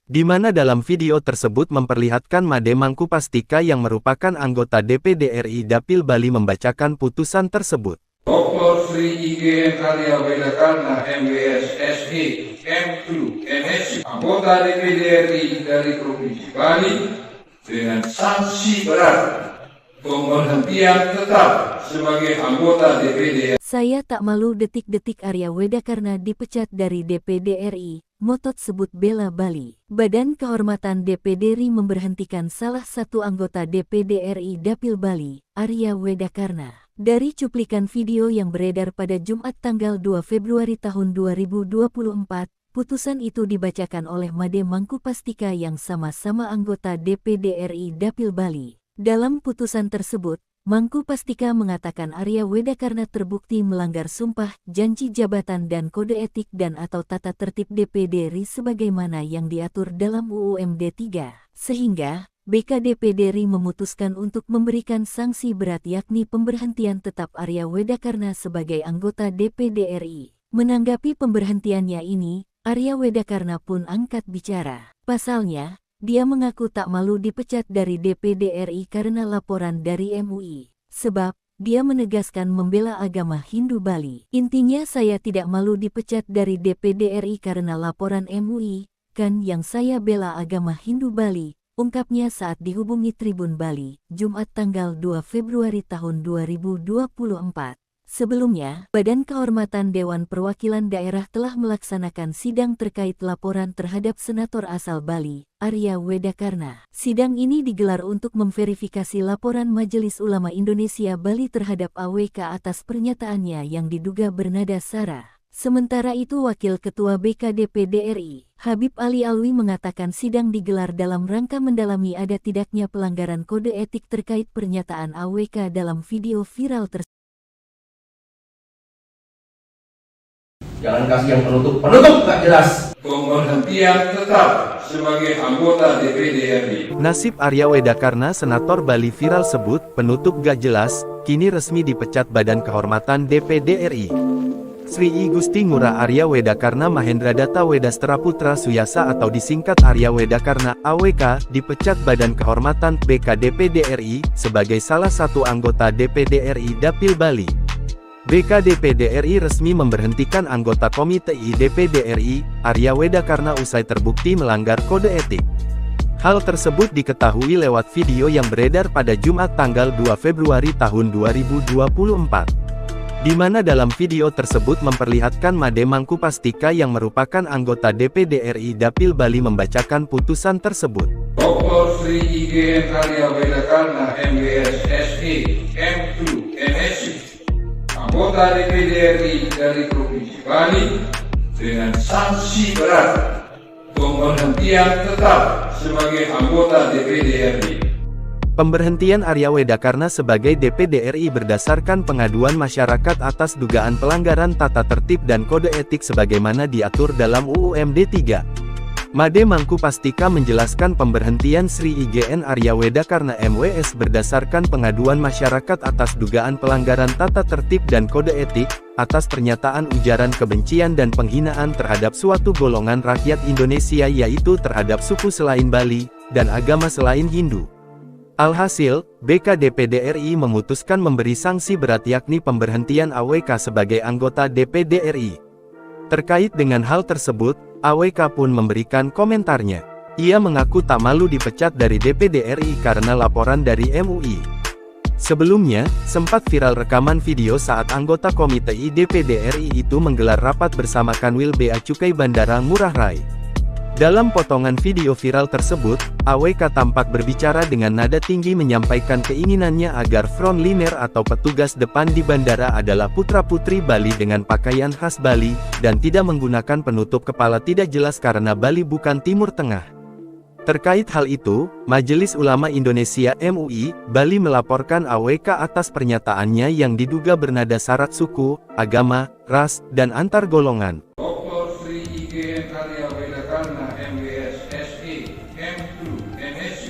Di mana dalam video tersebut memperlihatkan Imade Mangkupastika yang merupakan anggota DPD RI Dapil Bali membacakan putusan tersebut. Dr. Sri IGN Arya Wedakarna MBS SE M2 MSc anggota DPD RI dari Provinsi Bali dengan sanksi berat pemberhentian tetap sebagai anggota DPD. Saya tak malu detik-detik Arya Wedakarna dipecat dari DPD RI, motot sebut bela Bali. Badan Kehormatan DPD RI memberhentikan salah satu anggota DPD RI Dapil Bali, Arya Wedakarna. Dari cuplikan video yang beredar pada Jumat tanggal 2 Februari tahun 2024, putusan itu dibacakan oleh Imade Mangkupastika yang sama-sama anggota DPD RI Dapil Bali. Dalam putusan tersebut, Mangkupastika mengatakan Arya Wedakarna terbukti melanggar sumpah, janji jabatan dan kode etik dan atau tata tertib DPD RI sebagaimana yang diatur dalam UU MD 3, sehingga BK DPD RI memutuskan untuk memberikan sanksi berat yakni pemberhentian tetap Arya Wedakarna sebagai anggota DPD RI. Menanggapi pemberhentiannya ini, Arya Wedakarna pun angkat bicara. Pasalnya, dia mengaku tak malu dipecat dari DPD RI karena laporan dari MUI. Sebab, dia menegaskan membela agama Hindu Bali. Intinya saya tidak malu dipecat dari DPD RI karena laporan MUI, kan yang saya bela agama Hindu Bali, ungkapnya saat dihubungi Tribun Bali, Jumat tanggal 2 Februari tahun 2024. Sebelumnya, Badan Kehormatan Dewan Perwakilan Daerah telah melaksanakan sidang terkait laporan terhadap Senator asal Bali, Arya Wedakarna. Sidang ini digelar untuk memverifikasi laporan Majelis Ulama Indonesia Bali terhadap AWK atas pernyataannya yang diduga bernada sara. Sementara itu Wakil Ketua BKDPD RI, Habib Ali Alwi mengatakan sidang digelar dalam rangka mendalami ada tidaknya pelanggaran kode etik terkait pernyataan AWK dalam video viral tersebut. Jangan kasih yang penutup nggak jelas. Pemberhentian tetap sebagai anggota DPD RI. Nasib Arya Wedakarna Senator Bali viral sebut penutup gak jelas, kini resmi dipecat Badan Kehormatan DPD RI. Sri I Gusti Ngurah Arya Wedakarna Mahendra Data Wedastera Putra Suyasa atau disingkat Arya Wedakarna AWK dipecat Badan Kehormatan BKDPD RI sebagai salah satu anggota DPD RI Dapil Bali. BKDPD RI resmi memberhentikan anggota Komite I DPD RI, Arya Wedakarna usai terbukti melanggar kode etik. Hal tersebut diketahui lewat video yang beredar pada Jumat tanggal 2 Februari tahun 2024. Di mana dalam video tersebut memperlihatkan Made Mangkupastika yang merupakan anggota DPD RI Dapil Bali membacakan putusan tersebut. Dr. Sri IGN Arya Wedakarna MWS SE M2 MSc, anggota DPD RI dari Provinsi Bali dengan sanksi berat pemberhentian tetap sebagai anggota DPD RI. Pemberhentian Arya Wedakarna sebagai DPD RI berdasarkan pengaduan masyarakat atas dugaan pelanggaran tata tertib dan kode etik sebagaimana diatur dalam UU MD 3. Made Mangkupastika menjelaskan pemberhentian Sri IGN Arya Wedakarna MWS berdasarkan pengaduan masyarakat atas dugaan pelanggaran tata tertib dan kode etik, atas pernyataan ujaran kebencian dan penghinaan terhadap suatu golongan rakyat Indonesia yaitu terhadap suku selain Bali, dan agama selain Hindu. Alhasil, BKDPD RI memutuskan memberi sanksi berat yakni pemberhentian AWK sebagai anggota DPD RI. Terkait dengan hal tersebut, AWK pun memberikan komentarnya. Ia mengaku tak malu dipecat dari DPD RI karena laporan dari MUI. Sebelumnya, sempat viral rekaman video saat anggota Komite I DPD RI itu menggelar rapat bersama Kanwil Bea Cukai Bandara Ngurah Rai. Dalam potongan video viral tersebut, AWK tampak berbicara dengan nada tinggi menyampaikan keinginannya agar frontliner atau petugas depan di bandara adalah putra-putri Bali dengan pakaian khas Bali, dan tidak menggunakan penutup kepala tidak jelas karena Bali bukan Timur Tengah. Terkait hal itu, Majelis Ulama Indonesia MUI, Bali melaporkan AWK atas pernyataannya yang diduga bernada syarat suku, agama, ras, dan antar golongan. Dr. Sri IGN Arya Wedakarna MWS SE M2 MSc,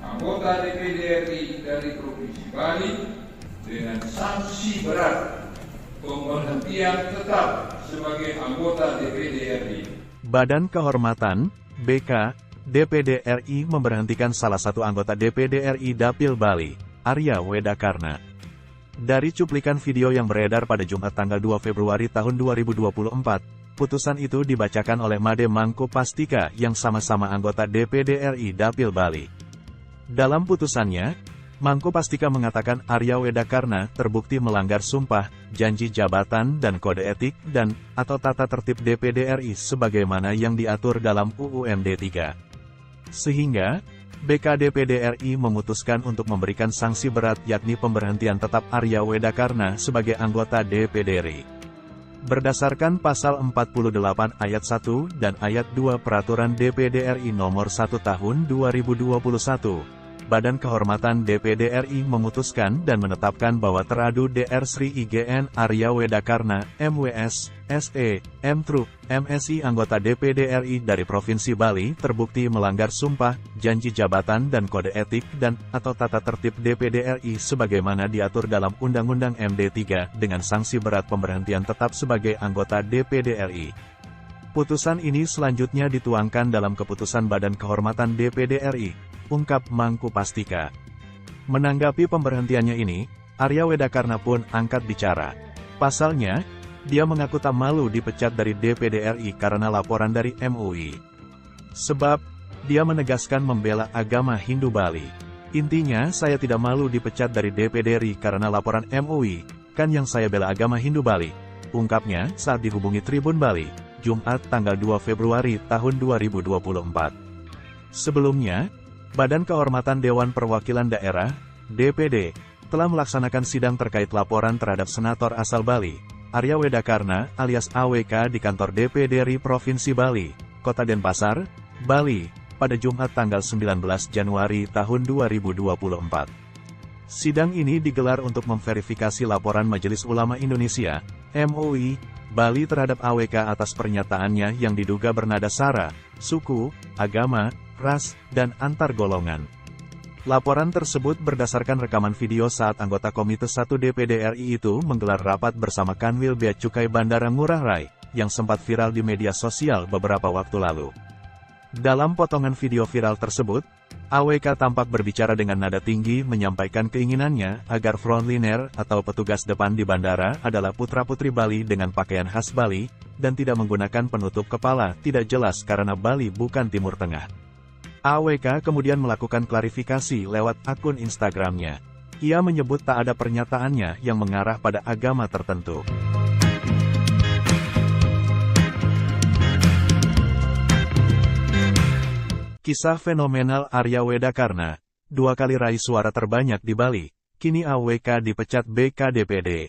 anggota DPD RI dari Provinsi Bali dengan sanksi berat pemberhentian tetap sebagai anggota DPD RI. Badan Kehormatan BK DPD RI memberhentikan salah satu anggota DPD RI Dapil Bali, Arya Wedakarna. Dari cuplikan video yang beredar pada Jumat tanggal 2 Februari tahun 2024, putusan itu dibacakan oleh Made Mangkupastika yang sama-sama anggota DPD RI Dapil Bali. Dalam putusannya, Mangkupastika mengatakan Arya Wedakarna terbukti melanggar sumpah, janji jabatan dan kode etik atau tata tertib DPD RI sebagaimana yang diatur dalam UU MD 3. Sehingga, BKDPD RI memutuskan untuk memberikan sanksi berat yakni pemberhentian tetap Arya Wedakarna sebagai anggota DPD RI. Berdasarkan pasal 48 ayat 1 dan ayat 2 Peraturan DPD RI Nomor 1 Tahun 2021, Badan Kehormatan DPD RI memutuskan dan menetapkan bahwa teradu Dr. Sri IGN Arya Wedakarna, MWS, SE, M3, MSI anggota DPD RI dari Provinsi Bali terbukti melanggar sumpah, janji jabatan dan kode etik atau tata tertib DPD RI sebagaimana diatur dalam Undang-Undang MD 3 dengan sanksi berat pemberhentian tetap sebagai anggota DPD RI. Putusan ini selanjutnya dituangkan dalam keputusan Badan Kehormatan DPD RI, ungkap Mangkupastika. Menanggapi pemberhentiannya ini, Arya Wedakarna pun angkat bicara. Pasalnya, dia mengaku tak malu dipecat dari DPD RI karena laporan dari MUI. Sebab, Dia menegaskan membela agama Hindu Bali. Intinya, saya tidak malu dipecat dari DPD RI karena laporan MUI, kan yang saya bela agama Hindu Bali. Ungkapnya saat dihubungi Tribun Bali, Jumat tanggal 2 Februari tahun 2024. Sebelumnya, Badan Kehormatan Dewan Perwakilan Daerah, DPD, telah melaksanakan sidang terkait laporan terhadap Senator asal Bali, Arya Wedakarna alias AWK di kantor DPD RI Provinsi Bali, Kota Denpasar, Bali, pada Jumat tanggal 19 Januari tahun 2024. Sidang ini digelar untuk memverifikasi laporan Majelis Ulama Indonesia, MUI, Bali terhadap AWK atas pernyataannya yang diduga bernada sara, suku, agama, ras, dan antar golongan. Laporan tersebut berdasarkan rekaman video saat anggota Komite 1 DPD RI itu menggelar rapat bersama Kanwil Bea Cukai Bandara Ngurah Rai, yang sempat viral di media sosial beberapa waktu lalu. Dalam potongan video viral tersebut, AWK tampak berbicara dengan nada tinggi menyampaikan keinginannya agar frontliner atau petugas depan di bandara adalah putra-putri Bali dengan pakaian khas Bali, dan tidak menggunakan penutup kepala tidak jelas karena Bali bukan Timur Tengah. AWK kemudian melakukan klarifikasi lewat akun Instagramnya. Ia menyebut tak ada pernyataannya yang mengarah pada agama tertentu. Kisah fenomenal Arya Wedakarna, 2 kali raih suara terbanyak di Bali, kini AWK dipecat BKDPD.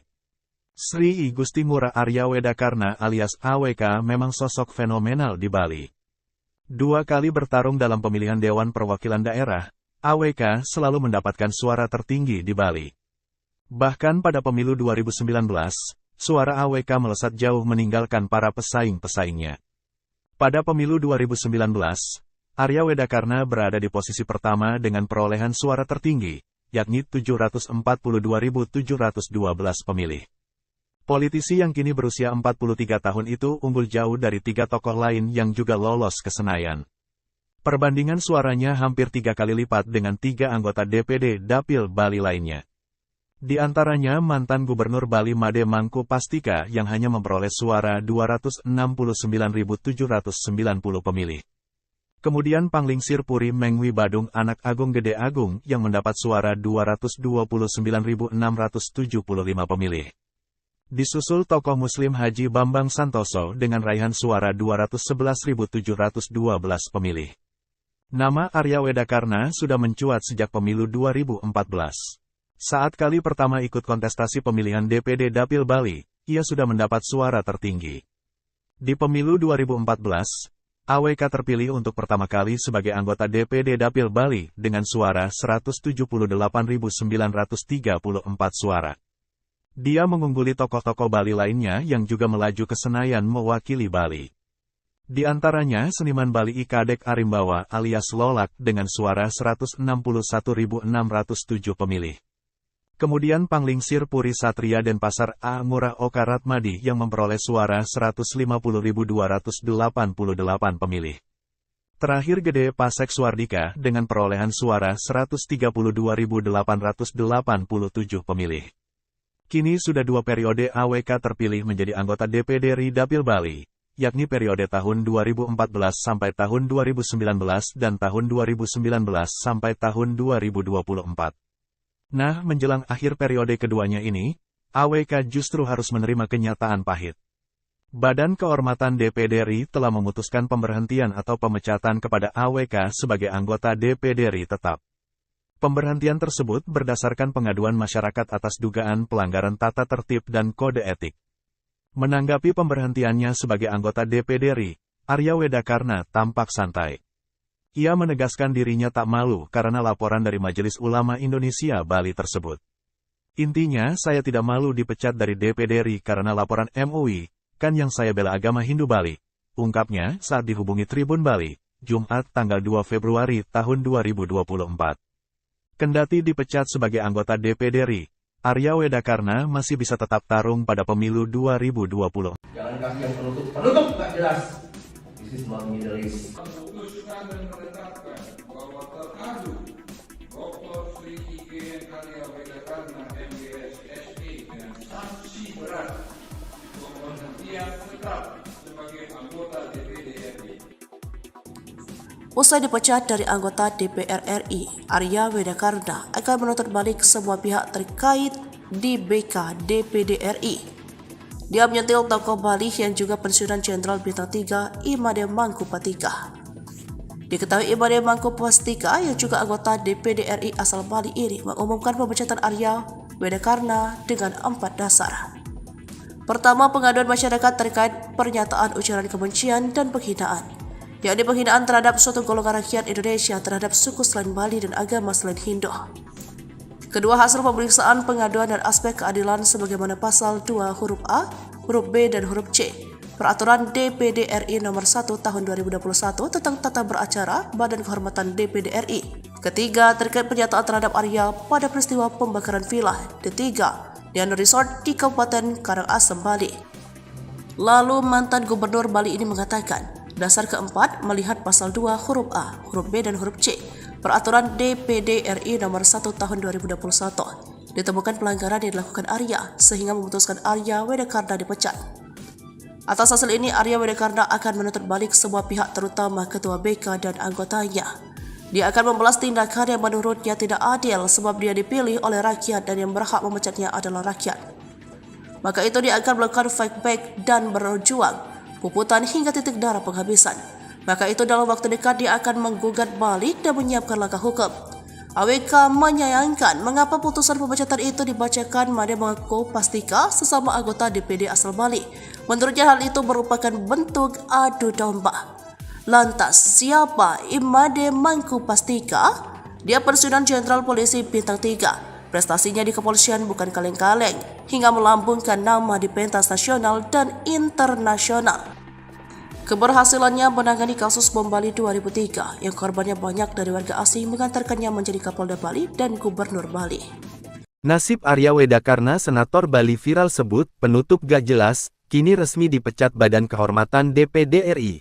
Sri I Gusti Ngurah Arya Wedakarna alias AWK memang sosok fenomenal di Bali. 2 kali bertarung dalam pemilihan Dewan Perwakilan Daerah, AWK selalu mendapatkan suara tertinggi di Bali. Bahkan pada pemilu 2019, suara AWK melesat jauh meninggalkan para pesaing-pesaingnya. Pada pemilu 2019, Arya Wedakarna berada di posisi pertama dengan perolehan suara tertinggi, yakni 742.712 pemilih. Politisi yang kini berusia 43 tahun itu unggul jauh dari 3 tokoh lain yang juga lolos ke Senayan. Perbandingan suaranya hampir 3 kali lipat dengan 3 anggota DPD Dapil Bali lainnya. Di antaranya mantan Gubernur Bali Made Mangku Pastika yang hanya memperoleh suara 269.790 pemilih. Kemudian Panglingsir Puri Mengwi Badung Anak Agung Gede Agung yang mendapat suara 229.675 pemilih. Disusul tokoh Muslim Haji Bambang Santoso dengan raihan suara 211.712 pemilih. Nama Arya Wedakarna sudah mencuat sejak pemilu 2014. Saat kali pertama ikut kontestasi pemilihan DPD Dapil Bali, ia sudah mendapat suara tertinggi. Di pemilu 2014, AWK terpilih untuk pertama kali sebagai anggota DPD Dapil Bali dengan suara 178.934 suara. Dia mengungguli tokoh-tokoh Bali lainnya yang juga melaju ke Senayan mewakili Bali. Di antaranya seniman Bali Ikadek Arimbawa alias Lolak dengan suara 161.607 pemilih. Kemudian Panglingsir Puri Satria Denpasar A. Ngurah Oka Ratmadi yang memperoleh suara 150.288 pemilih. Terakhir Gede Pasek Suardika dengan perolehan suara 132.887 pemilih. Kini sudah 2 periode AWK terpilih menjadi anggota DPD RI Dapil Bali, yakni periode tahun 2014 sampai tahun 2019 dan tahun 2019 sampai tahun 2024. Nah, menjelang akhir periode keduanya ini, AWK justru harus menerima kenyataan pahit. Badan Kehormatan DPD RI telah memutuskan pemberhentian atau pemecatan kepada AWK sebagai anggota DPD RI tetap. Pemberhentian tersebut berdasarkan pengaduan masyarakat atas dugaan pelanggaran tata tertib dan kode etik. Menanggapi pemberhentiannya sebagai anggota DPD RI, Arya Wedakarna tampak santai. Ia menegaskan dirinya tak malu karena laporan dari Majelis Ulama Indonesia Bali tersebut. Intinya, saya tidak malu dipecat dari DPD RI karena laporan MUI, kan yang saya bela agama Hindu Bali, ungkapnya saat dihubungi Tribun Bali, Jumat tanggal 2 Februari tahun 2024. Kendati dipecat sebagai anggota DPD RI, Arya Wedakarna masih bisa tetap tarung pada pemilu 2020. Jangan kasih yang penutup nggak jelas. This is not Middle East. Memutuskan dan menetapkan bahwa teradu Dr. Sri I.G. Arya Wedakarna MBS SE dengan sanksi berat pemberhentian tetap sebagai anggota DPD RI. Usai dipecat dari anggota DPR RI, Arya Wedakarna akan menuntut balik semua pihak terkait di BK DPD RI. Dia menyentil tokoh Bali yang juga pensiunan Jenderal Bintang 3 Imade Mangkupastika. Diketahui Imade Mangkupastika yang juga anggota DPD RI asal Bali ini mengumumkan pemecatan Arya Wedakarna dengan 4 dasar. Pertama, pengaduan masyarakat terkait pernyataan ujaran kebencian dan penghinaan, yakni penghinaan terhadap suatu golongan rakyat Indonesia terhadap suku selain Bali dan agama selain Hindu. Kedua, hasil pemeriksaan pengaduan dan aspek keadilan sebagaimana pasal 2 huruf A, huruf B, dan huruf C Peraturan DPD RI nomor 1 tahun 2021 tentang tata beracara Badan Kehormatan DPD RI. Ketiga, terkait pernyataan terhadap Arya pada peristiwa pembakaran villa Ketiga, Diana Resort di Kabupaten Karangasem, Bali. Lalu mantan Gubernur Bali ini mengatakan, dasar keempat melihat pasal 2 huruf A, huruf B, dan huruf C Peraturan DPD RI nomor 1 tahun 2021 ditemukan pelanggaran yang dilakukan Arya sehingga memutuskan Arya Wedakarna dipecat. Atas hasil ini, Arya Wedakarna akan menuntut balik semua pihak terutama Ketua BK dan anggotanya. Dia akan membalas tindakan yang menurutnya tidak adil sebab dia dipilih oleh rakyat dan yang berhak memecatnya adalah rakyat. Maka itu dia akan melakukan fight back dan berjuang puputan hingga titik darah penghabisan. Maka itu dalam waktu dekat dia akan menggugat balik dan menyiapkan langkah hukum. AWK menyayangkan mengapa putusan pemecatan itu dibacakan Imade Mangkupastika sesama anggota DPD asal Bali. Menurutnya hal itu merupakan bentuk adu domba. Lantas, siapa Imade Mangkupastika? Dia pensiunan Jenderal Polisi Bintang 3. Prestasinya di kepolisian bukan kaleng-kaleng, hingga melambungkan nama di pentas nasional dan internasional. Keberhasilannya menangani kasus bom Bali 2003 yang korbannya banyak dari warga asing mengantarkannya menjadi Kapolda Bali dan Gubernur Bali. Nasib Arya Wedakarna Senator Bali viral sebut penutup gak jelas, kini resmi dipecat Badan Kehormatan DPD RI.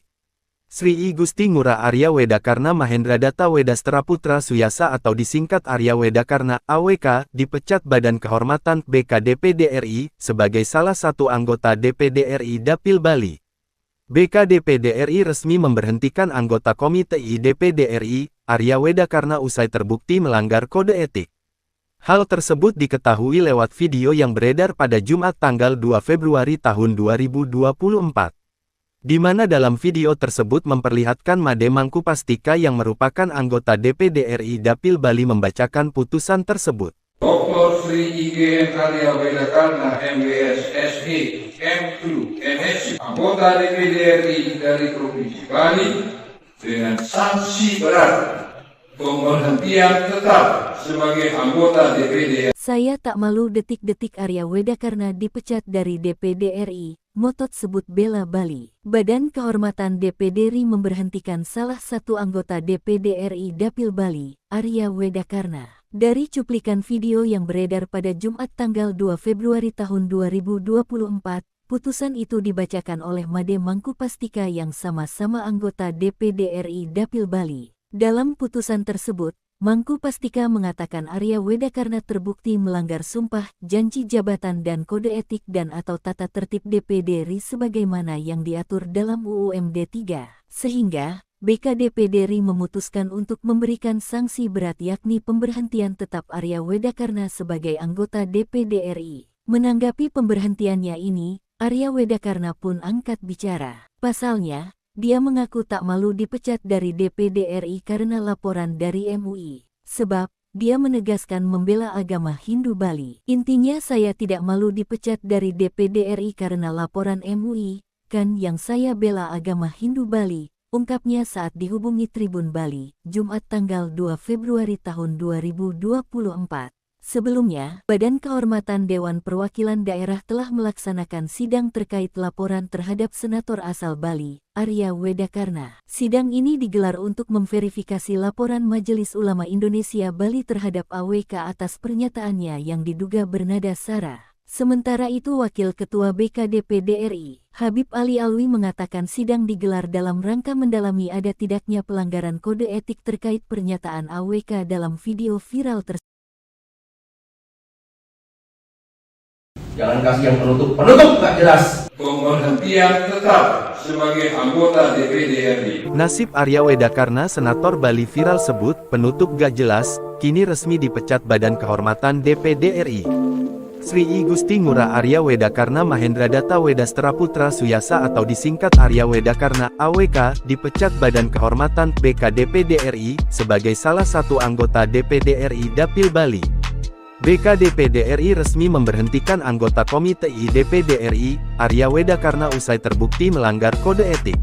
Sri I Gusti Ngurah Arya Wedakarna Mahendra Data Wedastra Putra Suyasa atau disingkat Arya Wedakarna AWK dipecat Badan Kehormatan BK DPD RI sebagai salah satu anggota DPD RI Dapil Bali. BK DPD RI resmi memberhentikan anggota Komite I DPD RI, Arya Wedakarna usai terbukti melanggar kode etik. Hal tersebut diketahui lewat video yang beredar pada Jumat tanggal 2 Februari tahun 2024. Di mana dalam video tersebut memperlihatkan Imade Mangkupastika yang merupakan anggota DPD RI Dapil Bali membacakan putusan tersebut. Dr. Sri IGN Arya Wedakarna MBS SE M2 MSc anggota DPD RI dari Provinsi Bali dengan sanksi berat pemberhentian tetap sebagai anggota DPD. Saya tak malu detik-detik Arya Wedakarna dipecat dari DPD RI, motot sebut bela Bali. Badan Kehormatan DPD RI memberhentikan salah satu anggota DPD RI Dapil Bali, Arya Wedakarna. Dari cuplikan video yang beredar pada Jumat tanggal 2 Februari tahun 2024, putusan itu dibacakan oleh Imade Mangkupastika yang sama-sama anggota DPD RI Dapil Bali. Dalam putusan tersebut, Mangkupastika mengatakan Arya Wedakarna terbukti melanggar sumpah, janji jabatan dan kode etik dan atau tata tertib DPD RI sebagaimana yang diatur dalam UU MD 3, sehingga BK DPD RI memutuskan untuk memberikan sanksi berat yakni pemberhentian tetap Arya Wedakarna sebagai anggota DPD RI. Menanggapi pemberhentiannya ini, Arya Wedakarna pun angkat bicara. Pasalnya, dia mengaku tak malu dipecat dari DPD RI karena laporan dari MUI. Sebab, dia menegaskan membela agama Hindu Bali. Intinya saya tidak malu dipecat dari DPD RI karena laporan MUI, kan yang saya bela agama Hindu Bali. Ungkapnya saat dihubungi Tribun Bali, Jumat tanggal 2 Februari tahun 2024. Sebelumnya, Badan Kehormatan Dewan Perwakilan Daerah telah melaksanakan sidang terkait laporan terhadap Senator asal Bali, Arya Wedakarna. Sidang ini digelar untuk memverifikasi laporan Majelis Ulama Indonesia Bali terhadap AWK atas pernyataannya yang diduga bernada sara. Sementara itu Wakil Ketua BK DPD RI, Habib Ali Alwi mengatakan sidang digelar dalam rangka mendalami ada tidaknya pelanggaran kode etik terkait pernyataan AWK dalam video viral tersebut. Jangan kasih yang penutup nggak jelas. Pemberhentian tetap sebagai anggota DPD RI. Nasib Arya Wedakarna Senator Bali viral sebut penutup gak jelas, kini resmi dipecat Badan Kehormatan DPD RI. Sri I Gusti Ngurah Arya Wedakarna Mahendra Data Wedastera Putra Suyasa atau disingkat Arya Wedakarna AWK dipecat Badan Kehormatan BK DPD RI sebagai salah satu anggota DPD RI Dapil Bali. BK DPD RI resmi memberhentikan anggota Komite I DPD RI, Arya Wedakarna usai terbukti melanggar kode etik.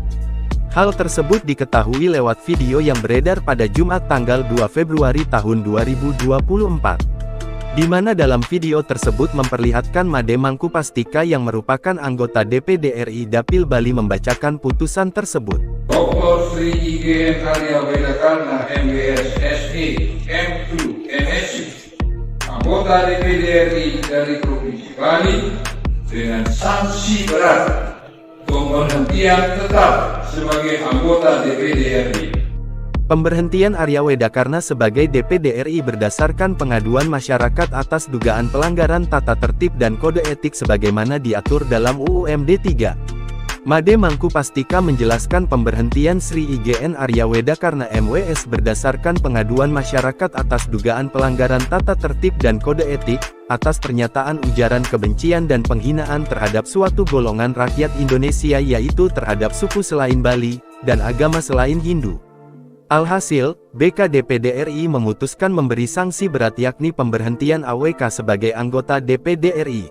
Hal tersebut diketahui lewat video yang beredar pada Jumat tanggal 2 Februari tahun 2024. Di mana dalam video tersebut memperlihatkan Made Mangkupastika yang merupakan anggota DPD RI Dapil Bali membacakan putusan tersebut. Dr. Sri IGN Arya Wedakarna MBS SE M2 MSc, anggota DPD RI dari Provinsi Bali dengan sanksi berat pemberhentian tetap sebagai anggota DPD RI. Pemberhentian Arya Wedakarna sebagai DPD RI berdasarkan pengaduan masyarakat atas dugaan pelanggaran tata tertib dan kode etik sebagaimana diatur dalam UU MD 3. Made Mangkupastika menjelaskan pemberhentian Sri IGN Arya Wedakarna MWS berdasarkan pengaduan masyarakat atas dugaan pelanggaran tata tertib dan kode etik, atas pernyataan ujaran kebencian dan penghinaan terhadap suatu golongan rakyat Indonesia yaitu terhadap suku selain Bali, dan agama selain Hindu. Alhasil, BK DPD RI memutuskan memberi sanksi berat yakni pemberhentian AWK sebagai anggota DPD RI.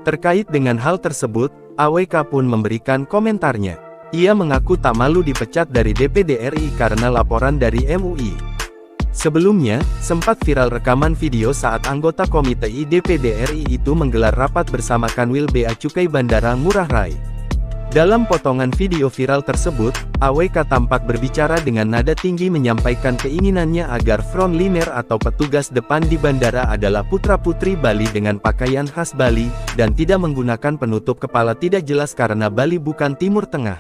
Terkait dengan hal tersebut, AWK pun memberikan komentarnya. Ia mengaku tak malu dipecat dari DPD RI karena laporan dari MUI. Sebelumnya, sempat viral rekaman video saat anggota Komite I DPD RI itu menggelar rapat bersama Kanwil Bea Cukai Bandara Ngurah Rai. Dalam potongan video viral tersebut, AWK tampak berbicara dengan nada tinggi menyampaikan keinginannya agar frontliner atau petugas depan di bandara adalah putra-putri Bali dengan pakaian khas Bali, dan tidak menggunakan penutup kepala tidak jelas karena Bali bukan Timur Tengah.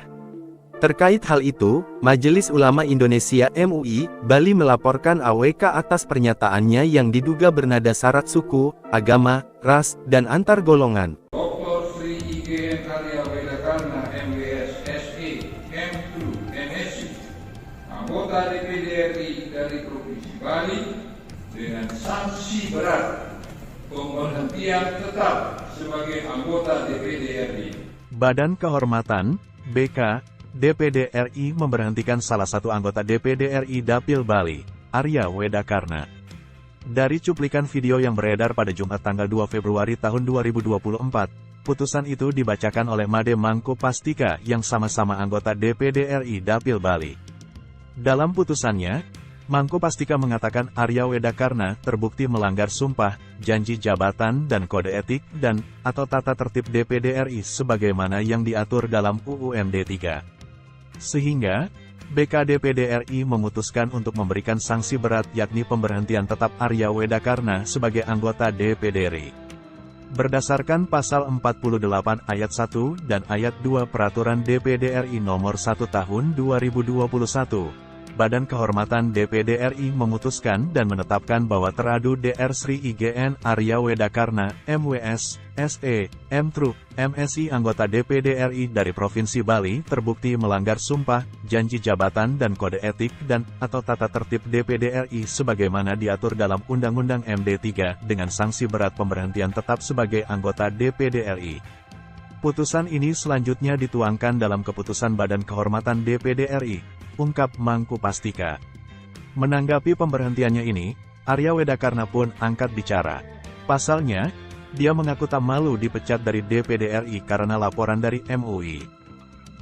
Terkait hal itu, Majelis Ulama Indonesia MUI, Bali melaporkan AWK atas pernyataannya yang diduga bernada syarat suku, agama, ras, dan antar golongan. Dr. Sri IGN Arya Wedakarna MBS SE M2 MSc, anggota DPD RI dari Provinsi Bali dengan sanksi berat pemberhentian tetap sebagai anggota DPD RI. Badan Kehormatan BK DPD RI memberhentikan salah satu anggota DPD RI Dapil Bali, Arya Wedakarna. Dari cuplikan video yang beredar pada Jumat tanggal 2 Februari tahun 2024, putusan itu dibacakan oleh Made Mangkupastika yang sama-sama anggota DPD RI Dapil Bali. Dalam putusannya, Mangkupastika mengatakan Arya Wedakarna terbukti melanggar sumpah, janji jabatan dan kode etik dan atau tata tertib DPD RI sebagaimana yang diatur dalam UU MD 3. Sehingga, BK DPD RI memutuskan untuk memberikan sanksi berat yakni pemberhentian tetap Arya Wedakarna sebagai anggota DPD RI. Berdasarkan Pasal 48 Ayat 1 dan Ayat 2 Peraturan DPD RI Nomor 1 Tahun 2021, Badan Kehormatan DPD RI memutuskan dan menetapkan bahwa teradu Dr. Sri IGN Arya Wedakarna, MWS, SE, M.Tru, MSI anggota DPD RI dari Provinsi Bali terbukti melanggar sumpah, janji jabatan dan kode etik dan atau tata tertib DPD RI sebagaimana diatur dalam Undang-Undang MD 3 dengan sanksi berat pemberhentian tetap sebagai anggota DPD RI. Putusan ini selanjutnya dituangkan dalam keputusan Badan Kehormatan DPD RI, ungkap Mangkupastika. Menanggapi pemberhentiannya ini, Arya Wedakarna pun angkat bicara. Pasalnya, dia mengaku tak malu dipecat dari DPD RI karena laporan dari MUI.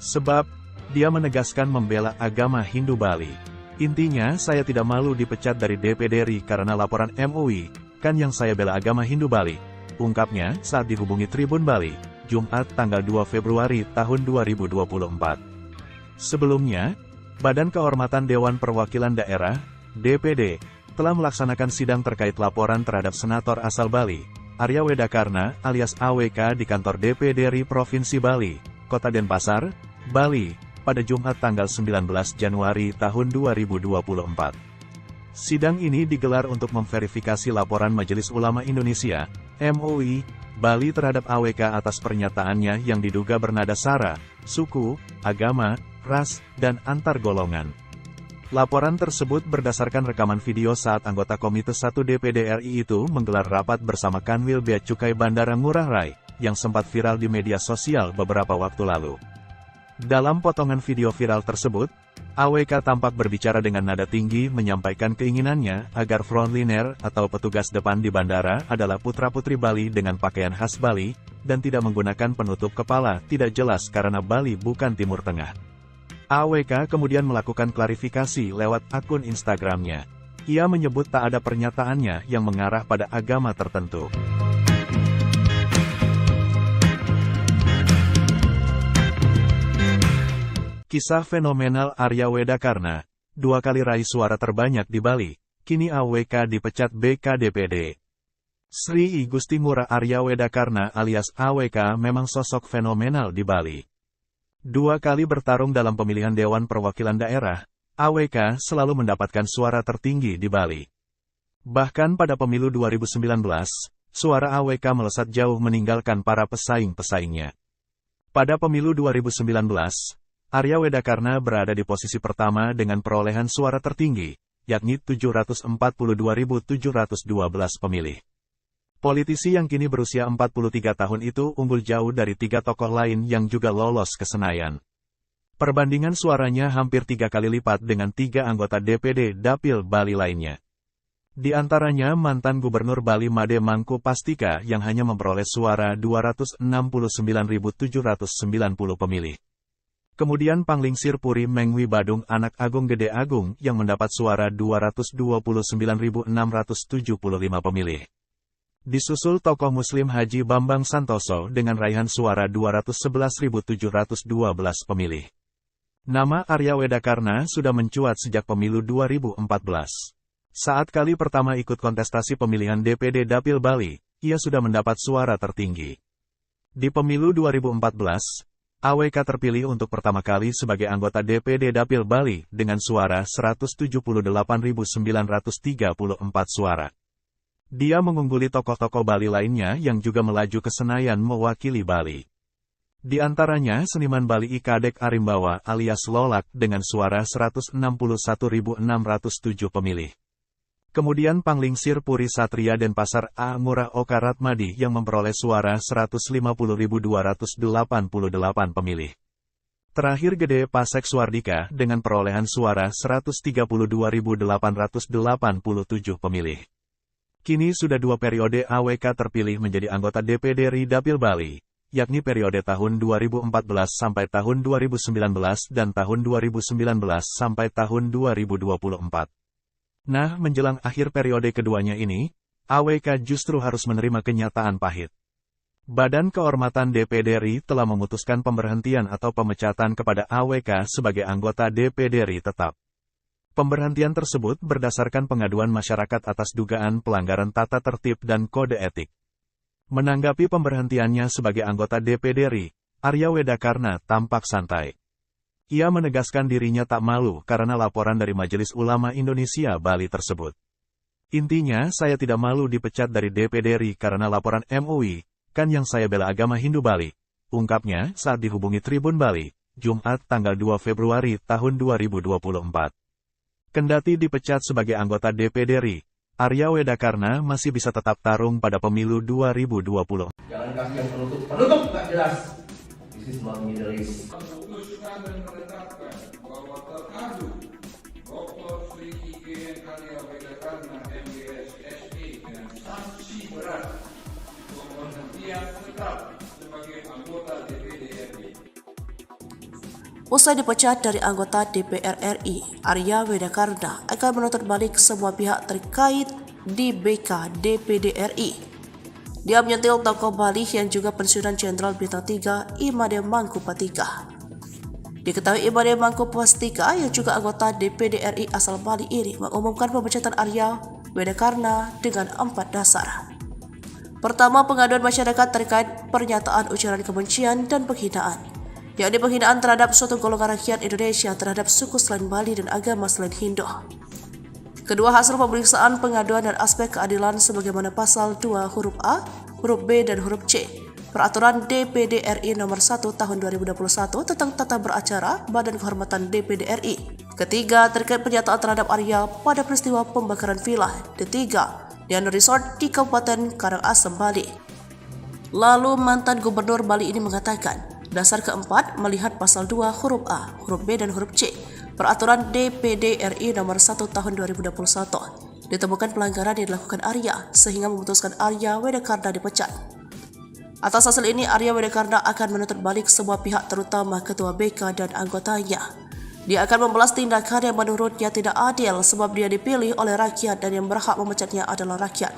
Sebab, dia menegaskan membela agama Hindu Bali. Intinya, saya tidak malu dipecat dari DPD RI karena laporan MUI, kan yang saya bela agama Hindu Bali, ungkapnya saat dihubungi Tribun Bali, Jumat tanggal 2 Februari tahun 2024. Sebelumnya, Badan Kehormatan Dewan Perwakilan Daerah, DPD, telah melaksanakan sidang terkait laporan terhadap Senator asal Bali, Arya Wedakarna alias AWK di kantor DPD RI Provinsi Bali, Kota Denpasar, Bali, pada Jumat tanggal 19 Januari tahun 2024. Sidang ini digelar untuk memverifikasi laporan Majelis Ulama Indonesia, MUI, Bali terhadap AWK atas pernyataannya yang diduga bernada sara, suku, agama, ras, dan antar golongan. Laporan tersebut berdasarkan rekaman video saat anggota Komite 1 DPD RI itu menggelar rapat bersama Kanwil Bea Cukai Bandara Ngurah Rai, yang sempat viral di media sosial beberapa waktu lalu. Dalam potongan video viral tersebut, AWK tampak berbicara dengan nada tinggi menyampaikan keinginannya agar frontliner atau petugas depan di bandara adalah putra-putri Bali dengan pakaian khas Bali, dan tidak menggunakan penutup kepala tidak jelas karena Bali bukan Timur Tengah. AWK kemudian melakukan klarifikasi lewat akun Instagramnya. Ia menyebut tak ada pernyataannya yang mengarah pada agama tertentu. Kisah fenomenal Arya Wedakarna, 2 kali raih suara terbanyak di Bali, kini AWK dipecat BKDPD. Sri I Gusti Ngurah Arya Wedakarna alias AWK memang sosok fenomenal di Bali. 2 kali bertarung dalam pemilihan Dewan Perwakilan Daerah, AWK selalu mendapatkan suara tertinggi di Bali. Bahkan pada pemilu 2019, suara AWK melesat jauh meninggalkan para pesaing-pesaingnya. Pada pemilu 2019, Arya Wedakarna berada di posisi pertama dengan perolehan suara tertinggi, yakni 742.712 pemilih. Politisi yang kini berusia 43 tahun itu unggul jauh dari 3 tokoh lain yang juga lolos ke Senayan. Perbandingan suaranya hampir 3 kali lipat dengan 3 anggota DPD Dapil Bali lainnya. Di antaranya mantan Gubernur Bali Made Mangku Pastika yang hanya memperoleh suara 269.790 pemilih. Kemudian Panglingsir Puri Mengwi Badung Anak Agung Gede Agung yang mendapat suara 229.675 pemilih. Disusul tokoh Muslim Haji Bambang Santoso dengan raihan suara 211.712 pemilih. Nama Arya Wedakarna sudah mencuat sejak pemilu 2014. Saat kali pertama ikut kontestasi pemilihan DPD Dapil Bali, ia sudah mendapat suara tertinggi. Di pemilu 2014, AWK terpilih untuk pertama kali sebagai anggota DPD Dapil Bali dengan suara 178.934 suara. Dia mengungguli tokoh-tokoh Bali lainnya yang juga melaju ke Senayan mewakili Bali. Di antaranya seniman Bali Kadek Arimbawa alias Lolak dengan suara 161.607 pemilih. Kemudian Panglingsir Puri Satria Denpasar A. Ngurah Oka Ratmadi yang memperoleh suara 150.288 pemilih. Terakhir Gede Pasek Suardika dengan perolehan suara 132.887 pemilih. Kini sudah 2 periode AWK terpilih menjadi anggota DPD RI Dapil Bali, yakni periode tahun 2014 sampai tahun 2019 dan tahun 2019 sampai tahun 2024. Nah, menjelang akhir periode keduanya ini, AWK justru harus menerima kenyataan pahit. Badan Kehormatan DPD RI telah memutuskan pemberhentian atau pemecatan kepada AWK sebagai anggota DPD RI tetap. Pemberhentian tersebut berdasarkan pengaduan masyarakat atas dugaan pelanggaran tata tertib dan kode etik. Menanggapi pemberhentiannya sebagai anggota DPD RI, Arya Wedakarna tampak santai. Ia menegaskan dirinya tak malu karena laporan dari Majelis Ulama Indonesia Bali tersebut. Intinya, saya tidak malu dipecat dari DPD RI karena laporan MUI, kan yang saya bela agama Hindu Bali, ungkapnya saat dihubungi Tribun Bali, Jumat tanggal 2 Februari tahun 2024. Kendati dipecat sebagai anggota DPD RI, Arya Wedakarna masih bisa tetap tarung pada pemilu 2020. Jangan kasih yang penutup nggak jelas. This is not Middle East. Memutuskan dan menetapkan bahwa teradu Dr. Sri I Arya Wedakarna MBS SE dengan sanksi berat pemberhentian tetap sebagai anggota DPD RI. Usai dipecat dari anggota DPR RI, Arya Wedakarna akan menuntut balik semua pihak terkait di BK DPD RI. Dia menyentil tokoh Bali yang juga pensiunan Jenderal Bintang 3 Imade Mangku Pastika. Diketahui Imade Mangku Pastika yang juga anggota DPD RI asal Bali ini mengumumkan pemecatan Arya Wedakarna dengan 4 dasar. Pertama, pengaduan masyarakat terkait pernyataan ujaran kebencian dan penghinaan, yakni penghinaan terhadap suatu golongan rakyat Indonesia terhadap suku selain Bali dan agama selain Hindu. Kedua, hasil pemeriksaan pengaduan dan aspek keadilan sebagaimana pasal 2 huruf A huruf B dan huruf C Peraturan DPD RI Nomor 1 Tahun 2021 tentang tata beracara Badan Kehormatan DPD RI. Ketiga, terkait pernyataan terhadap Arya pada peristiwa pembakaran villa D3 Dian Resort di Kabupaten Karangasem, Bali. Lalu mantan Gubernur Bali ini mengatakan, dasar keempat melihat pasal 2 huruf A, huruf B dan huruf C Peraturan DPD RI Nomor 1 Tahun 2021 ditemukan pelanggaran yang dilakukan Arya sehingga memutuskan Arya Wedakarna dipecat. Atas hasil ini, Arya Wedakarna akan menuntut balik semua pihak terutama Ketua BK dan anggotanya. Dia akan membalas tindakan yang menurutnya tidak adil sebab dia dipilih oleh rakyat dan yang berhak memecatnya adalah rakyat.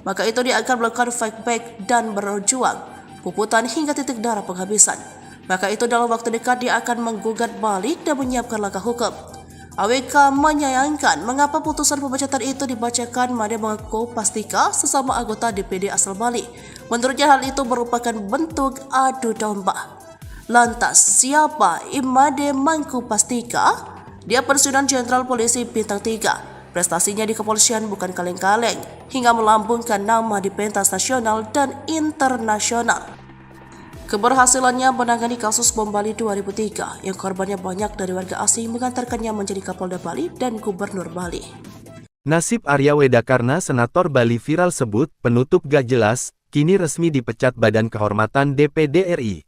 Maka itu dia akan melakukan fight back dan berjuang, puputan hingga titik darah penghabisan. Maka itu dalam waktu dekat dia akan menggugat balik dan menyiapkan langkah hukum. AWK menyayangkan mengapa putusan pemecatan itu dibacakan Made Mangku Pastika sesama anggota DPD asal Bali. Menurutnya hal itu merupakan bentuk adu domba. Lantas, siapa Imade Mangku Pastika? Dia Pensiunan Jenderal Polisi Bintang 3. Prestasinya di kepolisian bukan kaleng-kaleng, hingga melambungkan nama di pentas nasional dan internasional. Keberhasilannya menangani kasus bom Bali 2003 yang korbannya banyak dari warga asing mengantarkannya menjadi Kapolda Bali dan Gubernur Bali. Nasib Arya Wedakarna Senator Bali viral sebut penutup gak jelas, kini resmi dipecat Badan Kehormatan DPD RI.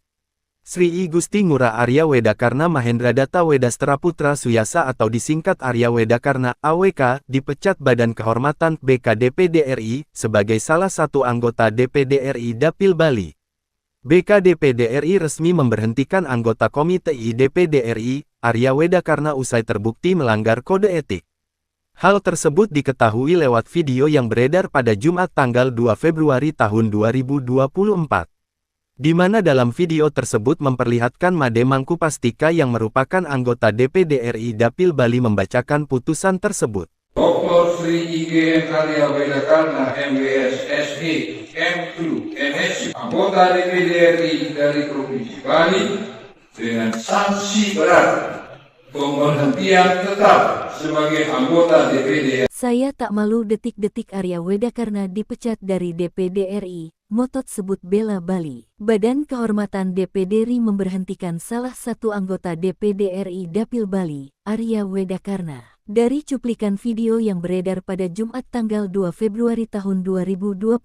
Sri I Gusti Ngurah Arya Wedakarna Mahendra Data Wedastra Putra Suyasa atau disingkat Arya Wedakarna AWK dipecat Badan Kehormatan BK DPD RI sebagai salah satu anggota DPD RI Dapil Bali. BK DPD RI resmi memberhentikan anggota Komite I DPD RI, Arya Wedakarna usai terbukti melanggar kode etik. Hal tersebut diketahui lewat video yang beredar pada Jumat tanggal 2 Februari tahun 2024. Di mana dalam video tersebut memperlihatkan Made Mangku Pastika yang merupakan anggota DPD RI Dapil Bali membacakan putusan tersebut. Dr. Sri IGN Arya Wedakarna MWS SE M2 MSc anggota DPD RI dari Provinsi Bali dengan sanksi berat pemberhentian tetap sebagai anggota DPD. Saya tak malu detik-detik Arya Wedakarna dipecat dari DPD RI, motot sebut bela Bali. Badan Kehormatan DPD RI memberhentikan salah satu anggota DPD RI Dapil Bali, Arya Wedakarna. Dari cuplikan video yang beredar pada Jumat tanggal 2 Februari tahun 2024,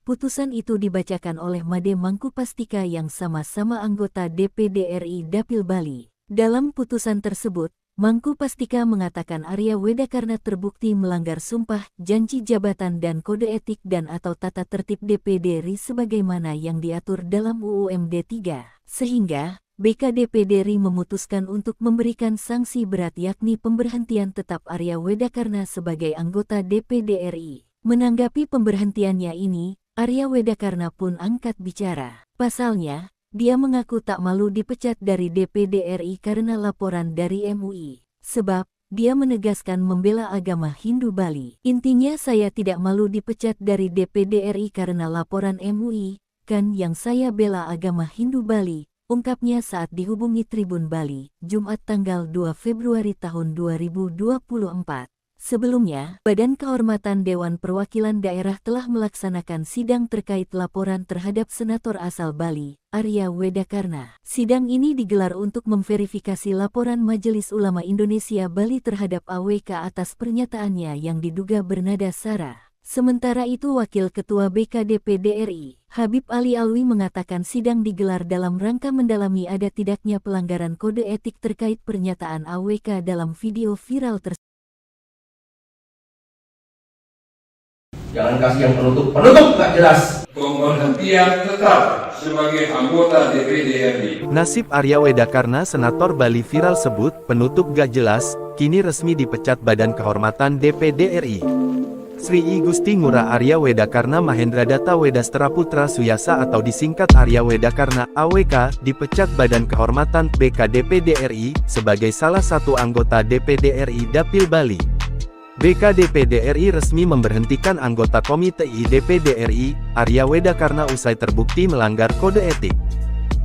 putusan itu dibacakan oleh Made Mangku Pastika yang sama-sama anggota DPD RI Dapil Bali. Dalam putusan tersebut, Mangku Pastika mengatakan Arya Wedakarna terbukti melanggar sumpah, janji jabatan dan kode etik dan atau tata tertib DPD RI sebagaimana yang diatur dalam UU MD 3, sehingga BK DPD RI memutuskan untuk memberikan sanksi berat yakni pemberhentian tetap Arya Wedakarna sebagai anggota DPD RI. Menanggapi pemberhentiannya ini, Arya Wedakarna pun angkat bicara. Pasalnya, dia mengaku tak malu dipecat dari DPD RI karena laporan dari MUI. Sebab, dia menegaskan membela agama Hindu Bali. Intinya saya tidak malu dipecat dari DPD RI karena laporan MUI, kan yang saya bela agama Hindu Bali, ungkapnya saat dihubungi Tribun Bali, Jumat tanggal 2 Februari tahun 2024. Sebelumnya, Badan Kehormatan Dewan Perwakilan Daerah telah melaksanakan sidang terkait laporan terhadap Senator asal Bali, Arya Wedakarna. Sidang ini digelar untuk memverifikasi laporan Majelis Ulama Indonesia Bali terhadap AWK atas pernyataannya yang diduga bernada sara. Sementara itu Wakil Ketua BK DPD RI, Habib Ali Alwi mengatakan sidang digelar dalam rangka mendalami ada tidaknya pelanggaran kode etik terkait pernyataan AWK dalam video viral tersebut. Jangan kasih yang penutup gak jelas. Pemberhentian tetap sebagai anggota DPD RI. Nasib Arya Wedakarna Senator Bali viral sebut penutup gak jelas, kini resmi dipecat Badan Kehormatan DPD RI. Sri I Gusti Ngurah Arya Wedakarna Mahendra Data Wedastra Putra Suyasa atau disingkat Arya Wedakarna AWK dipecat Badan Kehormatan BK DPD RI sebagai salah satu anggota DPD RI Dapil Bali. BK DPD RI resmi memberhentikan anggota Komite I DPD RI, Arya Wedakarna usai terbukti melanggar kode etik.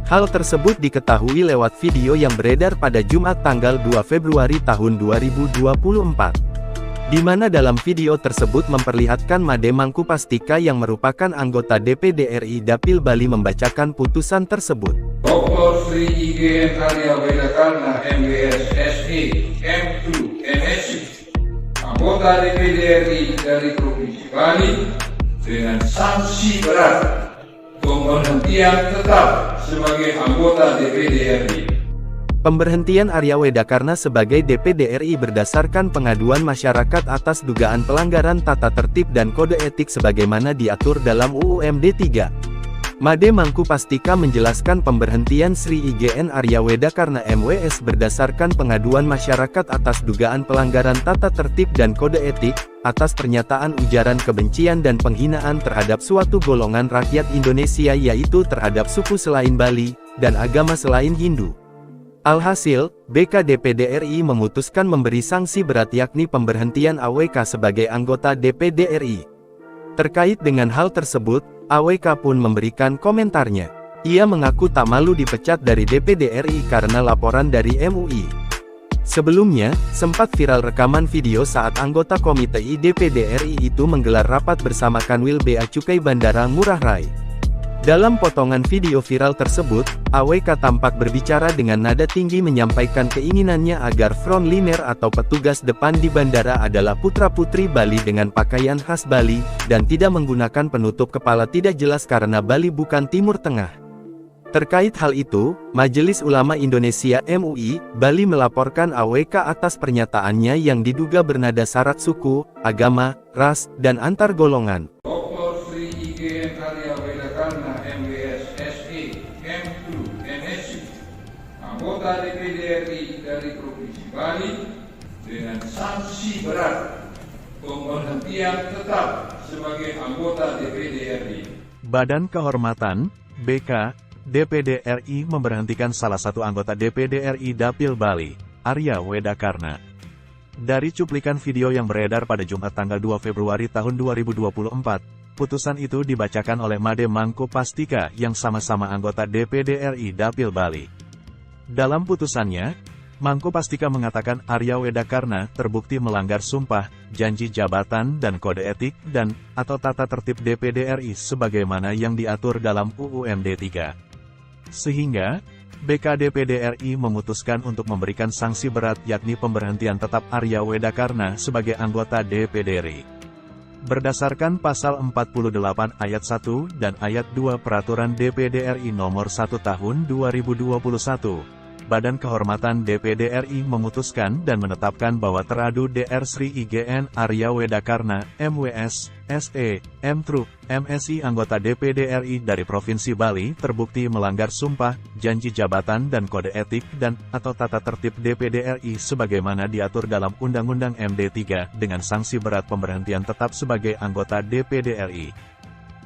Hal tersebut diketahui lewat video yang beredar pada Jumat tanggal 2 Februari tahun 2024. di mana dalam video tersebut memperlihatkan Made Mangkupastika yang merupakan anggota DPD RI Dapil Bali membacakan putusan tersebut. Dr. Sri IGN Arya Wedakarna MWS SE M2 MSc, anggota DPD RI dari Provinsi Bali, dengan sanksi berat pemberhentian tetap sebagai anggota DPD RI. Pemberhentian Arya Wedakarna sebagai DPD RI berdasarkan pengaduan masyarakat atas dugaan pelanggaran tata tertib dan kode etik sebagaimana diatur dalam UU MD 3. Made Mangkupastika menjelaskan pemberhentian Sri IGN Arya Wedakarna MWS berdasarkan pengaduan masyarakat atas dugaan pelanggaran tata tertib dan kode etik, atas pernyataan ujaran kebencian dan penghinaan terhadap suatu golongan rakyat Indonesia yaitu terhadap suku selain Bali, dan agama selain Hindu. Alhasil, BK DPD RI memutuskan memberi sanksi berat yakni pemberhentian AWK sebagai anggota DPD RI. Terkait dengan hal tersebut, AWK pun memberikan komentarnya. Ia mengaku tak malu dipecat dari DPD RI karena laporan dari MUI. Sebelumnya, sempat viral rekaman video saat anggota Komite I DPD RI itu menggelar rapat bersama Kanwil Bea Cukai Bandara Ngurah Rai. Dalam potongan video viral tersebut, AWK tampak berbicara dengan nada tinggi menyampaikan keinginannya agar frontliner atau petugas depan di bandara adalah putra-putri Bali dengan pakaian khas Bali, dan tidak menggunakan penutup kepala tidak jelas karena Bali bukan Timur Tengah. Terkait hal itu, Majelis Ulama Indonesia MUI, Bali melaporkan AWK atas pernyataannya yang diduga bernada syarat suku, agama, ras, dan antar golongan. Dr. Sri IGN Arya Wedakarna MWS SE M2 MSc, anggota DPD RI dari Provinsi Bali, dengan sanksi berat pemberhentian tetap sebagai anggota DPD RI. Badan Kehormatan, BK, DPD RI memberhentikan salah satu anggota DPD RI Dapil Bali, Arya Wedakarna. Dari cuplikan video yang beredar pada Jumat tanggal 2 Februari tahun 2024, putusan itu dibacakan oleh Made Mangkupastika yang sama-sama anggota DPD RI Dapil Bali. Dalam putusannya, Mangkupastika mengatakan Arya Wedakarna terbukti melanggar sumpah, janji jabatan dan kode etik atau tata tertib DPD RI sebagaimana yang diatur dalam UU MD 3. Sehingga, BK DPD RI memutuskan untuk memberikan sanksi berat yakni pemberhentian tetap Arya Wedakarna sebagai anggota DPD RI. Berdasarkan Pasal 48 Ayat 1 dan Ayat 2 Peraturan DPD RI Nomor 1 Tahun 2021, Badan Kehormatan DPD RI memutuskan dan menetapkan bahwa teradu Dr. Sri IGN Arya Wedakarna, MWS, SE, M3, MSI anggota DPD RI dari Provinsi Bali terbukti melanggar sumpah, janji jabatan dan kode etik atau tata tertib DPD RI sebagaimana diatur dalam Undang-Undang MD 3 dengan sanksi berat pemberhentian tetap sebagai anggota DPD RI.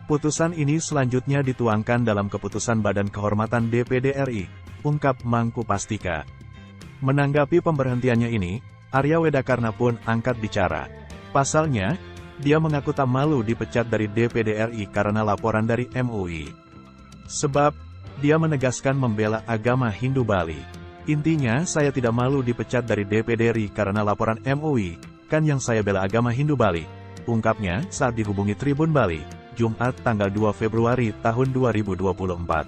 Putusan ini selanjutnya dituangkan dalam keputusan Badan Kehormatan DPD RI, ungkap Mangkupastika. Menanggapi pemberhentiannya ini, Arya Wedakarna pun angkat bicara. Pasalnya, dia mengaku tak malu dipecat dari DPD RI karena laporan dari MUI. Sebab, dia menegaskan membela agama Hindu Bali. Intinya, saya tidak malu dipecat dari DPD RI karena laporan MUI, kan yang saya bela agama Hindu Bali, ungkapnya saat dihubungi Tribun Bali, Jumat tanggal 2 Februari tahun 2024.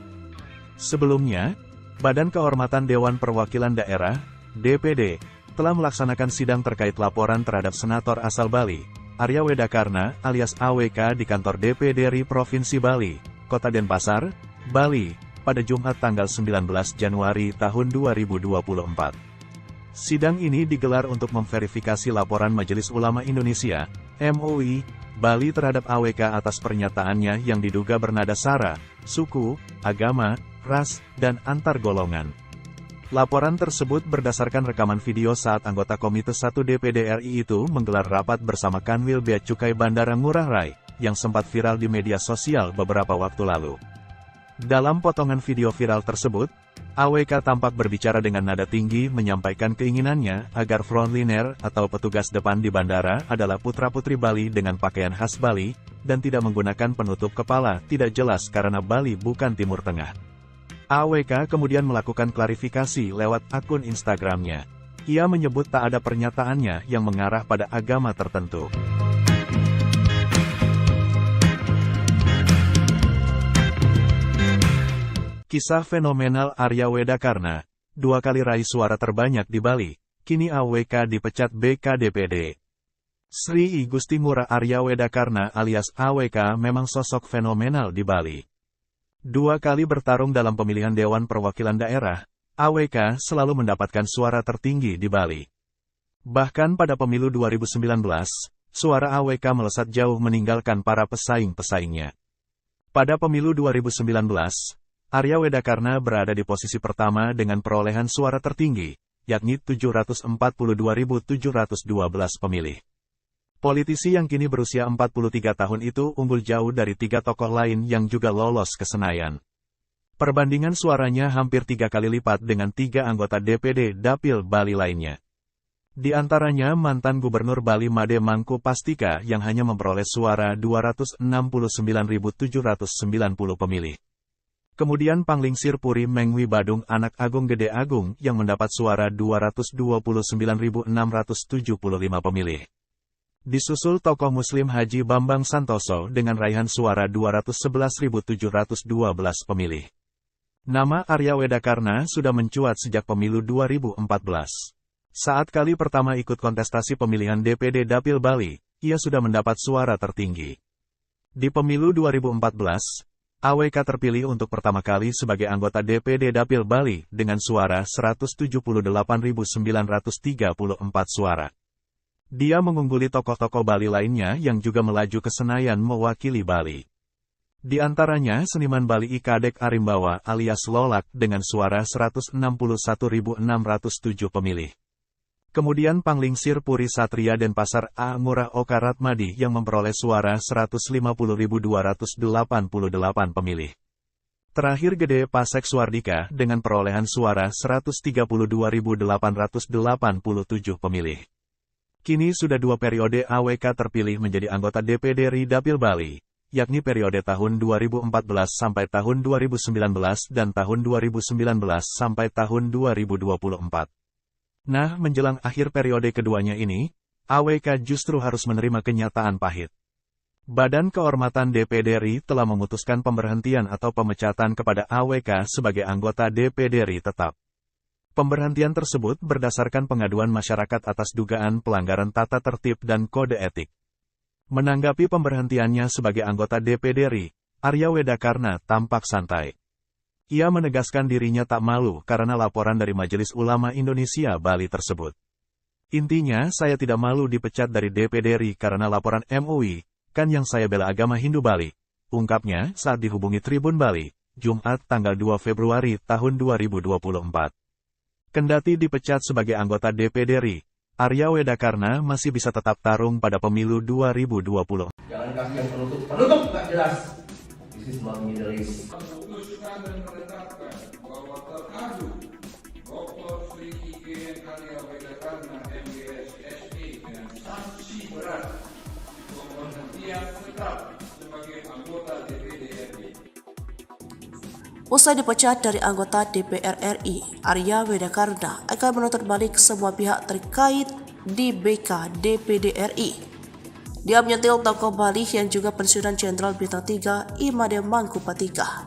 Sebelumnya, Badan Kehormatan Dewan Perwakilan Daerah, DPD, telah melaksanakan sidang terkait laporan terhadap senator asal Bali, Arya Wedakarna alias AWK di kantor DPD RI Provinsi Bali, Kota Denpasar, Bali, pada Jumat tanggal 19 Januari tahun 2024. Sidang ini digelar untuk memverifikasi laporan Majelis Ulama Indonesia, MUI, Bali terhadap AWK atas pernyataannya yang diduga bernada sara, suku, agama, ras, dan antar golongan. Laporan tersebut berdasarkan rekaman video saat anggota Komite 1 DPD RI itu menggelar rapat bersama Kanwil Bea Cukai Bandara Ngurah Rai, yang sempat viral di media sosial beberapa waktu lalu. Dalam potongan video viral tersebut, AWK tampak berbicara dengan nada tinggi menyampaikan keinginannya agar frontliner atau petugas depan di bandara adalah putra-putri Bali dengan pakaian khas Bali, dan tidak menggunakan penutup kepala tidak jelas karena Bali bukan Timur Tengah. AWK kemudian melakukan klarifikasi lewat akun Instagramnya. Ia menyebut tak ada pernyataannya yang mengarah pada agama tertentu. Kisah fenomenal Arya Wedakarna, 2 kali raih suara terbanyak di Bali, kini AWK dipecat BKDPD. Sri I Gusti Ngurah Arya Wedakarna alias AWK memang sosok fenomenal di Bali. 2 kali bertarung dalam pemilihan Dewan Perwakilan Daerah, AWK selalu mendapatkan suara tertinggi di Bali. Bahkan pada pemilu 2019, suara AWK melesat jauh meninggalkan para pesaing-pesaingnya. Pada pemilu 2019, Arya Wedakarna berada di posisi pertama dengan perolehan suara tertinggi, yakni 742.712 pemilih. Politisi yang kini berusia 43 tahun itu unggul jauh dari 3 tokoh lain yang juga lolos ke Senayan. Perbandingan suaranya hampir 3 kali lipat dengan 3 anggota DPD Dapil Bali lainnya. Di antaranya mantan Gubernur Bali Made Mangku Pastika yang hanya memperoleh suara 269.790 pemilih. Kemudian Panglingsir Puri Mengwi Badung Anak Agung Gede Agung yang mendapat suara 229.675 pemilih. Disusul tokoh Muslim Haji Bambang Santoso dengan raihan suara 211.712 pemilih. Nama Arya Wedakarna sudah mencuat sejak pemilu 2014. Saat kali pertama ikut kontestasi pemilihan DPD Dapil Bali, ia sudah mendapat suara tertinggi. Di pemilu 2014, AWK terpilih untuk pertama kali sebagai anggota DPD Dapil Bali dengan suara 178.934 suara. Dia mengungguli tokoh-tokoh Bali lainnya yang juga melaju ke Senayan mewakili Bali. Di antaranya seniman Bali Kadek Arimbawa alias Lolak dengan suara 161.607 pemilih. Kemudian Panglingsir Puri Satria Denpasar A. Ngurah Oka Ratmadi yang memperoleh suara 150.288 pemilih. Terakhir Gede Pasek Suardika dengan perolehan suara 132.887 pemilih. Kini sudah 2 periode AWK terpilih menjadi anggota DPD RI Dapil Bali, yakni periode tahun 2014 sampai tahun 2019 dan tahun 2019 sampai tahun 2024. Nah, menjelang akhir periode keduanya ini, AWK justru harus menerima kenyataan pahit. Badan Kehormatan DPD RI telah memutuskan pemberhentian atau pemecatan kepada AWK sebagai anggota DPD RI tetap. Pemberhentian tersebut berdasarkan pengaduan masyarakat atas dugaan pelanggaran tata tertib dan kode etik. Menanggapi pemberhentiannya sebagai anggota DPD RI, Arya Wedakarna tampak santai. Ia menegaskan dirinya tak malu karena laporan dari Majelis Ulama Indonesia Bali tersebut. Intinya, saya tidak malu dipecat dari DPD RI karena laporan MUI, kan yang saya bela agama Hindu Bali, ungkapnya saat dihubungi Tribun Bali, Jumat tanggal 2 Februari tahun 2024. Kendati dipecat sebagai anggota DPD RI, Arya Wedakarna masih bisa tetap tarung pada pemilu 2020. Jangan kasih yang penutup nggak jelas. This is not Middle East. Memutuskan dan menetapkan bahwa teradu Dr. Sri IGN Arya Wedakarna MBS SE dengan sanksi berat pemberhentian tetap sebagai anggota DPD RI. Usai dipecat dari anggota DPR RI, Arya Wedakarna akan menuntut balik semua pihak terkait di BK DPD RI. Dia menyentil tokoh Bali yang juga pensiunan Jenderal Bintang 3 Imade Mangku Pastika.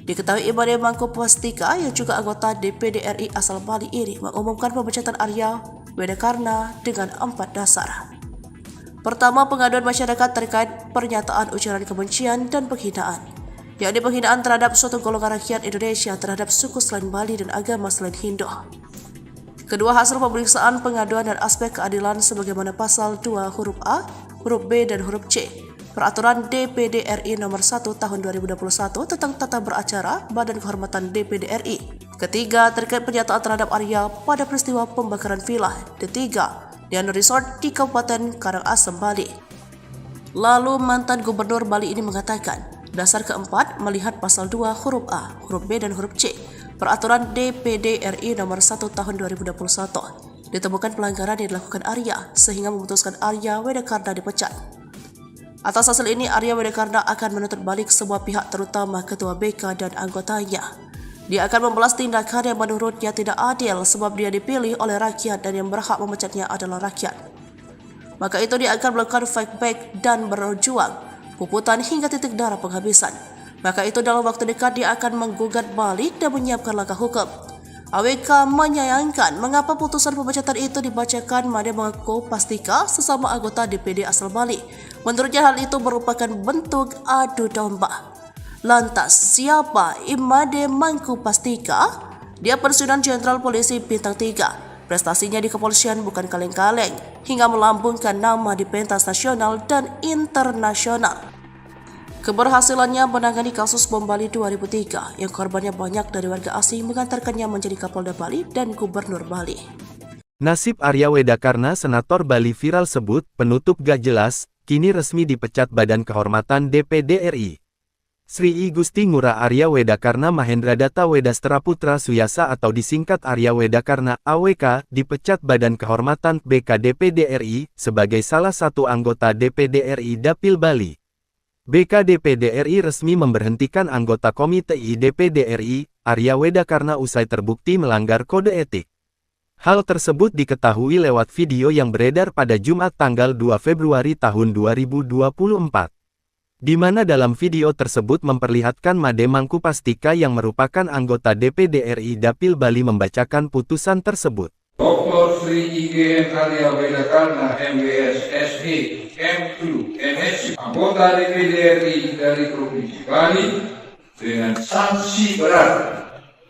Diketahui Imade Mangku Pastika yang juga anggota DPD RI asal Bali ini mengumumkan pemecatan Arya Wedakarna dengan 4 dasar. Pertama, pengaduan masyarakat terkait pernyataan ujaran kebencian dan penghinaan, yakni penghinaan terhadap suatu golongan rakyat Indonesia terhadap suku selain Bali dan agama selain Hindu. Kedua, hasil pemeriksaan pengaduan dan aspek keadilan sebagaimana pasal 2 huruf A, huruf B, dan huruf C Peraturan DPD RI Nomor 1 Tahun 2021 tentang tata beracara Badan Kehormatan DPD RI. Ketiga, terkait pernyataan terhadap Arya pada peristiwa pembakaran villa The Tiga dan Resort di Kabupaten Karangasem, Bali. Lalu mantan Gubernur Bali ini mengatakan, dasar keempat melihat pasal 2 huruf A, huruf B, dan huruf C Peraturan DPD RI Nomor 1 Tahun 2021 ditemukan pelanggaran yang dilakukan Arya sehingga memutuskan Arya Wedakarna dipecat. Atas hasil ini, Arya Wedakarna akan menuntut balik semua pihak terutama Ketua BK dan anggotanya. Dia akan membalas tindakan yang menurutnya tidak adil sebab dia dipilih oleh rakyat dan yang berhak memecatnya adalah rakyat. Maka itu dia akan melakukan fight back dan berjuang, puputan hingga titik darah penghabisan. Maka itu dalam waktu dekat dia akan menggugat balik dan menyiapkan langkah hukum. AWK menyayangkan mengapa putusan pemecatan itu dibacakan. Made mengaku Pastika sesama anggota DPD asal Bali. Menurutnya hal itu merupakan bentuk adu domba. Lantas, siapa Imade Mangku Pastika? Dia pensiunan Jenderal Polisi Bintang 3. Prestasinya di kepolisian bukan kaleng-kaleng, hingga melambungkan nama di pentas nasional dan internasional. Keberhasilannya menangani kasus bom Bali 2003 yang korbannya banyak dari warga asing mengantarkannya menjadi Kapolda Bali dan Gubernur Bali. Nasib Arya Wedakarna Senator Bali viral sebut penutup gak jelas, kini resmi dipecat Badan Kehormatan DPD RI. Sri I Gusti Ngurah Arya Wedakarna Mahendra Data Wedastra Putra Suyasa atau disingkat Arya Wedakarna AWK dipecat Badan Kehormatan BK DPD RI sebagai salah satu anggota DPD RI Dapil Bali. BK DPD RI resmi memberhentikan anggota Komite I DPD RI, Arya Wedakarna usai terbukti melanggar kode etik. Hal tersebut diketahui lewat video yang beredar pada Jumat tanggal 2 Februari tahun 2024. Di mana dalam video tersebut memperlihatkan Made Mangku Pastika yang merupakan anggota DPD RI Dapil Bali membacakan putusan tersebut. Dr. Sri IGN Arya Wedakarna MWS SE M2 MSc anggota DPD RI dari Provinsi Bali dengan sanksi berat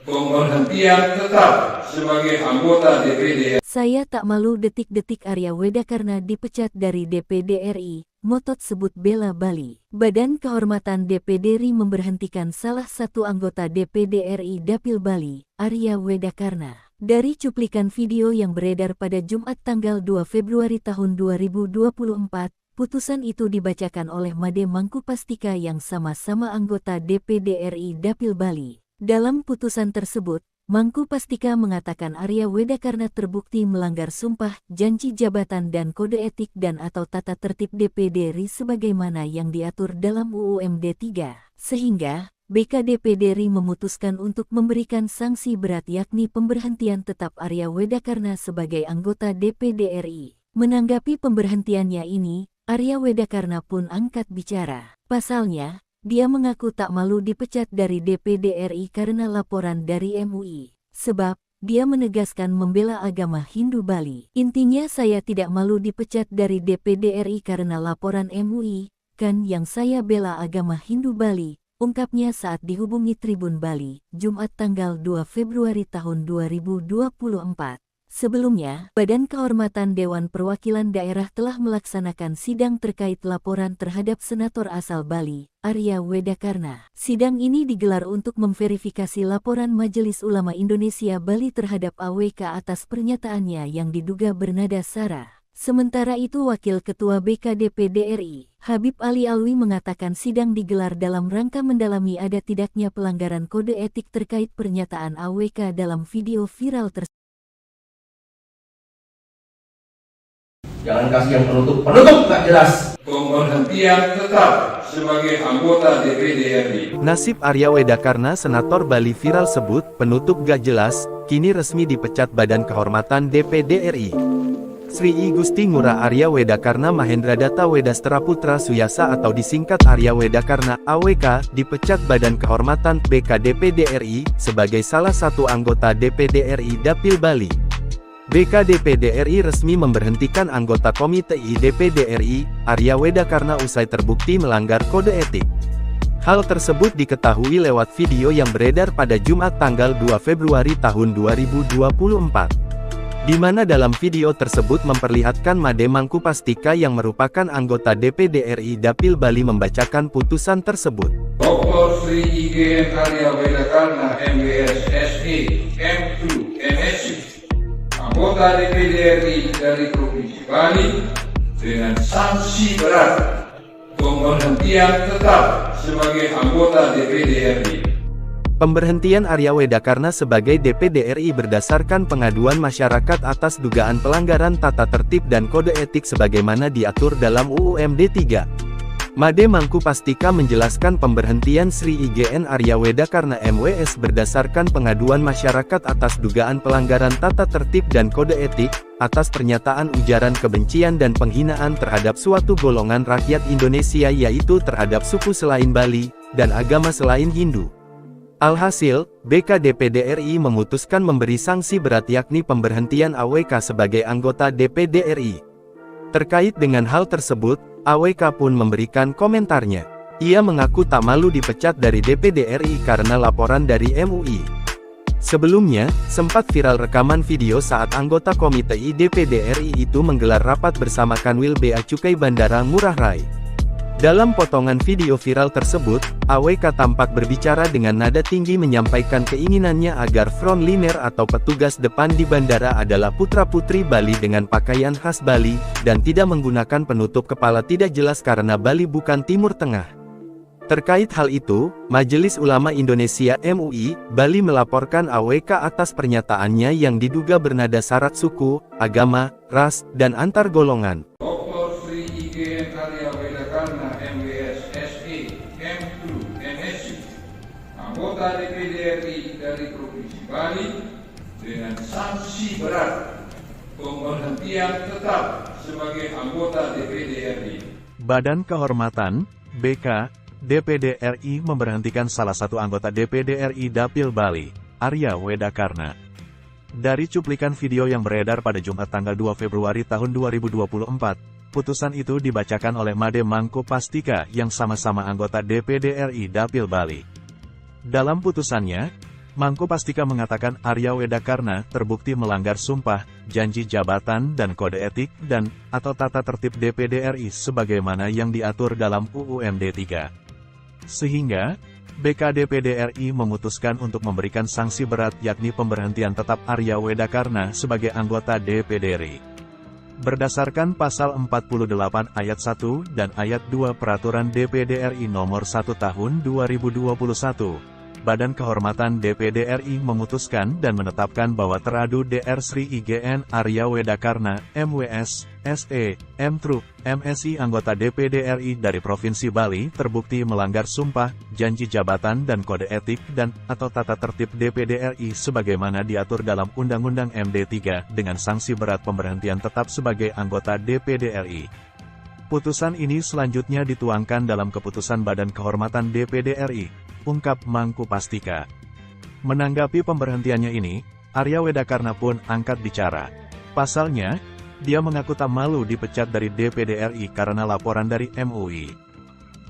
pemberhentian tetap sebagai anggota DPD. Saya tak malu detik-detik Arya Wedakarna dipecat dari DPD RI, motot sebut bela Bali. Badan Kehormatan DPD RI memberhentikan salah satu anggota DPD RI Dapil Bali, Arya Wedakarna. Dari cuplikan video yang beredar pada Jumat tanggal 2 Februari tahun 2024, putusan itu dibacakan oleh Made Mangku Pastika yang sama-sama anggota DPD RI Dapil Bali. Dalam putusan tersebut, Mangku Pastika mengatakan Arya Wedakarna terbukti melanggar sumpah, janji jabatan dan kode etik dan atau tata tertib DPD RI sebagaimana yang diatur dalam UU MD 3. Sehingga, BK DPD RI memutuskan untuk memberikan sanksi berat yakni pemberhentian tetap Arya Wedakarna sebagai anggota DPD RI. Menanggapi pemberhentiannya ini, Arya Wedakarna pun angkat bicara. Pasalnya, dia mengaku tak malu dipecat dari DPD RI karena laporan dari MUI. Sebab, dia menegaskan membela agama Hindu Bali. Intinya saya tidak malu dipecat dari DPD RI karena laporan MUI, kan yang saya bela agama Hindu Bali, ungkapnya saat dihubungi Tribun Bali, Jumat tanggal 2 Februari tahun 2024. Sebelumnya, Badan Kehormatan Dewan Perwakilan Daerah telah melaksanakan sidang terkait laporan terhadap Senator asal Bali, Arya Wedakarna. Sidang ini digelar untuk memverifikasi laporan Majelis Ulama Indonesia Bali terhadap AWK atas pernyataannya yang diduga bernada sara. Sementara itu Wakil Ketua BK DPD RI, Habib Ali Alwi mengatakan sidang digelar dalam rangka mendalami ada tidaknya pelanggaran kode etik terkait pernyataan AWK dalam video viral tersebut. Jangan kasih yang penutup nggak jelas. Pemberhentian tetap sebagai anggota DPD RI. Nasib Arya Wedakarna Senator Bali viral sebut penutup gak jelas, kini resmi dipecat Badan Kehormatan DPD RI. Sri I Gusti Ngurah Arya Wedakarna Mahendra Data Wedastra Putra Suyasa atau disingkat Arya Wedakarna AWK dipecat Badan Kehormatan BK DPD RI sebagai salah satu anggota DPD RI Dapil Bali. BK DPD RI resmi memberhentikan anggota Komite I DPD RI, Arya Wedakarna usai terbukti melanggar kode etik. Hal tersebut diketahui lewat video yang beredar pada Jumat tanggal 2 Februari tahun 2024. Di mana dalam video tersebut memperlihatkan Made Mangku Pastika yang merupakan anggota DPD RI Dapil Bali membacakan putusan tersebut. Dr. Sri IGN Arya Wedakarna MWS SE M2 MSc anggota DPD RI dari Provinsi Bali dengan sanksi berat pemberhentian tetap sebagai anggota DPD RI. Pemberhentian Arya Wedakarna sebagai DPD RI berdasarkan pengaduan masyarakat atas dugaan pelanggaran tata tertib dan kode etik sebagaimana diatur dalam UU MD 3. Made Mangkupastika menjelaskan pemberhentian Sri IGN Arya Wedakarna MWS berdasarkan pengaduan masyarakat atas dugaan pelanggaran tata tertib dan kode etik, atas pernyataan ujaran kebencian dan penghinaan terhadap suatu golongan rakyat Indonesia yaitu terhadap suku selain Bali, dan agama selain Hindu. Alhasil, BK-DPD RI memutuskan memberi sanksi berat yakni pemberhentian AWK sebagai anggota DPD RI. Terkait dengan hal tersebut, AWK pun memberikan komentarnya. Ia mengaku tak malu dipecat dari DPD RI karena laporan dari MUI. Sebelumnya, sempat viral rekaman video saat anggota Komite I DPD RI itu menggelar rapat bersama Kanwil Bea Cukai Bandara Ngurah Rai. Dalam potongan video viral tersebut, AWK tampak berbicara dengan nada tinggi menyampaikan keinginannya agar frontliner atau petugas depan di bandara adalah putra-putri Bali dengan pakaian khas Bali, dan tidak menggunakan penutup kepala tidak jelas karena Bali bukan Timur Tengah. Terkait hal itu, Majelis Ulama Indonesia MUI, Bali melaporkan AWK atas pernyataannya yang diduga bernada syarat suku, agama, ras, dan antar golongan. Dr. Sri IGN Arya Wedakarna MWS SE M2 MSc, anggota DPD RI dari Provinsi Bali, dengan sanksi berat pemberhentian tetap sebagai anggota DPD RI. Badan Kehormatan, BK, DPD RI memberhentikan salah satu anggota DPD RI Dapil Bali, Arya Wedakarna. Dari cuplikan video yang beredar pada Jumat tanggal 2 Februari tahun 2024, putusan itu dibacakan oleh Made Mangkupastika yang sama-sama anggota DPD RI Dapil Bali. Dalam putusannya, Mangkupastika mengatakan Arya Wedakarna terbukti melanggar sumpah, janji jabatan dan kode etik atau tata tertib DPD RI sebagaimana yang diatur dalam UUMD 3. Sehingga, BK-DPD RI memutuskan untuk memberikan sanksi berat yakni pemberhentian tetap Arya Wedakarna sebagai anggota DPD RI. Berdasarkan Pasal 48 Ayat 1 dan Ayat 2 Peraturan DPD RI Nomor 1 Tahun 2021, Badan Kehormatan DPD RI memutuskan dan menetapkan bahwa teradu Dr. Sri IGN Arya Wedakarna, MWS, SE, M.Trup, MSI anggota DPD RI dari Provinsi Bali terbukti melanggar sumpah, janji jabatan dan kode etik atau tata tertib DPD RI sebagaimana diatur dalam Undang-Undang MD 3 dengan sanksi berat pemberhentian tetap sebagai anggota DPD RI. Putusan ini selanjutnya dituangkan dalam keputusan Badan Kehormatan DPD RI, ungkap Mangkupastika. Menanggapi pemberhentiannya ini, Arya Wedakarna pun angkat bicara. Pasalnya, dia mengaku tak malu dipecat dari DPD RI karena laporan dari MUI.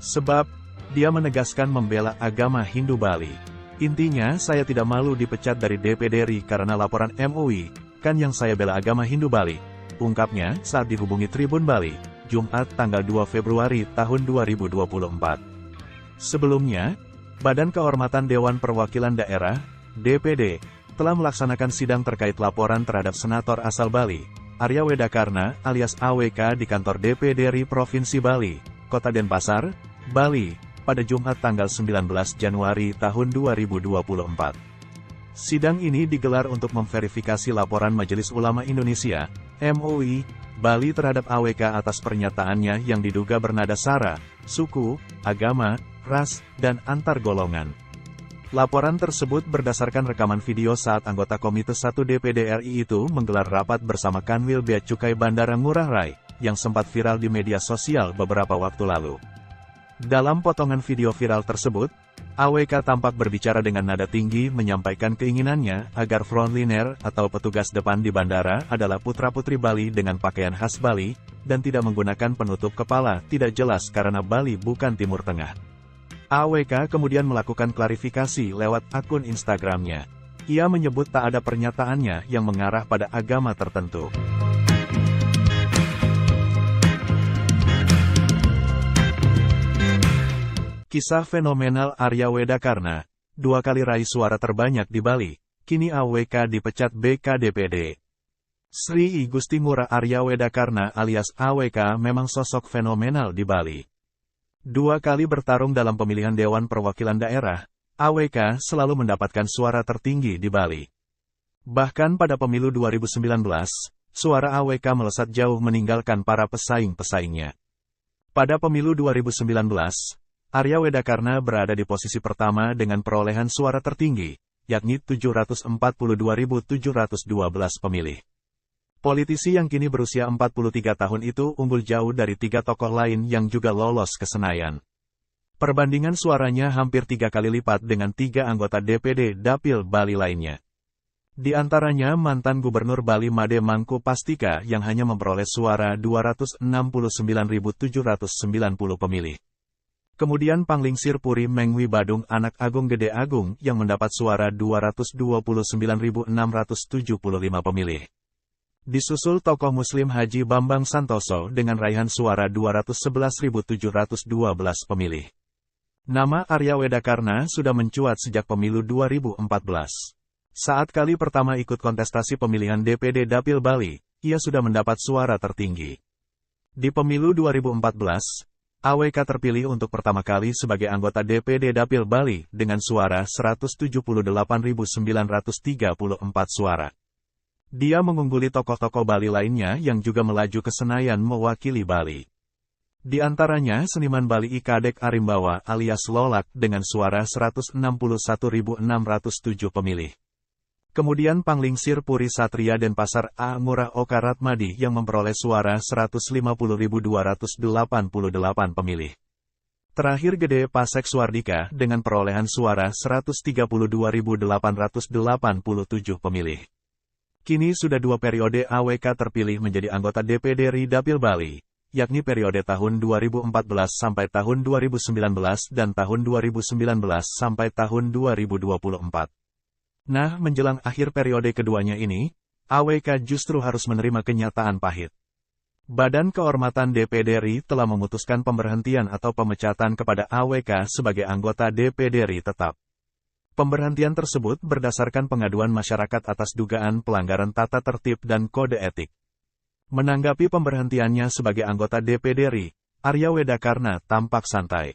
Sebab, dia menegaskan membela agama Hindu Bali. Intinya, saya tidak malu dipecat dari DPD RI karena laporan MUI, kan yang saya bela agama Hindu Bali, ungkapnya saat dihubungi Tribun Bali, Jumat tanggal 2 Februari tahun 2024. Sebelumnya, Badan Kehormatan Dewan Perwakilan Daerah, DPD, telah melaksanakan sidang terkait laporan terhadap Senator asal Bali, Arya Wedakarna alias AWK di kantor DPD RI Provinsi Bali, Kota Denpasar, Bali, pada Jumat tanggal 19 Januari tahun 2024. Sidang ini digelar untuk memverifikasi laporan Majelis Ulama Indonesia, MUI, Bali terhadap AWK atas pernyataannya yang diduga bernada sara, suku, agama, ras, dan antar golongan. Laporan tersebut berdasarkan rekaman video saat anggota Komite 1 DPD RI itu menggelar rapat bersama Kanwil Bea Cukai Bandara Ngurah Rai, yang sempat viral di media sosial beberapa waktu lalu. Dalam potongan video viral tersebut, AWK tampak berbicara dengan nada tinggi menyampaikan keinginannya agar frontliner atau petugas depan di bandara adalah putra-putri Bali dengan pakaian khas Bali, dan tidak menggunakan penutup kepala tidak jelas karena Bali bukan Timur Tengah. AWK kemudian melakukan klarifikasi lewat akun Instagramnya. Ia menyebut tak ada pernyataannya yang mengarah pada agama tertentu. Kisah fenomenal Arya Wedakarna, 2 kali raih suara terbanyak di Bali, kini AWK dipecat BK-DPD. Sri I Gusti Ngurah Arya Wedakarna alias AWK memang sosok fenomenal di Bali. 2 kali bertarung dalam pemilihan Dewan Perwakilan Daerah, AWK selalu mendapatkan suara tertinggi di Bali. Bahkan pada pemilu 2019, suara AWK melesat jauh meninggalkan para pesaing-pesaingnya. Pada pemilu 2019, Arya Wedakarna berada di posisi pertama dengan perolehan suara tertinggi, yakni 742.712 pemilih. Politisi yang kini berusia 43 tahun itu unggul jauh dari 3 tokoh lain yang juga lolos ke Senayan. Perbandingan suaranya hampir 3 kali lipat dengan 3 anggota DPD Dapil Bali lainnya. Di antaranya mantan Gubernur Bali Made Mangku Pastika yang hanya memperoleh suara 269.790 pemilih. Kemudian Panglingsir Puri Mengwi Badung Anak Agung Gede Agung yang mendapat suara 229.675 pemilih. Disusul tokoh Muslim Haji Bambang Santoso dengan raihan suara 211.712 pemilih. Nama Arya Wedakarna sudah mencuat sejak pemilu 2014. Saat kali pertama ikut kontestasi pemilihan DPD Dapil Bali, ia sudah mendapat suara tertinggi. Di pemilu 2014, AWK terpilih untuk pertama kali sebagai anggota DPD Dapil Bali dengan suara 178.934 suara. Dia mengungguli tokoh-tokoh Bali lainnya yang juga melaju ke Senayan mewakili Bali. Di antaranya seniman Bali Ikadek Arimbawa alias Lolak dengan suara 161.607 pemilih. Kemudian Panglingsir Puri Satria Denpasar A. Ngurah Oka Ratmadi yang memperoleh suara 150.288 pemilih. Terakhir Gede Pasek Suardika dengan perolehan suara 132.887 pemilih. Kini sudah 2 periode AWK terpilih menjadi anggota DPD RI Dapil Bali, yakni periode tahun 2014 sampai tahun 2019 dan tahun 2019 sampai tahun 2024. Nah, menjelang akhir periode keduanya ini, AWK justru harus menerima kenyataan pahit. Badan Kehormatan DPD RI telah memutuskan pemberhentian atau pemecatan kepada AWK sebagai anggota DPD RI tetap. Pemberhentian tersebut berdasarkan pengaduan masyarakat atas dugaan pelanggaran tata tertib dan kode etik. Menanggapi pemberhentiannya sebagai anggota DPD RI, Arya Wedakarna tampak santai.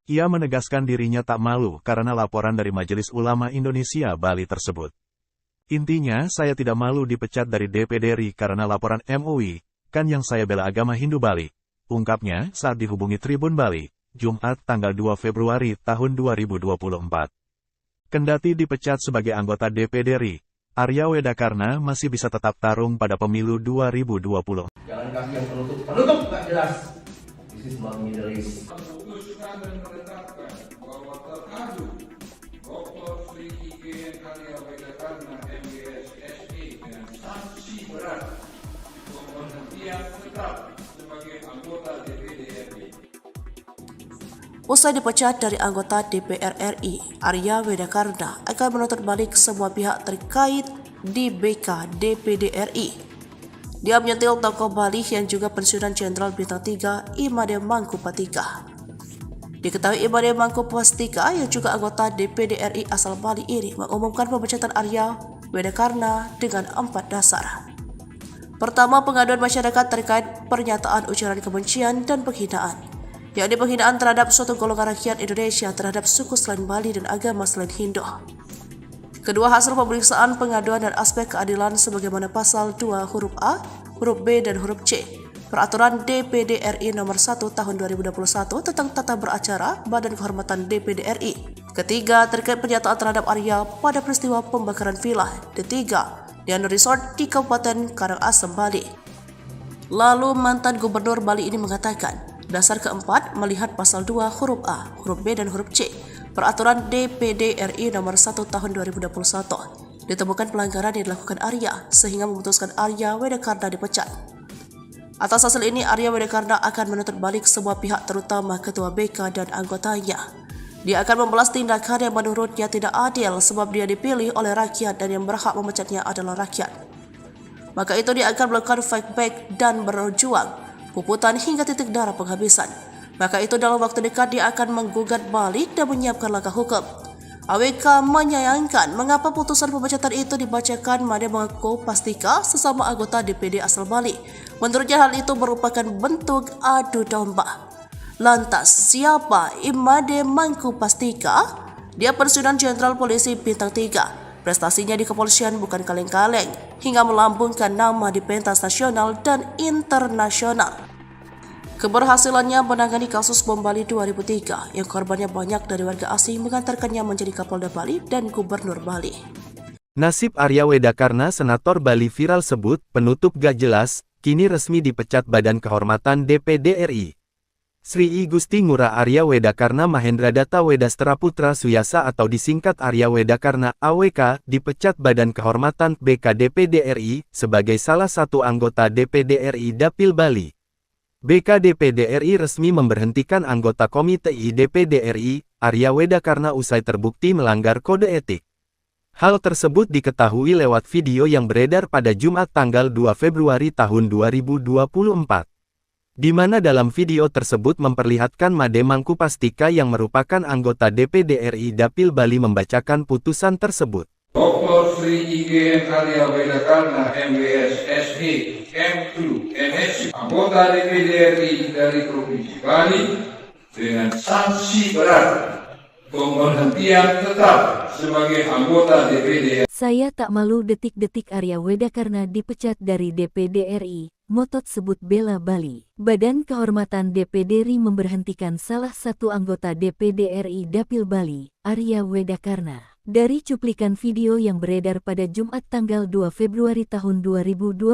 Ia menegaskan dirinya tak malu karena laporan dari Majelis Ulama Indonesia Bali tersebut. Intinya, saya tidak malu dipecat dari DPD RI karena laporan MUI, kan yang saya bela agama Hindu Bali, ungkapnya saat dihubungi Tribun Bali, Jumat tanggal 2 Februari tahun 2024. Kendati dipecat sebagai anggota DPD RI, Arya Wedakarna masih bisa tetap tarung pada pemilu 2020. Jangan kasih yang penutup nggak jelas. This is not Middle East. Memutuskan dan menetapkan bahwa teradu Dr. Sri IGN Arya Wedakarna MBS SE dengan sanksi berat pemberhentian tetap sebagai anggota DPD RI. Usai dipecat dari anggota DPR RI, Arya Wedakarna akan menuntut balik semua pihak terkait di BK DPD RI. Dia menyentil tokoh Bali yang juga pensiunan Jenderal Bintang 3 Imade Mangku Pastika. Diketahui Imade Mangku Pastika yang juga anggota DPD RI asal Bali ini mengumumkan pemecatan Arya Wedakarna dengan 4 dasar. Pertama, pengaduan masyarakat terkait pernyataan ujaran kebencian dan penghinaan, yakni penghinaan terhadap suatu golongan rakyat Indonesia terhadap suku selain Bali dan agama selain Hindu. Kedua, hasil pemeriksaan pengaduan dan aspek keadilan sebagaimana pasal 2 huruf A, huruf B, dan huruf C Peraturan DPD RI nomor 1 tahun 2021 tentang tata beracara Badan Kehormatan DPD RI. Ketiga, terkait pernyataan terhadap Arya pada peristiwa pembakaran villa Ketiga, Diano Resort di Kabupaten Karangasem, Bali. Lalu mantan Gubernur Bali ini mengatakan, dasar keempat melihat pasal 2 huruf A, huruf B, dan huruf C Peraturan DPD RI nomor 1 tahun 2021 ditemukan pelanggaran yang dilakukan Arya sehingga memutuskan Arya Wedakarna dipecat. Atas hasil ini, Arya Wedakarna akan menuntut balik semua pihak terutama Ketua BK dan anggotanya. Dia akan membalas tindakan yang menurutnya tidak adil sebab dia dipilih oleh rakyat dan yang berhak memecatnya adalah rakyat. Maka itu dia akan melakukan fight back dan berjuang puputan hingga titik darah penghabisan. Maka itu dalam waktu dekat dia akan menggugat balik dan menyiapkan langkah hukum. AWK menyayangkan mengapa putusan pemecatan itu dibacakan Made Mangku Pastika sesama anggota DPD asal Bali. Menurutnya hal itu merupakan bentuk adu domba. Lantas, siapa Imade Mangku Pastika? Dia pensiunan Jenderal Polisi Bintang 3. Prestasinya di kepolisian bukan kaleng-kaleng, hingga melambungkan nama di pentas nasional dan internasional. Keberhasilannya menangani kasus bom Bali 2003 yang korbannya banyak dari warga asing mengantarkannya menjadi Kapolda Bali dan Gubernur Bali. Nasib Arya Wedakarna Senator Bali viral sebut penutup gak jelas, kini resmi dipecat Badan Kehormatan DPD RI. Sri I Gusti Ngurah Arya Wedakarna Mahendradatta Wedastera Putra Suyasa atau disingkat Arya Wedakarna AWK dipecat Badan Kehormatan BK DPD RI sebagai salah satu anggota DPD RI Dapil Bali. BK DPD RI resmi memberhentikan anggota Komite I DPD RI, Arya Wedakarna usai terbukti melanggar kode etik. Hal tersebut diketahui lewat video yang beredar pada Jumat tanggal 2 Februari tahun 2024. Di mana dalam video tersebut memperlihatkan Made Mangkupastika yang merupakan anggota DPD RI Dapil Bali membacakan putusan tersebut. Dr. Sri IGN Arya Wedakarna MWS SE M2 MSc anggota DPD RI dari Provinsi Bali dengan sanksi berat pemberhentian tetap sebagai anggota DPD. Saya tak malu detik-detik Arya Wedakarna dipecat dari DPD RI, motot sebut bela Bali. Badan Kehormatan DPD RI memberhentikan salah satu anggota DPD RI Dapil Bali, Arya Wedakarna. Dari cuplikan video yang beredar pada Jumat tanggal 2 Februari tahun 2024,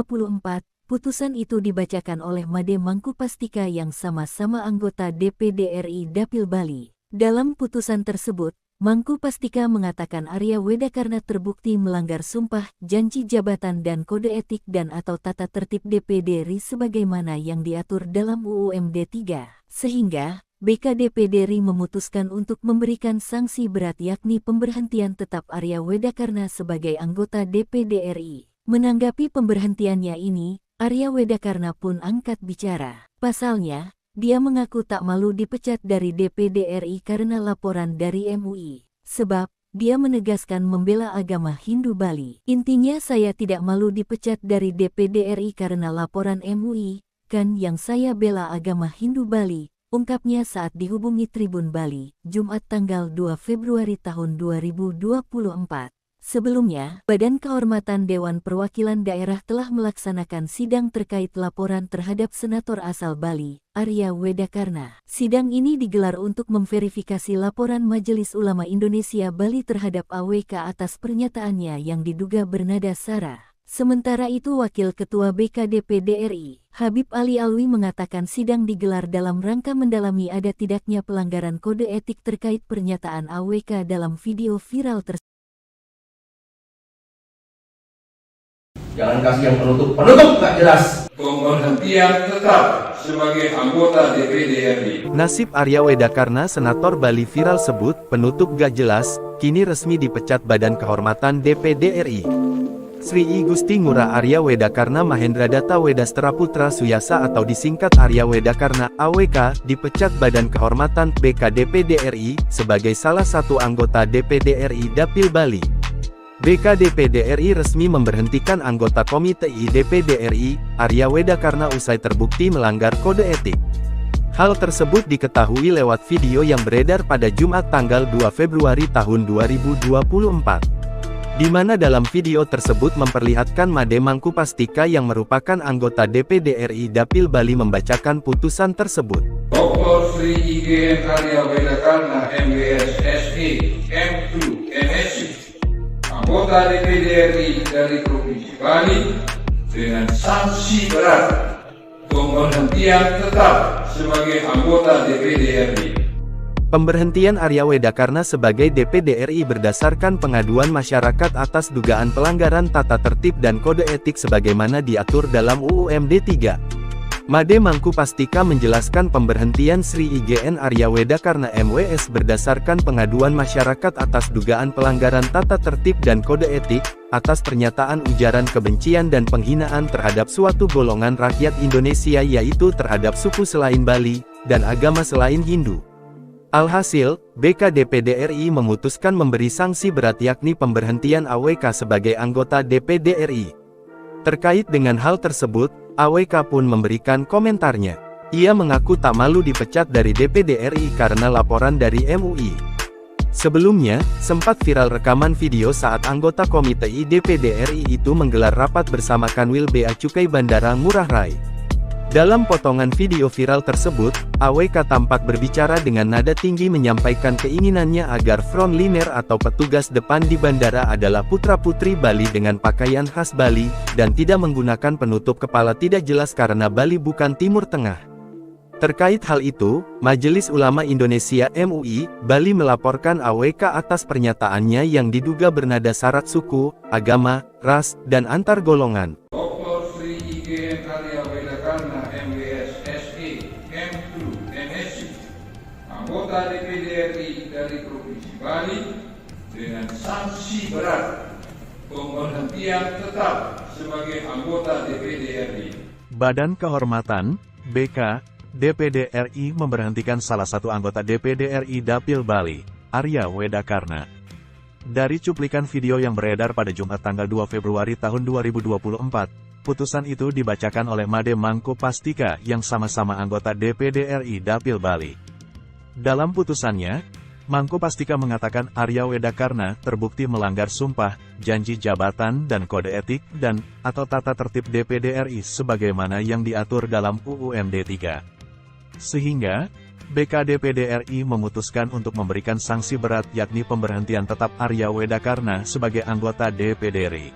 putusan itu dibacakan oleh Made Mangkupastika yang sama-sama anggota DPD RI Dapil Bali. Dalam putusan tersebut, Mangkupastika mengatakan Arya Wedakarna terbukti melanggar sumpah, janji jabatan dan kode etik dan atau tata tertib DPD RI sebagaimana yang diatur dalam UU MD 3, sehingga BK DPD RI memutuskan untuk memberikan sanksi berat yakni pemberhentian tetap Arya Wedakarna sebagai anggota DPD RI. Menanggapi pemberhentiannya ini, Arya Wedakarna pun angkat bicara. Pasalnya, dia mengaku tak malu dipecat dari DPD RI karena laporan dari MUI. Sebab, dia menegaskan membela agama Hindu Bali. Intinya saya tidak malu dipecat dari DPD RI karena laporan MUI, kan yang saya bela agama Hindu Bali, ungkapnya saat dihubungi Tribun Bali, Jumat tanggal 2 Februari tahun 2024. Sebelumnya, Badan Kehormatan Dewan Perwakilan Daerah telah melaksanakan sidang terkait laporan terhadap Senator asal Bali, Arya Wedakarna. Sidang ini digelar untuk memverifikasi laporan Majelis Ulama Indonesia Bali terhadap AWK atas pernyataannya yang diduga bernada sara. Sementara itu Wakil Ketua BK DPD RI, Habib Ali Alwi mengatakan sidang digelar dalam rangka mendalami ada tidaknya pelanggaran kode etik terkait pernyataan AWK dalam video viral tersebut. Jangan kasih yang penutup gak jelas. Pemberhentian tetap sebagai anggota DPD RI. Nasib Arya Wedakarna Senator Bali viral sebut penutup gak jelas, kini resmi dipecat Badan Kehormatan DPD RI. Sri I Gusti Ngurah Arya Wedakarna Mahendradatta Wedastera Putra Suyasa atau disingkat Arya Wedakarna AWK dipecat Badan Kehormatan BK DPD RI sebagai salah satu anggota DPD RI Dapil Bali. BK DPD RI resmi memberhentikan anggota Komite I DPD RI, Arya Wedakarna usai terbukti melanggar kode etik. Hal tersebut diketahui lewat video yang beredar pada Jumat tanggal 2 Februari tahun 2024. Di mana dalam video tersebut memperlihatkan Made Mangkupastika yang merupakan anggota DPD RI Dapil Bali membacakan putusan tersebut. Dr. Sri IGN Arya Wedakarna MWS SE M2 MSc anggota DPD RI dari Provinsi Bali dengan sanksi berat pemberhentian tetap sebagai anggota DPD RI. Pemberhentian Arya Wedakarna sebagai DPD RI berdasarkan pengaduan masyarakat atas dugaan pelanggaran tata tertib dan kode etik sebagaimana diatur dalam UU MD 3. Made Mangkupastika menjelaskan pemberhentian Sri IGN Arya Wedakarna MWS berdasarkan pengaduan masyarakat atas dugaan pelanggaran tata tertib dan kode etik, atas pernyataan ujaran kebencian dan penghinaan terhadap suatu golongan rakyat Indonesia yaitu terhadap suku selain Bali, dan agama selain Hindu. Alhasil, BK DPD RI memutuskan memberi sanksi berat yakni pemberhentian AWK sebagai anggota DPD RI. Terkait dengan hal tersebut, AWK pun memberikan komentarnya. Ia mengaku tak malu dipecat dari DPD RI karena laporan dari MUI. Sebelumnya, sempat viral rekaman video saat anggota Komite I DPD RI itu menggelar rapat bersama Kanwil Bea Cukai Bandara Ngurah Rai. Dalam potongan video viral tersebut, AWK tampak berbicara dengan nada tinggi menyampaikan keinginannya agar frontliner atau petugas depan di bandara adalah putra-putri Bali dengan pakaian khas Bali, dan tidak menggunakan penutup kepala tidak jelas karena Bali bukan Timur Tengah. Terkait hal itu, Majelis Ulama Indonesia (MUI) Bali melaporkan AWK atas pernyataannya yang diduga bernada syarat suku, agama, ras, dan antar golongan. Dr. Sri IGN Arya Wedakarna MWS SE M2 MSc, anggota DPD RI dari Provinsi Bali, dengan sanksi berat pemberhentian tetap sebagai anggota DPD RI. Badan Kehormatan (BK) DPD RI memberhentikan salah satu anggota DPD RI Dapil Bali, Arya Wedakarna. Dari cuplikan video yang beredar pada Jumat tanggal 2 Februari tahun 2024, putusan itu dibacakan oleh Made Mangku Pastika yang sama-sama anggota DPD RI Dapil Bali. Dalam putusannya, Mangku Pastika mengatakan Arya Wedakarna terbukti melanggar sumpah, janji jabatan dan kode etik atau tata tertib DPD RI sebagaimana yang diatur dalam UU MD 3. Sehingga, BK DPD RI memutuskan untuk memberikan sanksi berat yakni pemberhentian tetap Arya Wedakarna sebagai anggota DPD RI.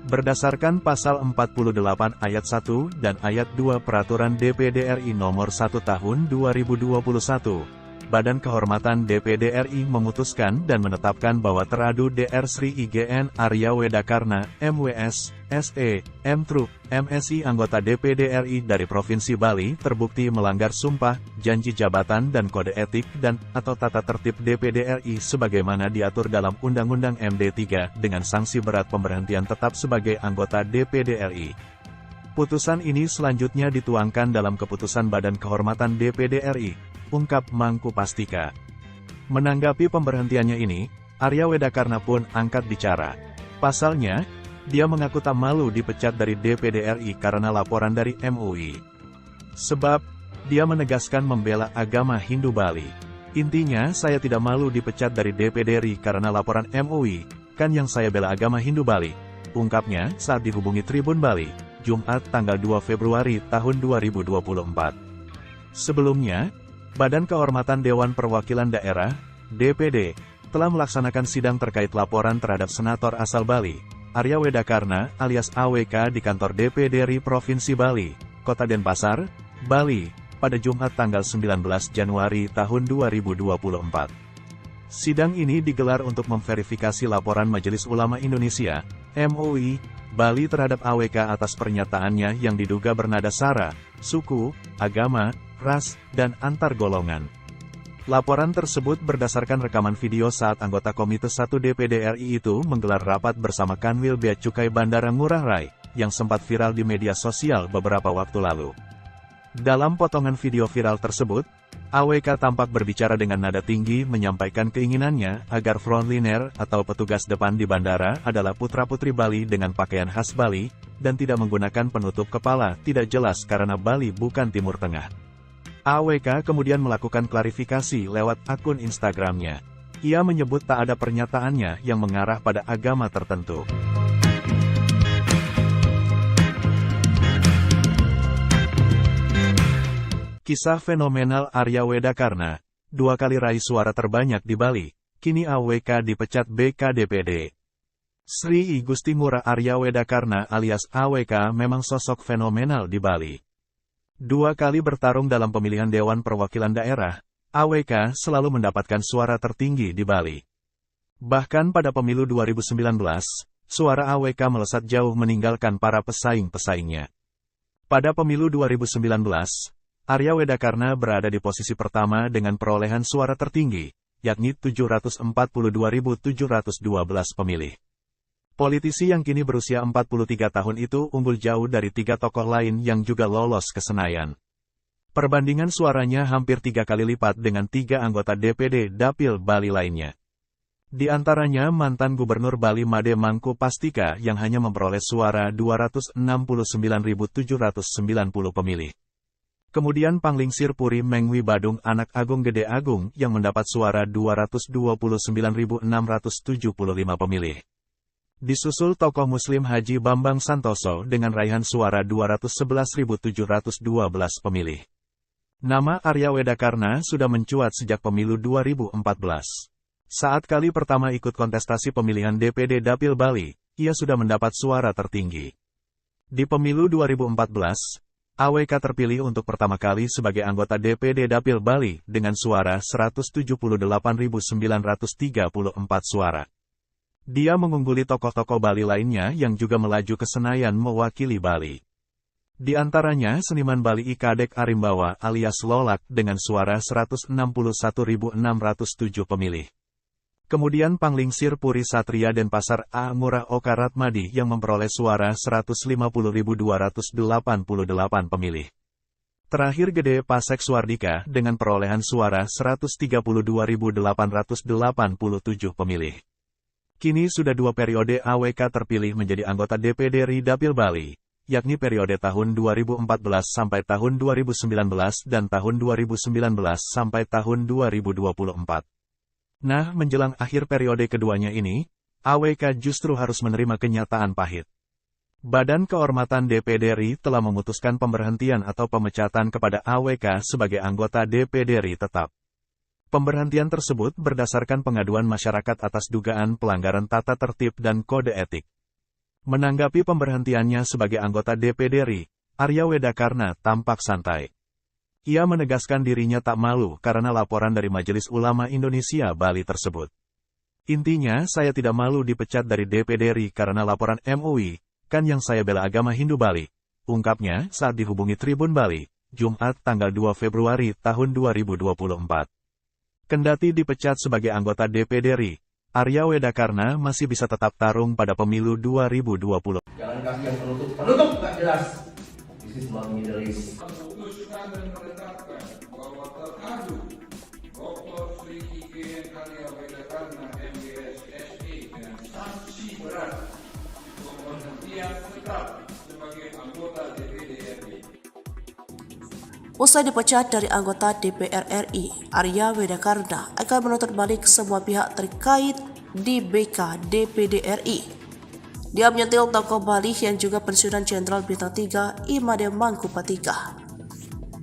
Berdasarkan pasal 48 ayat 1 dan ayat 2 Peraturan DPD RI nomor 1 tahun 2021, Badan Kehormatan DPD RI memutuskan dan menetapkan bahwa teradu Dr. Sri IGN Arya Wedakarna, MWS, SE, M3, MSI anggota DPD RI dari Provinsi Bali terbukti melanggar sumpah, janji jabatan dan kode etik atau tata tertib DPD RI sebagaimana diatur dalam Undang-Undang MD 3 dengan sanksi berat pemberhentian tetap sebagai anggota DPD RI. Putusan ini selanjutnya dituangkan dalam keputusan Badan Kehormatan DPD RI, ungkap Mangku Pastika. Menanggapi pemberhentiannya ini, Arya Wedakarna pun angkat bicara. Pasalnya, dia mengaku tak malu dipecat dari DPD RI karena laporan dari MUI. Sebab, dia menegaskan membela agama Hindu Bali. Intinya, saya tidak malu dipecat dari DPD RI karena laporan MUI, kan yang saya bela agama Hindu Bali, ungkapnya saat dihubungi Tribun Bali, Jumat tanggal 2 Februari tahun 2024. Sebelumnya, Badan Kehormatan Dewan Perwakilan Daerah, DPD, telah melaksanakan sidang terkait laporan terhadap Senator asal Bali, Arya Wedakarna alias AWK di kantor DPD RI Provinsi Bali, Kota Denpasar, Bali, pada Jumat tanggal 19 Januari tahun 2024. Sidang ini digelar untuk memverifikasi laporan Majelis Ulama Indonesia, MUI, Bali terhadap AWK atas pernyataannya yang diduga bernada sara, suku, agama, ras, dan antar golongan. Laporan tersebut berdasarkan rekaman video saat anggota Komite 1 DPD RI itu menggelar rapat bersama Kanwil Bea Cukai Bandara Ngurah Rai, yang sempat viral di media sosial beberapa waktu lalu. Dalam potongan video viral tersebut, AWK tampak berbicara dengan nada tinggi menyampaikan keinginannya agar frontliner atau petugas depan di bandara adalah putra-putri Bali dengan pakaian khas Bali, dan tidak menggunakan penutup kepala tidak jelas karena Bali bukan Timur Tengah. AWK kemudian melakukan klarifikasi lewat akun Instagramnya. Ia menyebut tak ada pernyataannya yang mengarah pada agama tertentu. Kisah fenomenal Arya Wedakarna, 2 kali raih suara terbanyak di Bali, kini AWK dipecat BK DPD. Sri I Gusti Ngurah Arya Wedakarna alias AWK memang sosok fenomenal di Bali. 2 kali bertarung dalam pemilihan Dewan Perwakilan Daerah, AWK selalu mendapatkan suara tertinggi di Bali. Bahkan pada pemilu 2019, suara AWK melesat jauh meninggalkan para pesaing-pesaingnya. Pada pemilu 2019, Arya Wedakarna berada di posisi pertama dengan perolehan suara tertinggi, yakni 742.712 pemilih. Politisi yang kini berusia 43 tahun itu unggul jauh dari 3 tokoh lain yang juga lolos ke Senayan. Perbandingan suaranya hampir 3 kali lipat dengan 3 anggota DPD Dapil Bali lainnya. Di antaranya mantan Gubernur Bali Made Mangku Pastika yang hanya memperoleh suara 269.790 pemilih. Kemudian Panglingsir Puri Mengwi Badung Anak Agung Gede Agung yang mendapat suara 229.675 pemilih. Disusul tokoh Muslim Haji Bambang Santoso dengan raihan suara 211.712 pemilih. Nama Arya Wedakarna sudah mencuat sejak pemilu 2014. Saat kali pertama ikut kontestasi pemilihan DPD Dapil Bali, ia sudah mendapat suara tertinggi. Di pemilu 2014, AWK terpilih untuk pertama kali sebagai anggota DPD Dapil Bali dengan suara 178.934 suara. Dia mengungguli tokoh-tokoh Bali lainnya yang juga melaju ke Senayan mewakili Bali. Di antaranya seniman Bali Ikadek Arimbawa alias Lolak dengan suara 161.607 pemilih. Kemudian Panglingsir Puri Satria Denpasar A. Ngurah Oka Ratmadi yang memperoleh suara 150.288 pemilih. Terakhir Gede Pasek Suardika dengan perolehan suara 132.887 pemilih. Kini sudah 2 periode AWK terpilih menjadi anggota DPD RI Dapil Bali, yakni periode tahun 2014 sampai tahun 2019 dan tahun 2019 sampai tahun 2024. Nah, menjelang akhir periode keduanya ini, AWK justru harus menerima kenyataan pahit. Badan Kehormatan DPD RI telah memutuskan pemberhentian atau pemecatan kepada AWK sebagai anggota DPD RI tetap. Pemberhentian tersebut berdasarkan pengaduan masyarakat atas dugaan pelanggaran tata tertib dan kode etik. Menanggapi pemberhentiannya sebagai anggota DPD RI, Arya Wedakarna tampak santai. Ia menegaskan dirinya tak malu karena laporan dari Majelis Ulama Indonesia Bali tersebut. Intinya, saya tidak malu dipecat dari DPD RI karena laporan MUI, kan yang saya bela agama Hindu Bali, ungkapnya saat dihubungi Tribun Bali, Jumat tanggal 2 Februari tahun 2024. Kendati dipecat sebagai anggota DPD RI, Arya Wedakarna masih bisa tetap tarung pada pemilu 2020. Jangan kasih yang penutup nggak jelas. This is not Middle East. Memutuskan dan menetapkan bahwa teradu Dr. Sri IGN Arya Wedakarna MBS SE dengan sanksi berat pemberhentian tetap sebagai anggota DPD RI. Usai dipecat dari anggota DPR RI, Arya Wedakarna akan menuntut balik semua pihak terkait di BK DPD RI. Dia menyentil tokoh Bali yang juga pensiunan Jenderal Bintang 3 Imade Mangkupattika.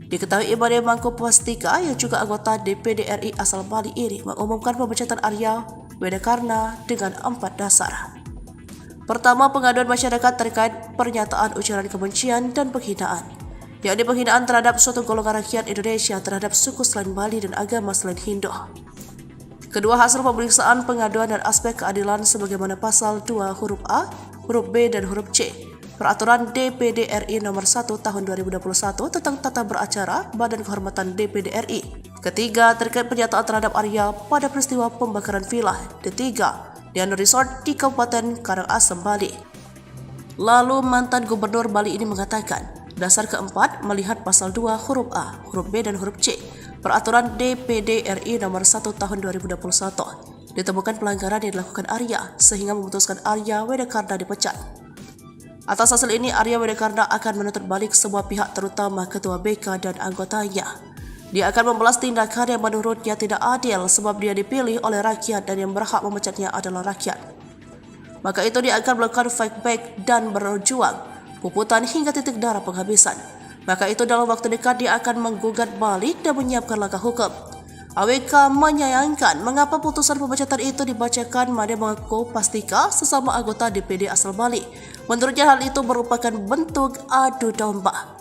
Diketahui Imade Mangkupattika yang juga anggota DPD RI asal Bali ini mengumumkan pemecatan Arya Wedakarna dengan 4 dasar. Pertama, pengaduan masyarakat terkait pernyataan ujaran kebencian dan penghinaan, yakni penghinaan terhadap suatu golongan rakyat Indonesia terhadap suku selain Bali dan agama selain Hindu. Kedua, hasil pemeriksaan pengaduan dan aspek keadilan sebagaimana pasal 2 huruf A, huruf B, dan huruf C Peraturan DPD RI nomor 1 tahun 2021 tentang tata beracara Badan Kehormatan DPD RI. Ketiga, terkait pernyataan terhadap Arya pada peristiwa pembakaran villa Ketiga di resort di Kabupaten Karangasem, Bali. Lalu mantan Gubernur Bali ini mengatakan, dasar keempat melihat pasal 2 huruf A, huruf B, dan huruf C Peraturan DPD RI nomor 1 tahun 2021 ditemukan pelanggaran yang dilakukan Arya sehingga memutuskan Arya Wedakarna dipecat. Atas hasil ini, Arya Wedakarna akan menuntut balik semua pihak terutama Ketua BK dan anggotanya. Dia akan membalas tindakan yang menurutnya tidak adil sebab dia dipilih oleh rakyat dan yang berhak memecatnya adalah rakyat. Maka itu dia akan melakukan fight back dan berjuang puputan hingga titik darah penghabisan. Maka itu dalam waktu dekat dia akan menggugat balik dan menyiapkan langkah hukum. AWK menyayangkan mengapa putusan pemecatan itu dibacakan Imade Mangkupattika sesama anggota DPD asal Bali. Menurutnya hal itu merupakan bentuk adu domba.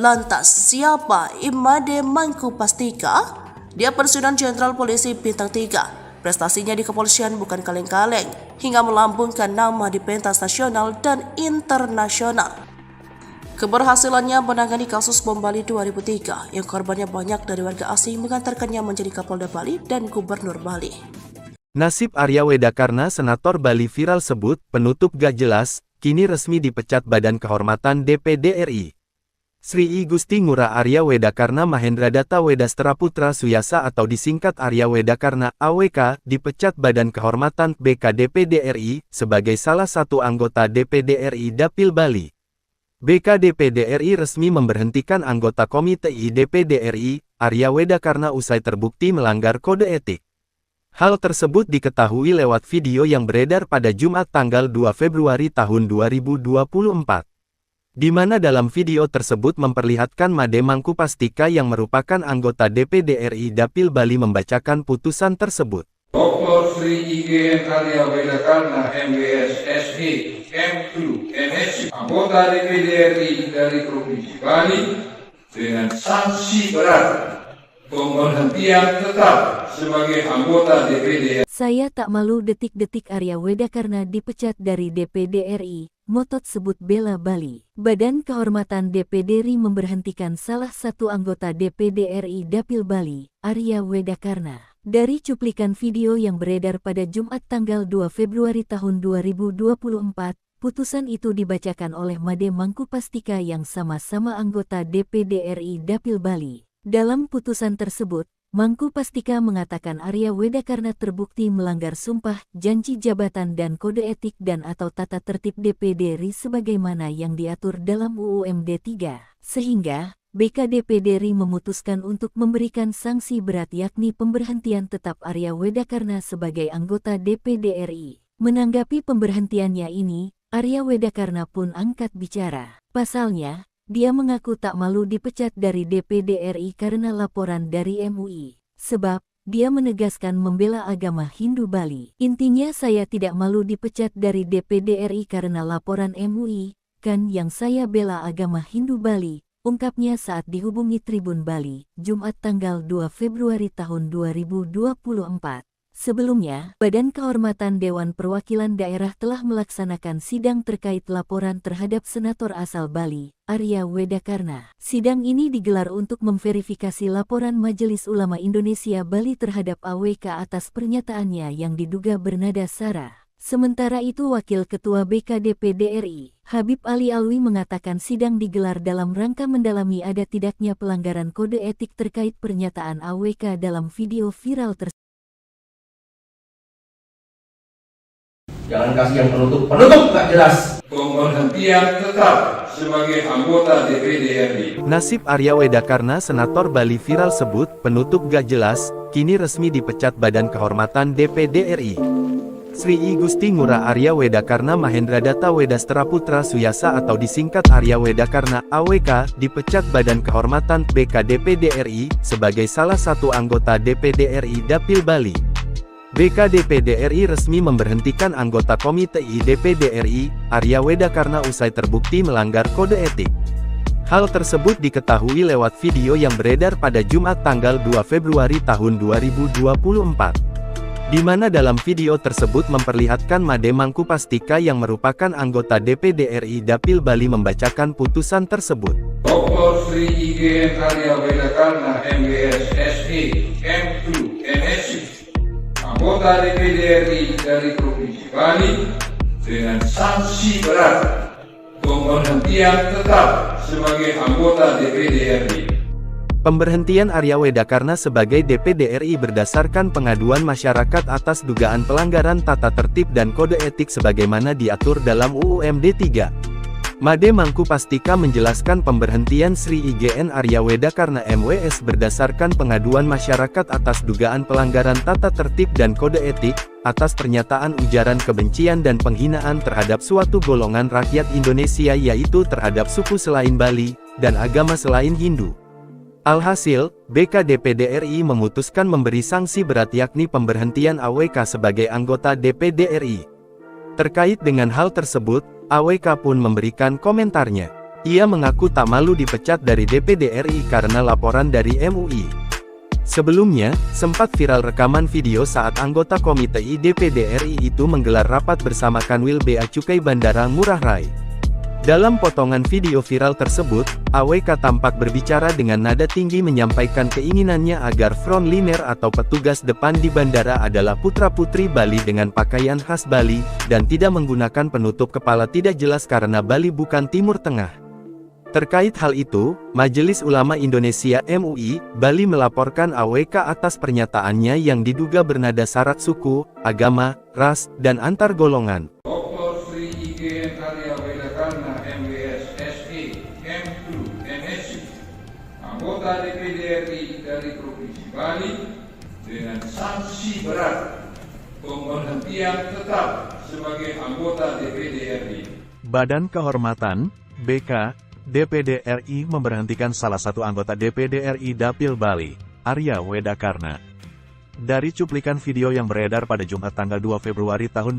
Lantas, siapa Imade Mangkupattika? Dia pensiunan Jenderal Polisi Bintang 3. Prestasinya di kepolisian bukan kaleng-kaleng, hingga melambungkan nama di pentas nasional dan internasional. Keberhasilannya menangani kasus bom Bali 2003 yang korbannya banyak dari warga asing mengantarkannya menjadi Kapolda Bali dan Gubernur Bali. Nasib Arya Wedakarna Senator Bali viral sebut penutup gak jelas, kini resmi dipecat Badan Kehormatan DPD RI. Sri I Gusti Ngurah Arya Wedakarna Mahendradatta Wedastera Putra Suyasa atau disingkat Arya Wedakarna AWK dipecat Badan Kehormatan BK DPD RI sebagai salah satu anggota DPD RI Dapil Bali. BK DPD RI resmi memberhentikan anggota Komite I DPD RI, Arya Wedakarna usai terbukti melanggar kode etik. Hal tersebut diketahui lewat video yang beredar pada Jumat tanggal 2 Februari tahun 2024. Di mana dalam video tersebut memperlihatkan Made Mangkupastika yang merupakan anggota DPD RI Dapil Bali membacakan putusan tersebut. Dr. Sri IGN Arya Wedakarna MWS SE M2 MSc anggota DPD RI dari Provinsi Bali dengan sanksi berat pemberhentian tetap sebagai anggota DPD. Saya tak malu detik-detik Arya Wedakarna dipecat dari DPD RI, motot sebut bela Bali. Badan Kehormatan DPD RI memberhentikan salah satu anggota DPD RI Dapil Bali, Arya Wedakarna. Dari cuplikan video yang beredar pada Jumat tanggal 2 Februari tahun 2024, putusan itu dibacakan oleh Made Mangkupastika yang sama-sama anggota DPD RI Dapil Bali. Dalam putusan tersebut, Mangkupastika mengatakan Arya Wedakarna terbukti melanggar sumpah, janji jabatan dan kode etik dan atau tata tertib DPD RI sebagaimana yang diatur dalam UU MD 3. Sehingga, BKDPD RI memutuskan untuk memberikan sanksi berat yakni pemberhentian tetap Arya Wedakarna sebagai anggota DPD RI. Menanggapi pemberhentiannya ini, Arya Wedakarna pun angkat bicara. Pasalnya, dia mengaku tak malu dipecat dari DPD RI karena laporan dari MUI. Sebab, dia menegaskan membela agama Hindu Bali. Intinya saya tidak malu dipecat dari DPD RI karena laporan MUI, kan yang saya bela agama Hindu Bali, ungkapnya saat dihubungi Tribun Bali, Jumat tanggal 2 Februari tahun 2024. Sebelumnya, Badan Kehormatan Dewan Perwakilan Daerah telah melaksanakan sidang terkait laporan terhadap Senator asal Bali, Arya Wedakarna. Sidang ini digelar untuk memverifikasi laporan Majelis Ulama Indonesia Bali terhadap AWK atas pernyataannya yang diduga bernada sara. Sementara itu Wakil Ketua BKDPD RI, Habib Ali Alwi mengatakan sidang digelar dalam rangka mendalami ada tidaknya pelanggaran kode etik terkait pernyataan AWK dalam video viral tersebut. Jangan kasih yang penutup nggak jelas. Pemberhentian tetap sebagai anggota DPD RI. Nasib Arya Wedakarna Senator Bali viral sebut penutup gak jelas, kini resmi dipecat Badan Kehormatan DPD RI. Sri I Gusti Ngurah Arya Wedakarna Mahendra Data Wedastra Putra Suyasa atau disingkat Arya Wedakarna AWK dipecat Badan Kehormatan BKDPD RI sebagai salah satu anggota DPD RI Dapil Bali. BKDPD RI resmi memberhentikan anggota Komite I DPD RI, Arya Wedakarna usai terbukti melanggar kode etik. Hal tersebut diketahui lewat video yang beredar pada Jumat tanggal 2 Februari tahun 2024. Di mana dalam video tersebut memperlihatkan Made Mangkupastika yang merupakan anggota DPD RI Dapil Bali membacakan putusan tersebut. Dr. Sri IGN Arya Wedakarna MWS SE M2 MSc anggota DPD RI dari Provinsi Bali dengan sanksi berat pemberhentian tetap sebagai anggota DPD RI. Pemberhentian Arya Wedakarna sebagai DPD RI berdasarkan pengaduan masyarakat atas dugaan pelanggaran tata tertib dan kode etik sebagaimana diatur dalam UU MD 3. Made Mangkupastika menjelaskan pemberhentian Sri IGN Arya Wedakarna MWS berdasarkan pengaduan masyarakat atas dugaan pelanggaran tata tertib dan kode etik, atas pernyataan ujaran kebencian dan penghinaan terhadap suatu golongan rakyat Indonesia yaitu terhadap suku selain Bali, dan agama selain Hindu. Alhasil, BKDPD RI memutuskan memberi sanksi berat yakni pemberhentian AWK sebagai anggota DPD RI. Terkait dengan hal tersebut, AWK pun memberikan komentarnya. Ia mengaku tak malu dipecat dari DPD RI karena laporan dari MUI. Sebelumnya, sempat viral rekaman video saat anggota Komite I DPD RI itu menggelar rapat bersama Kanwil Bea Cukai Bandara Ngurah Rai. Dalam potongan video viral tersebut, AWK tampak berbicara dengan nada tinggi menyampaikan keinginannya agar frontliner atau petugas depan di bandara adalah putra-putri Bali dengan pakaian khas Bali, dan tidak menggunakan penutup kepala tidak jelas karena Bali bukan Timur Tengah. Terkait hal itu, Majelis Ulama Indonesia MUI, Bali melaporkan AWK atas pernyataannya yang diduga bernada syarat suku, agama, ras, dan antar golongan. Dr. Sri IGN Arya Wedakarna MWS SE M2 MSc anggota DPD RI dari Provinsi Bali dengan sanksi berat pemberhentian tetap sebagai anggota DPD RI. Badan Kehormatan, BK, DPD RI memberhentikan salah satu anggota DPD RI Dapil Bali, Arya Wedakarna. Dari cuplikan video yang beredar pada Jumat tanggal 2 Februari tahun